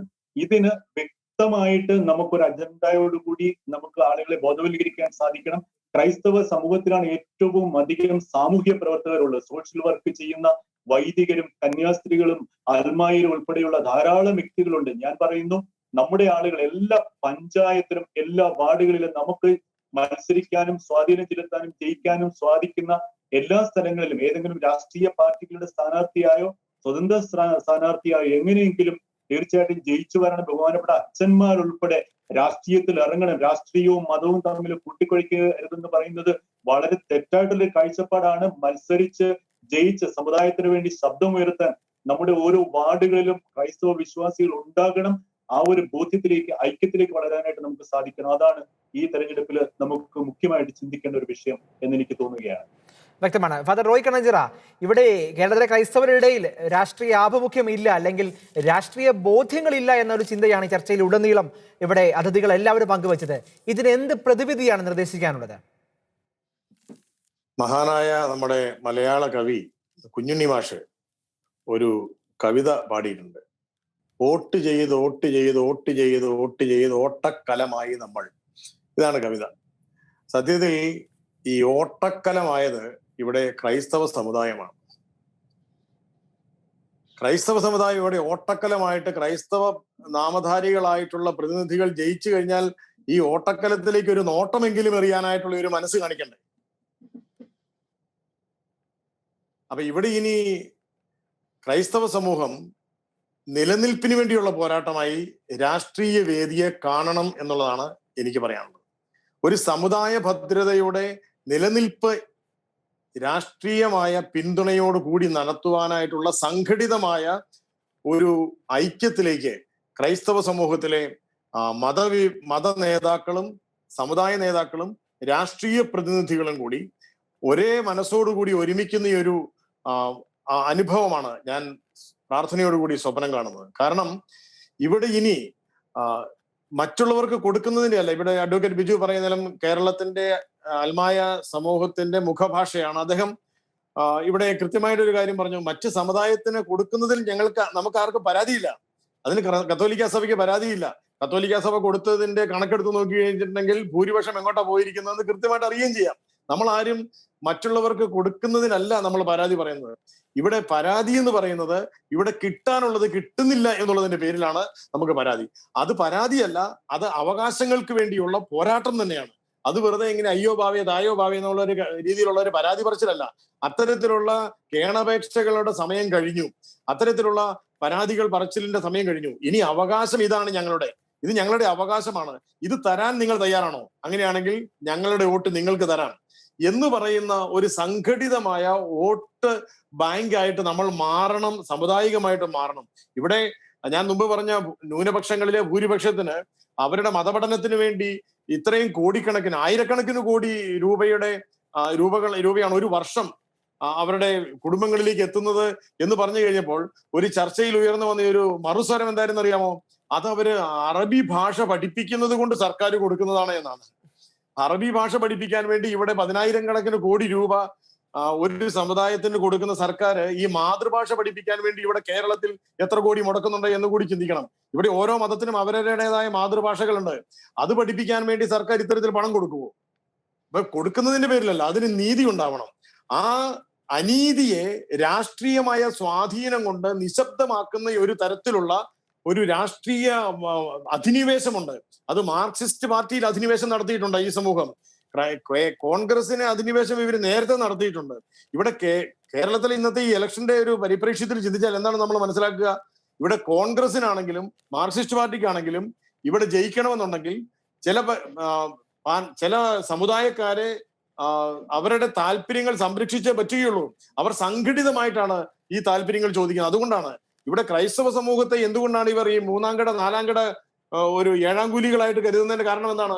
ഇതിന് വ്യക്തമായിട്ട് നമുക്കൊരു അജണ്ടയോടുകൂടി നമുക്ക് ആളുകളെ ബോധവൽക്കരിക്കാൻ സാധിക്കണം. ക്രൈസ്തവ സമൂഹത്തിലാണ് ഏറ്റവും അധികം സാമൂഹ്യ പ്രവർത്തകരുള്ളത്. സോഷ്യൽ വർക്ക് ചെയ്യുന്ന വൈദികരും കന്യാസ്ത്രീകളും അൽമായരും ഉൾപ്പെടെയുള്ള ധാരാളം വ്യക്തികളുണ്ട്. ഞാൻ പറയുന്നു, നമ്മുടെ ആളുകൾ എല്ലാ പഞ്ചായത്തിലും എല്ലാ വാർഡുകളിലും നമുക്ക് മത്സരിക്കാനും സ്വാധീനം ചെലുത്താനും ജയിക്കാനും സാധിക്കുന്ന എല്ലാ സ്ഥലങ്ങളിലും ഏതെങ്കിലും രാഷ്ട്രീയ പാർട്ടികളുടെ സ്ഥാനാർത്ഥിയായോ സ്വതന്ത്ര സ്ഥാനാർത്ഥിയായോ എങ്ങനെയെങ്കിലും തീർച്ചയായിട്ടും ജയിച്ചു വരണം. ബഹുമാനപ്പെട്ട അച്ഛന്മാരുൾപ്പെടെ രാഷ്ട്രീയത്തിൽ ഇറങ്ങണം. രാഷ്ട്രീയവും മതവും തമ്മിൽ കൂട്ടിക്കൊഴിക്കരുതെന്ന് പറയുന്നത് വളരെ തെറ്റായിട്ടുള്ള കാഴ്ചപ്പാടാണ്. മത്സരിച്ച് ജയിച്ച് സമുദായത്തിന് വേണ്ടി ശബ്ദമുയർത്താൻ നമ്മുടെ ഓരോ വാർഡുകളിലും ക്രൈസ്തവ വിശ്വാസികൾ ഉണ്ടാകണം. ആ ഒരു ബോധ്യത്തിലേക്ക്, ഐക്യത്തിലേക്ക് വളരാനായിട്ട് നമുക്ക് സാധിക്കണം. അതാണ് ഈ തെരഞ്ഞെടുപ്പിൽ നമുക്ക് മുഖ്യമായിട്ട് ചിന്തിക്കേണ്ട ഒരു വിഷയം എന്ന് എനിക്ക് തോന്നുകയാണ്. വ്യക്തമാണ്. ഫാദർ റോയ് കണ്ണഞ്ചിറ, ഇവിടെ കേരളത്തിലെ ക്രൈസ്തവരുടെ ഇടയിൽ രാഷ്ട്രീയ ആഭിമുഖ്യം ഇല്ല, അല്ലെങ്കിൽ രാഷ്ട്രീയ ബോധ്യങ്ങളില്ല എന്നൊരു ചിന്തയാണ് ഈ ചർച്ചയിൽ ഉടനീളം ഇവിടെ അതിഥികൾ എല്ലാവരും പങ്കുവച്ചത്. ഇതിന് എന്ത് പ്രതിവിധിയാണ് നിർദ്ദേശിക്കാനുള്ളത്? മഹാനായ നമ്മുടെ മലയാള കവി കുഞ്ഞുണ്ണി മാഷ് ഒരു കവിത പാടിയിട്ടുണ്ട്. വോട്ട് ചെയ്ത് വോട്ട് ചെയ്ത് വോട്ട് ചെയ്ത് വോട്ട് ചെയ്ത് ഓട്ടക്കലമായി നമ്മൾ. ഇതാണ് കവിത. സത്യത്തിൽ ഈ ഓട്ടക്കലമായത് ഇവിടെ ക്രൈസ്തവ സമുദായമാണ്. ക്രൈസ്തവ സമുദായം ഇവിടെ ഓട്ടക്കലമായിട്ട് ക്രൈസ്തവ നാമധാരികളായിട്ടുള്ള പ്രതിനിധികൾ ജയിച്ചു കഴിഞ്ഞാൽ ഈ ഓട്ടക്കലത്തിലേക്ക് ഒരു നോട്ടമെങ്കിലും എറിയാനായിട്ടുള്ള ഒരു മനസ്സ് കാണിക്കണ്ടേ? അപ്പൊ ഇവിടെ ഇനി ക്രൈസ്തവ സമൂഹം നിലനിൽപ്പിന് വേണ്ടിയുള്ള പോരാട്ടമായി രാഷ്ട്രീയ വേദിയെ കാണണം എന്നുള്ളതാണ് എനിക്ക് പറയാനുള്ളത്. ഒരു സമുദായ ഭദ്രതയുടെ നിലനിൽപ്പ് രാഷ്ട്രീയമായ പിന്തുണയോട് കൂടി നടത്തുവാനായിട്ടുള്ള സംഘടിതമായ ഒരു ഐക്യത്തിലേക്ക് ക്രൈസ്തവ സമൂഹത്തിലെ മത നേതാക്കളും സമുദായ നേതാക്കളും രാഷ്ട്രീയ പ്രതിനിധികളും കൂടി ഒരേ മനസ്സോടുകൂടി ഒരുമിക്കുന്ന ഒരു അനുഭവമാണ് ഞാൻ പ്രാർത്ഥനയോടുകൂടി സ്വപ്നം കാണുന്നത്. കാരണം ഇവിടെ ഇനി മറ്റുള്ളവർക്ക് കൊടുക്കുന്നതിന്റെ അല്ല. ഇവിടെ അഡ്വക്കേറ്റ് ബിജു പറയുന്നതിലും കേരളത്തിന്റെ അൽമായ സമൂഹത്തിന്റെ മുഖഭാഷയാണ്. അദ്ദേഹം ഇവിടെ കൃത്യമായിട്ടൊരു കാര്യം പറഞ്ഞു. മറ്റ് സമുദായത്തിന് കൊടുക്കുന്നതിൽ നമുക്ക് ആർക്കും പരാതിയില്ല. അതിന് കത്തോലിക്ക സഭയ്ക്ക് പരാതിയില്ല. കത്തോലിക്ക സഭ കൊടുത്തതിന്റെ കണക്കെടുത്ത് നോക്കി കഴിഞ്ഞിട്ടുണ്ടെങ്കിൽ ഭൂരിപക്ഷം എങ്ങോട്ടാ പോയിരിക്കുന്നതെന്ന് കൃത്യമായിട്ട് അറിയുകയും ചെയ്യാം. നമ്മൾ ആരും മറ്റുള്ളവർക്ക് കൊടുക്കുന്നതിനല്ല നമ്മൾ പരാതി പറയുന്നത്. ഇവിടെ പരാതി എന്ന് പറയുന്നത് ഇവിടെ കിട്ടാനുള്ളത് കിട്ടുന്നില്ല എന്നുള്ളതിന്റെ പേരിലാണ് നമുക്ക് പരാതി. അത് പരാതിയല്ല, അത് അവകാശങ്ങൾക്ക് വേണ്ടിയുള്ള പോരാട്ടം തന്നെയാണ്. അത് വെറുതെ ഇങ്ങനെ അയ്യോ ഭാവേ തായോ ഭാവേ എന്നുള്ള ഒരു രീതിയിലുള്ള ഒരു പരാതി പറച്ചിലല്ല. അത്തരത്തിലുള്ള കേണപേക്ഷകളുടെ സമയം കഴിഞ്ഞു. അത്തരത്തിലുള്ള പരാതികൾ പറച്ചിലിന്റെ സമയം കഴിഞ്ഞു. ഇനി അവകാശം ഇതാണ് ഞങ്ങളുടെ, ഇത് ഞങ്ങളുടെ അവകാശമാണ്, ഇത് തരാൻ നിങ്ങൾ തയ്യാറാണോ? അങ്ങനെയാണെങ്കിൽ ഞങ്ങളുടെ വോട്ട് നിങ്ങൾക്ക് തരാം എന്ന് പറയുന്ന ഒരു സംഘടിതമായ വോട്ട് ബാങ്കായിട്ട് നമ്മൾ മാറണം, സാമുദായികമായിട്ട് മാറണം. ഇവിടെ ഞാൻ മുമ്പ് പറഞ്ഞ ന്യൂനപക്ഷങ്ങളിലെ ഭൂരിപക്ഷത്തിന് അവരുടെ മതപഠനത്തിന് വേണ്ടി ഇത്രയും കോടിക്കണക്കിന്, ആയിരക്കണക്കിന് കോടി രൂപയാണ് ഒരു വർഷം അവരുടെ കുടുംബങ്ങളിലേക്ക് എത്തുന്നത് എന്ന് പറഞ്ഞു കഴിഞ്ഞപ്പോൾ ഒരു ചർച്ചയിൽ ഉയർന്നു വന്ന ഒരു മറുസ്വരം എന്തായിരുന്നു അറിയാമോ? അത് അവര് അറബി ഭാഷ പഠിപ്പിക്കുന്നത് കൊണ്ട് സർക്കാർ കൊടുക്കുന്നതാണ് എന്നാണ്. അറബി ഭാഷ പഠിപ്പിക്കാൻ വേണ്ടി ഇവിടെ 10,000 കണക്കിന് കോടി രൂപ ഒരു സമുദായത്തിന് കൊടുക്കുന്ന സർക്കാർ ഈ മാതൃഭാഷ പഠിപ്പിക്കാൻ വേണ്ടി ഇവിടെ കേരളത്തിൽ എത്ര കോടി മുടക്കുന്നുണ്ട് എന്ന് കൂടി ചിന്തിക്കണം. ഇവിടെ ഓരോ മതത്തിനും അവരുടേതായ മാതൃഭാഷകളുണ്ട്. അത് പഠിപ്പിക്കാൻ വേണ്ടി സർക്കാർ ഇത്തരത്തിൽ പണം കൊടുക്കുമോ? അപ്പൊ കൊടുക്കുന്നതിന്റെ പേരിലല്ല, അതിന് നീതി ഉണ്ടാവണം. ആ അനീതിയെ രാഷ്ട്രീയമായ സ്വാധീനം കൊണ്ട് നിശബ്ദമാക്കുന്ന ഒരു തരത്തിലുള്ള ഒരു രാഷ്ട്രീയ അധിനിവേശമുണ്ട്. അത് മാർക്സിസ്റ്റ് പാർട്ടിയിൽ അധിനിവേശം നടത്തിയിട്ടുണ്ട് ഈ സമൂഹം. കോൺഗ്രസിനെ അധിനിവേശം ഇവർ നേരത്തെ നടത്തിയിട്ടുണ്ട്. ഇവിടെ കേരളത്തിൽ ഇന്നത്തെ ഈ ഇലക്ഷന്റെ ഒരു പരിപ്രേക്ഷ്യത്തിൽ ചിന്തിച്ചാൽ എന്താണ് നമ്മൾ മനസ്സിലാക്കുക? ഇവിടെ കോൺഗ്രസിനാണെങ്കിലും മാർക്സിസ്റ്റ് പാർട്ടിക്കാണെങ്കിലും ഇവിടെ ജയിക്കണമെന്നുണ്ടെങ്കിൽ ചില സമുദായക്കാരെ അവരുടെ താല്പര്യങ്ങൾ സംരക്ഷിച്ചേ പറ്റുകയുള്ളൂ. അവർ സംഘടിതമായിട്ടാണ് ഈ താല്പര്യങ്ങൾ ചോദിക്കുന്നത്. അതുകൊണ്ടാണ് ഇവിടെ ക്രൈസ്തവ സമൂഹത്തെ എന്തുകൊണ്ടാണ് ഇവർ ഈ 3ാം കട 4ാം കട ഒരു 7ാം കൂലികളായിട്ട് കരുതുന്നതിന്റെ കാരണം എന്താണ്?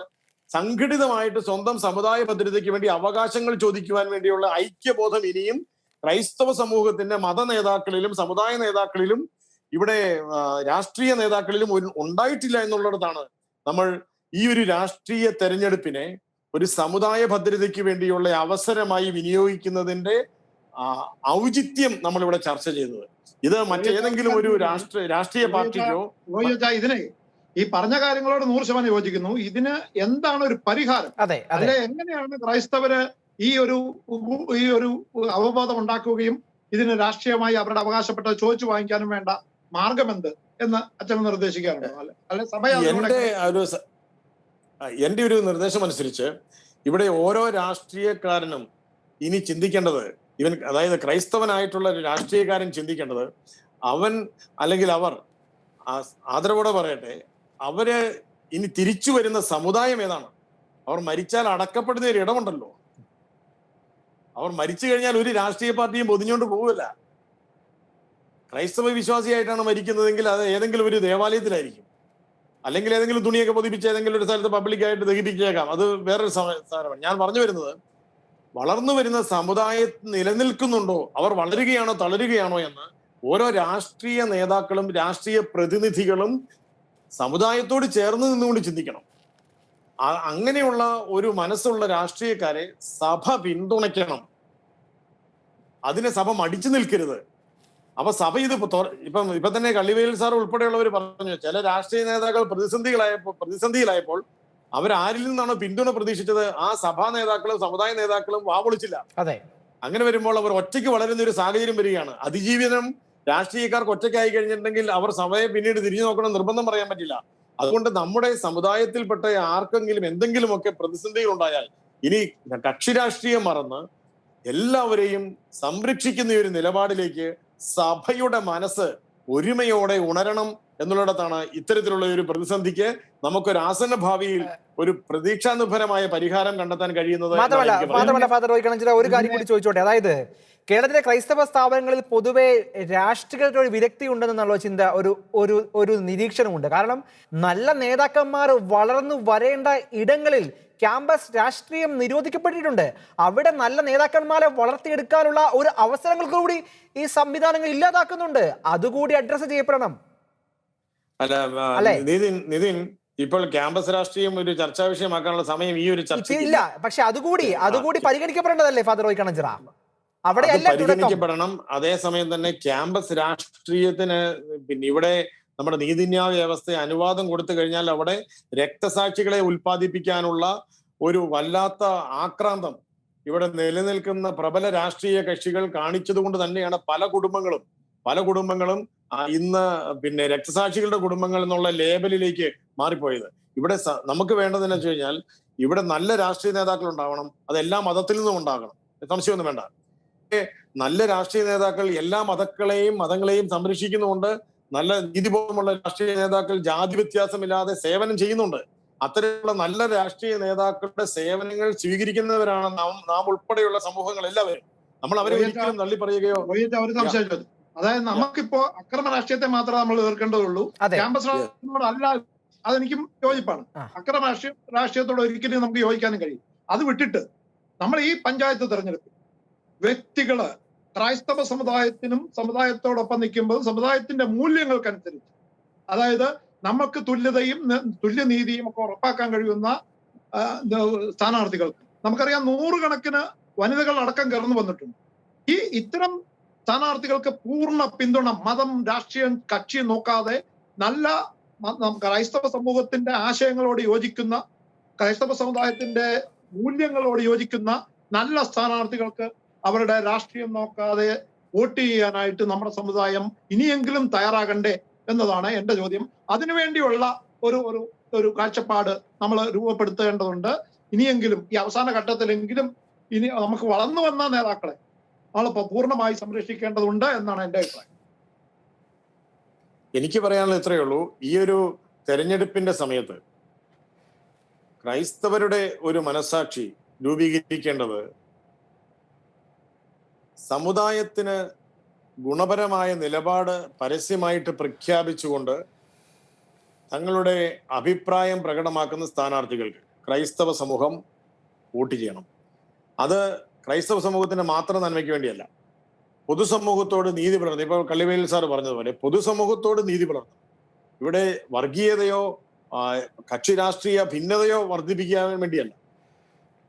സംഘടിതമായിട്ട് സ്വന്തം സമുദായ ഭദ്രതയ്ക്ക് വേണ്ടി അവകാശങ്ങൾ ചോദിക്കുവാൻ വേണ്ടിയുള്ള ഐക്യബോധം ഇനിയും ക്രൈസ്തവ സമൂഹത്തിന്റെ മത നേതാക്കളിലും സമുദായ നേതാക്കളിലും ഇവിടെ രാഷ്ട്രീയ നേതാക്കളിലും ഉണ്ടായിട്ടില്ല എന്നുള്ളിടത്താണ് നമ്മൾ ഈ ഒരു രാഷ്ട്രീയ തെരഞ്ഞെടുപ്പിനെ ഒരു സമുദായ ഭദ്രതയ്ക്ക് വേണ്ടിയുള്ള അവസരമായി വിനിയോഗിക്കുന്നതിന്റെ ഔചിത്യം നമ്മളിവിടെ ചർച്ച ചെയ്തത്. ഇത് മറ്റേതെങ്കിലും ഒരു രാഷ്ട്രീയ പാർട്ടിക്കോ ഇതിനെ ഈ പറഞ്ഞ കാര്യങ്ങളോട് 100% യോജിക്കുന്നു. ഇതിന് എന്താണ് ഒരു പരിഹാരം? അല്ലെ എങ്ങനെയാണ് ക്രൈസ്തവര് ഈ ഒരു അവബോധം ഉണ്ടാക്കുകയും ഇതിന് രാഷ്ട്രീയമായി അവരുടെ അവകാശപ്പെട്ട ചോദിച്ചു വാങ്ങിക്കാനും വേണ്ട മാർഗമെന്ത് എന്ന് അച്ഛൻ നിർദ്ദേശിക്കാറുണ്ടോ? അല്ലെ സഭ എന്റെ ഒരു നിർദ്ദേശം അനുസരിച്ച് ഇവിടെ ഓരോ രാഷ്ട്രീയക്കാരനും ഇനി ചിന്തിക്കേണ്ടത്, അതായത് ക്രൈസ്തവനായിട്ടുള്ള ഒരു രാഷ്ട്രീയക്കാരൻ ചിന്തിക്കേണ്ടത്, അവൻ അല്ലെങ്കിൽ അവർ ആദരവോടെ പറയട്ടെ, അവര് ഇനി തിരിച്ചു വരുന്ന സമുദായം ഏതാണ്? അവർ മരിച്ചാൽ അടക്കപ്പെടുന്ന ഒരു ഇടമുണ്ടല്ലോ. അവർ മരിച്ചു കഴിഞ്ഞാൽ ഒരു രാഷ്ട്രീയ പാർട്ടിയും പൊതിഞ്ഞുകൊണ്ട് പോവില്ല. ക്രൈസ്തവ വിശ്വാസിയായിട്ടാണ് മരിക്കുന്നതെങ്കിൽ അത് ഏതെങ്കിലും ഒരു ദേവാലയത്തിലായിരിക്കും, അല്ലെങ്കിൽ ഏതെങ്കിലും തുണിയൊക്കെ പൊതിപ്പിച്ച് ഏതെങ്കിലും ഒരു സ്ഥലത്ത് പബ്ലിക്കായിട്ട് ദഹിപ്പിച്ചേക്കാം. അത് വേറൊരു സാധനമാണ്. ഞാൻ പറഞ്ഞു വരുന്നത്, വളർന്നു വരുന്ന സമുദായം നിലനിൽക്കുന്നുണ്ടോ, അവർ വളരുകയാണോ തളരുകയാണോ എന്ന് ഓരോ രാഷ്ട്രീയ നേതാക്കളും രാഷ്ട്രീയ പ്രതിനിധികളും സമുദായത്തോട് ചേർന്ന് നിന്നുകൊണ്ട് ചിന്തിക്കണം. അങ്ങനെയുള്ള ഒരു മനസ്സുള്ള രാഷ്ട്രീയക്കാരെ സഭ പിന്തുണയ്ക്കണം. അതിനെ സഭ മടിച്ചു നിൽക്കരുത്. അപ്പൊ സഭ ഇത് ഇപ്പൊ തന്നെ കള്ളിവേൽ സാർ ഉൾപ്പെടെയുള്ളവർ പറഞ്ഞു, ചില രാഷ്ട്രീയ നേതാക്കൾ പ്രതിസന്ധിയിലായപ്പോൾ അവരാരിൽ നിന്നാണോ പിന്തുണ പ്രതീക്ഷിച്ചത് ആ സഭാ നേതാക്കളും സമുദായ നേതാക്കളും വാപൊളിച്ചില്ല. അങ്ങനെ വരുമ്പോൾ അവർ ഒറ്റയ്ക്ക് വളരുന്ന ഒരു സാഹചര്യം വരികയാണ്. അതിജീവനം രാഷ്ട്രീയക്കാർക്ക് ഒറ്റയ്ക്കായി കഴിഞ്ഞിട്ടുണ്ടെങ്കിൽ അവർ സഭയെ പിന്നീട് തിരിഞ്ഞു നോക്കണം നിർബന്ധം പറയാൻ പറ്റില്ല. അതുകൊണ്ട് നമ്മുടെ സമുദായത്തിൽപ്പെട്ട ആർക്കെങ്കിലും എന്തെങ്കിലുമൊക്കെ പ്രതിസന്ധികൾ ഉണ്ടായാൽ ഇനി കക്ഷി രാഷ്ട്രീയം മറന്ന് എല്ലാവരെയും സംരക്ഷിക്കുന്ന ഒരു നിലപാടിലേക്ക് സഭയുടെ മനസ്സ് ഒരുമയോടെ ഉണരണം എന്നുള്ളിടത്താണ് ഇത്തരത്തിലുള്ള ഒരു പ്രതിസന്ധിക്ക് നമുക്കൊരു ആസന്ന ഭാവിയിൽ ഒരു പ്രതീക്ഷാനിർഭരമായ പരിഹാരം കണ്ടെത്താൻ കഴിയുന്നത്. മാത്രമല്ല ഫാദർ ഒരു കാര്യം കൂടി ചോദിച്ചോട്ടെ, അതായത് കേരളത്തിലെ ക്രൈസ്തവ സ്ഥാപനങ്ങളിൽ പൊതുവെ രാഷ്ട്രീയത്തിൽ ഒരു വിരക്തി ഉണ്ടെന്നുള്ള ചിന്ത ഒരു നിരീക്ഷണമുണ്ട്. കാരണം നല്ല നേതാക്കന്മാർ വളർന്നു വരേണ്ട ഇടങ്ങളിൽ ക്യാമ്പസ് രാഷ്ട്രീയം നിരോധിക്കപ്പെട്ടിട്ടുണ്ട്. അവിടെ നല്ല നേതാക്കന്മാരെ വളർത്തിയെടുക്കാനുള്ള ഒരു അവസരങ്ങൾ കൂടി ഈ സംവിധാനങ്ങൾ ഇല്ലാതാക്കുന്നുണ്ട്. അതുകൂടി അഡ്രസ് ചെയ്യപ്പെടണം. നിതിൻ, ഇപ്പോൾ ക്യാമ്പസ് രാഷ്ട്രീയം ഒരു ചർച്ചാ വിഷയമാക്കാനുള്ള സമയം ഈ ഒരു ചർച്ച ഇല്ല. പക്ഷെ അതുകൂടി പരിഗണിക്കപ്പെടേണ്ടതല്ലേ ഫാദർ റോയ് കണ്ണഞ്ചിറ? അവിടെ പരിഗണിക്കപ്പെടണം. അതേസമയം തന്നെ ക്യാമ്പസ് രാഷ്ട്രീയത്തിന് പിന്നെ ഇവിടെ നമ്മുടെ നീതിന്യായ വ്യവസ്ഥ അനുവാദം കൊടുത്തു കഴിഞ്ഞാൽ അവിടെ രക്തസാക്ഷികളെ ഉൽപ്പാദിപ്പിക്കാനുള്ള ഒരു വല്ലാത്ത ആക്രാന്തം ഇവിടെ നിലനിൽക്കുന്ന പ്രബല രാഷ്ട്രീയ കക്ഷികൾ കാണിച്ചത് കൊണ്ട് തന്നെയാണ് പല കുടുംബങ്ങളും ഇന്ന് പിന്നെ രക്തസാക്ഷികളുടെ കുടുംബങ്ങൾ എന്നുള്ള ലേബലിലേക്ക് മാറിപ്പോയത്. ഇവിടെ നമുക്ക് വേണ്ടതെന്ന് വെച്ച് കഴിഞ്ഞാൽ ഇവിടെ നല്ല രാഷ്ട്രീയ നേതാക്കൾ ഉണ്ടാവണം. അത് എല്ലാ മതത്തിൽ നിന്നും ഉണ്ടാകണം, സംശയമൊന്നും വേണ്ട. നല്ല രാഷ്ട്രീയ നേതാക്കൾ എല്ലാ മതങ്ങളെയും സംരക്ഷിക്കുന്നുണ്ട്. നല്ല നീതിബോധമുള്ള രാഷ്ട്രീയ നേതാക്കൾ ജാതി വ്യത്യാസമില്ലാതെ സേവനം ചെയ്യുന്നുണ്ട്. അത്തരത്തിലുള്ള നല്ല രാഷ്ട്രീയ നേതാക്കളുടെ സേവനങ്ങൾ സ്വീകരിക്കുന്നവരാണ് നാം ഉൾപ്പെടെയുള്ള സമൂഹങ്ങൾ എല്ലാവരും. നമ്മൾ അവരെ ഒരിക്കലും തള്ളി പറയുകയോ. അതായത് നമുക്കിപ്പോ അക്രമ രാഷ്ട്രീയത്തെ മാത്രമേ നമ്മൾ എതിർക്കേണ്ടതുള്ളൂ, ക്യാമ്പസ് രാഷ്ട്രീയത്തോട് അല്ല. അതെനിക്കും യോജിപ്പാണ്. അക്രമ രാഷ്ട്രീയത്തോട് ഒരിക്കലും നമുക്ക് യോജിക്കാനും കഴിയും. അത് വിട്ടിട്ട് നമ്മൾ ഈ പഞ്ചായത്ത് തെരഞ്ഞെടുപ്പിൽ വ്യക്തികള് ക്രൈസ്തവ സമുദായത്തോടൊപ്പം നിൽക്കുമ്പോൾ സമുദായത്തിന്റെ മൂല്യങ്ങൾക്കനുസരിച്ച്, അതായത് നമുക്ക് തുല്യനീതിയും ഒക്കെ ഉറപ്പാക്കാൻ കഴിയുന്ന സ്ഥാനാർത്ഥികൾക്ക്, നമുക്കറിയാം 100 കണക്കിന് വനിതകൾ അടക്കം കയർന്നു വന്നിട്ടുണ്ട്. ഇത്തരം സ്ഥാനാർത്ഥികൾക്ക് പൂർണ്ണ പിന്തുണ, മതം, രാഷ്ട്രീയം, കക്ഷി നോക്കാതെ നല്ല ക്രൈസ്തവ സമൂഹത്തിന്റെ ആശയങ്ങളോട് യോജിക്കുന്ന, ക്രൈസ്തവ സമുദായത്തിന്റെ മൂല്യങ്ങളോട് യോജിക്കുന്ന നല്ല സ്ഥാനാർത്ഥികൾക്ക് അവരുടെ രാഷ്ട്രീയം നോക്കാതെ വോട്ട് ചെയ്യാനായിട്ട് നമ്മുടെ സമുദായം ഇനിയെങ്കിലും തയ്യാറാകണ്ടേ എന്നതാണ് എന്റെ ചോദ്യം. അതിനുവേണ്ടിയുള്ള ഒരു കാഴ്ചപ്പാട് നമ്മൾ രൂപപ്പെടുത്തേണ്ടതുണ്ട്. ഇനിയെങ്കിലും ഈ അവസാന ഘട്ടത്തിലെങ്കിലും ഇനി നമുക്ക് വളർന്നു വന്ന നേതാക്കളെ നമ്മളിപ്പോ പൂർണ്ണമായി സംരക്ഷിക്കേണ്ടതുണ്ട് എന്നാണ് എന്റെ അഭിപ്രായം. എനിക്ക് പറയാനുള്ളത് ഇത്രയേ ഉള്ളൂ. ഈ ഒരു തെരഞ്ഞെടുപ്പിന്റെ സമയത്ത് ക്രൈസ്തവരുടെ ഒരു മനസാക്ഷി രൂപീകരിക്കേണ്ടത് സമുദായത്തിന് ഗുണപരമായ നിലപാട് പരസ്യമായിട്ട് പ്രഖ്യാപിച്ചുകൊണ്ട് തങ്ങളുടെ അഭിപ്രായം പ്രകടമാക്കുന്ന സ്ഥാനാർത്ഥികൾക്ക് ക്രൈസ്തവ സമൂഹം വോട്ട് ചെയ്യണം. അത് ക്രൈസ്തവ സമൂഹത്തിന്റെ മാത്രം നന്മയ്ക്ക് വേണ്ടിയല്ല, പൊതുസമൂഹത്തോട് നീതി പുലർത്തും. ഇപ്പോൾ കള്ളിവേൽ സാർ പറഞ്ഞതുപോലെ പൊതുസമൂഹത്തോട് നീതി പുലർത്തും. ഇവിടെ വർഗീയതയോ കക്ഷി രാഷ്ട്രീയ ഭിന്നതയോ വർദ്ധിപ്പിക്കാൻ വേണ്ടിയല്ല,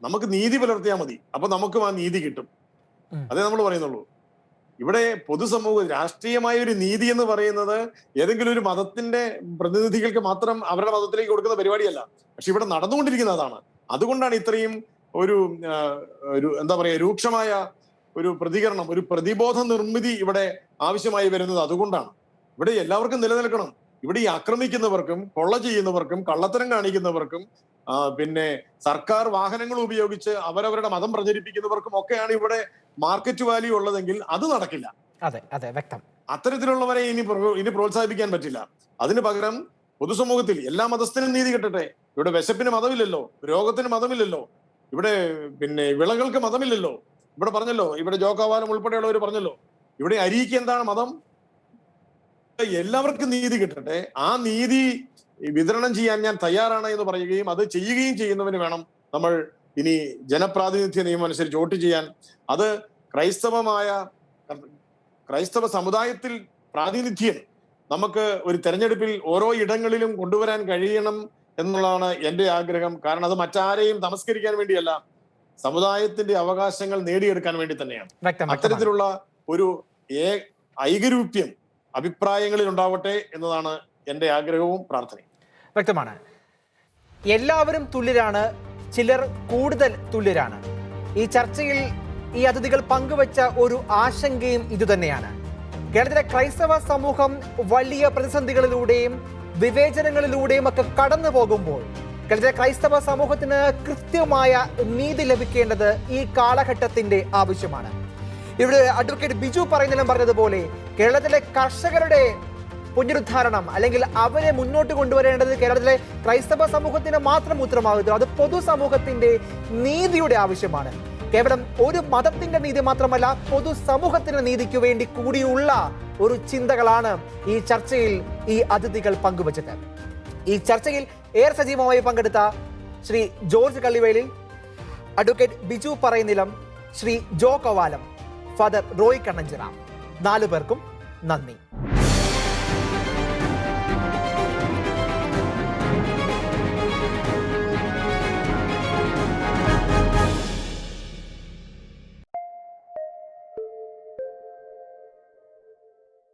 നമുക്ക് നീതി പുലർത്തിയാൽ മതി. അപ്പൊ നമുക്കും ആ നീതി കിട്ടും. അതേ നമ്മൾ പറയുന്നുള്ളൂ. ഇവിടെ പൊതുസമൂഹം രാഷ്ട്രീയമായ ഒരു നീതി എന്ന് പറയുന്നത് ഏതെങ്കിലും ഒരു മതത്തിന്റെ പ്രതിനിധികൾക്ക് മാത്രം അവരുടെ മതത്തിലേക്ക് കൊടുക്കുന്ന പരിപാടിയല്ല. പക്ഷെ ഇവിടെ നടന്നുകൊണ്ടിരിക്കുന്നത് അതാണ്. അതുകൊണ്ടാണ് ഇത്രയും ഒരു എന്താ പറയാ രൂക്ഷമായ ഒരു പ്രതികരണം, ഒരു പ്രതിബോധ നിർമ്മിതി ഇവിടെ ആവശ്യമായി വരുന്നത്. അതുകൊണ്ടാണ് ഇവിടെ എല്ലാവർക്കും നിലനിൽക്കണം. ഇവിടെ ഈ ആക്രമിക്കുന്നവർക്കും കൊള്ള ചെയ്യുന്നവർക്കും കള്ളത്തരം കാണിക്കുന്നവർക്കും പിന്നെ സർക്കാർ വാഹനങ്ങൾ ഉപയോഗിച്ച് അവരവരുടെ മതം പ്രചരിപ്പിക്കുന്നവർക്കും ഒക്കെയാണ് ഇവിടെ മാർക്കറ്റ് വാല്യൂ ഉള്ളതെങ്കിൽ അത് നടക്കില്ല. അതെ, വ്യക്തം. അത്തരത്തിലുള്ളവരെ ഇനി പ്രോത്സാഹിപ്പിക്കാൻ പറ്റില്ല. അതിന് പകരം പൊതുസമൂഹത്തിൽ എല്ലാ മതസ്ഥനും നീതി കിട്ടട്ടെ. ഇവിടെ വിശപ്പിന് മതമില്ലല്ലോ, രോഗത്തിന് മതമില്ലല്ലോ, ഇവിടെ പിന്നെ വിളകൾക്ക് മതമില്ലല്ലോ. ഇവിടെ പറഞ്ഞല്ലോ, ഇവിടെ ജോക്കാവാലം ഉൾപ്പെടെയുള്ളവർ പറഞ്ഞല്ലോ, ഇവിടെ അരിക്ക് എന്താണ് മതം? എല്ലാവർക്കും നീതി കിട്ടട്ടെ. ആ നീതി വിതരണം ചെയ്യാൻ ഞാൻ തയ്യാറാണ് എന്ന് പറയുകയും അത് ചെയ്യുകയും ചെയ്യുന്നവന് വേണം നമ്മൾ ഇനി ജനപ്രാതിനിധ്യ നിയമം അനുസരിച്ച് വോട്ട് ചെയ്യാൻ. അത് ക്രൈസ്തവ സമുദായത്തിൽ പ്രാതിനിധ്യം നമുക്ക് ഒരു തെരഞ്ഞെടുപ്പിൽ ഓരോ ഇടങ്ങളിലും കൊണ്ടുവരാൻ കഴിയണം എന്നുള്ളതാണ് എന്റെ ആഗ്രഹം. കാരണം അത് മറ്റാരെയും തമസ്കരിക്കാൻ വേണ്ടിയല്ല, സമുദായത്തിന്റെ അവകാശങ്ങൾ നേടിയെടുക്കാൻ വേണ്ടി തന്നെയാണ്. അത്തരത്തിലുള്ള ഒരു ഐകരൂപ്യം അഭിപ്രായങ്ങളിൽ ഉണ്ടാവട്ടെ എന്നതാണ് എന്റെ ആഗ്രഹവും പ്രാർത്ഥനയും. വ്യക്തമാണ്. എല്ലാവരും തുല്യരാണ്, ചിലർ കൂടുതൽ തുല്യരാണ്. ഈ ചർച്ചയിൽ ഈ അതിഥികൾ പങ്കുവച്ച ഒരു ആശങ്കയും ഇതുതന്നെയാണ്. കേരളത്തിലെ ക്രൈസ്തവ സമൂഹം വലിയ പ്രതിസന്ധികളിലൂടെയും വിവേചനങ്ങളിലൂടെയും ഒക്കെ കടന്നു പോകുമ്പോൾ കേരളത്തിലെ ക്രൈസ്തവ സമൂഹത്തിന് കൃത്യമായ നീതി ലഭിക്കേണ്ടത് ഈ കാലഘട്ടത്തിന്റെ ആവശ്യമാണ്. ഇവിടെ അഡ്വക്കേറ്റ് ബിജു പറഞ്ഞതുപോലെ കേരളത്തിലെ കർഷകരുടെ പുനരുദ്ധാരണം അല്ലെങ്കിൽ അവരെ മുന്നോട്ട് കൊണ്ടുവരേണ്ടത് കേരളത്തിലെ ക്രൈസ്തവ സമൂഹത്തിന് മാത്രം ഉത്തരമാകുന്നു. അത് പൊതുസമൂഹത്തിന്റെ നീതിയുടെ ആവശ്യമാണ്. കേവലം ഒരു മതത്തിന്റെ നീതി മാത്രമല്ല, പൊതുസമൂഹത്തിന്റെ നീതിക്ക് വേണ്ടി കൂടിയുള്ള ഒരു ചിന്തകളാണ് ഈ ചർച്ചയിൽ ഈ അതിഥികൾ പങ്കുവച്ചത്. ഈ ചർച്ചയിൽ ഏറെ സജീവമായി പങ്കെടുത്ത ശ്രീ ജോർജ് കള്ളിവേലിൽ, അഡ്വക്കേറ്റ് ബിജു പറയുന്നിലം, ശ്രീ ജോ കവാലം, ഫാദർ റോയ് കണ്ണഞ്ചിറ, 4 പേർക്കും നന്ദി.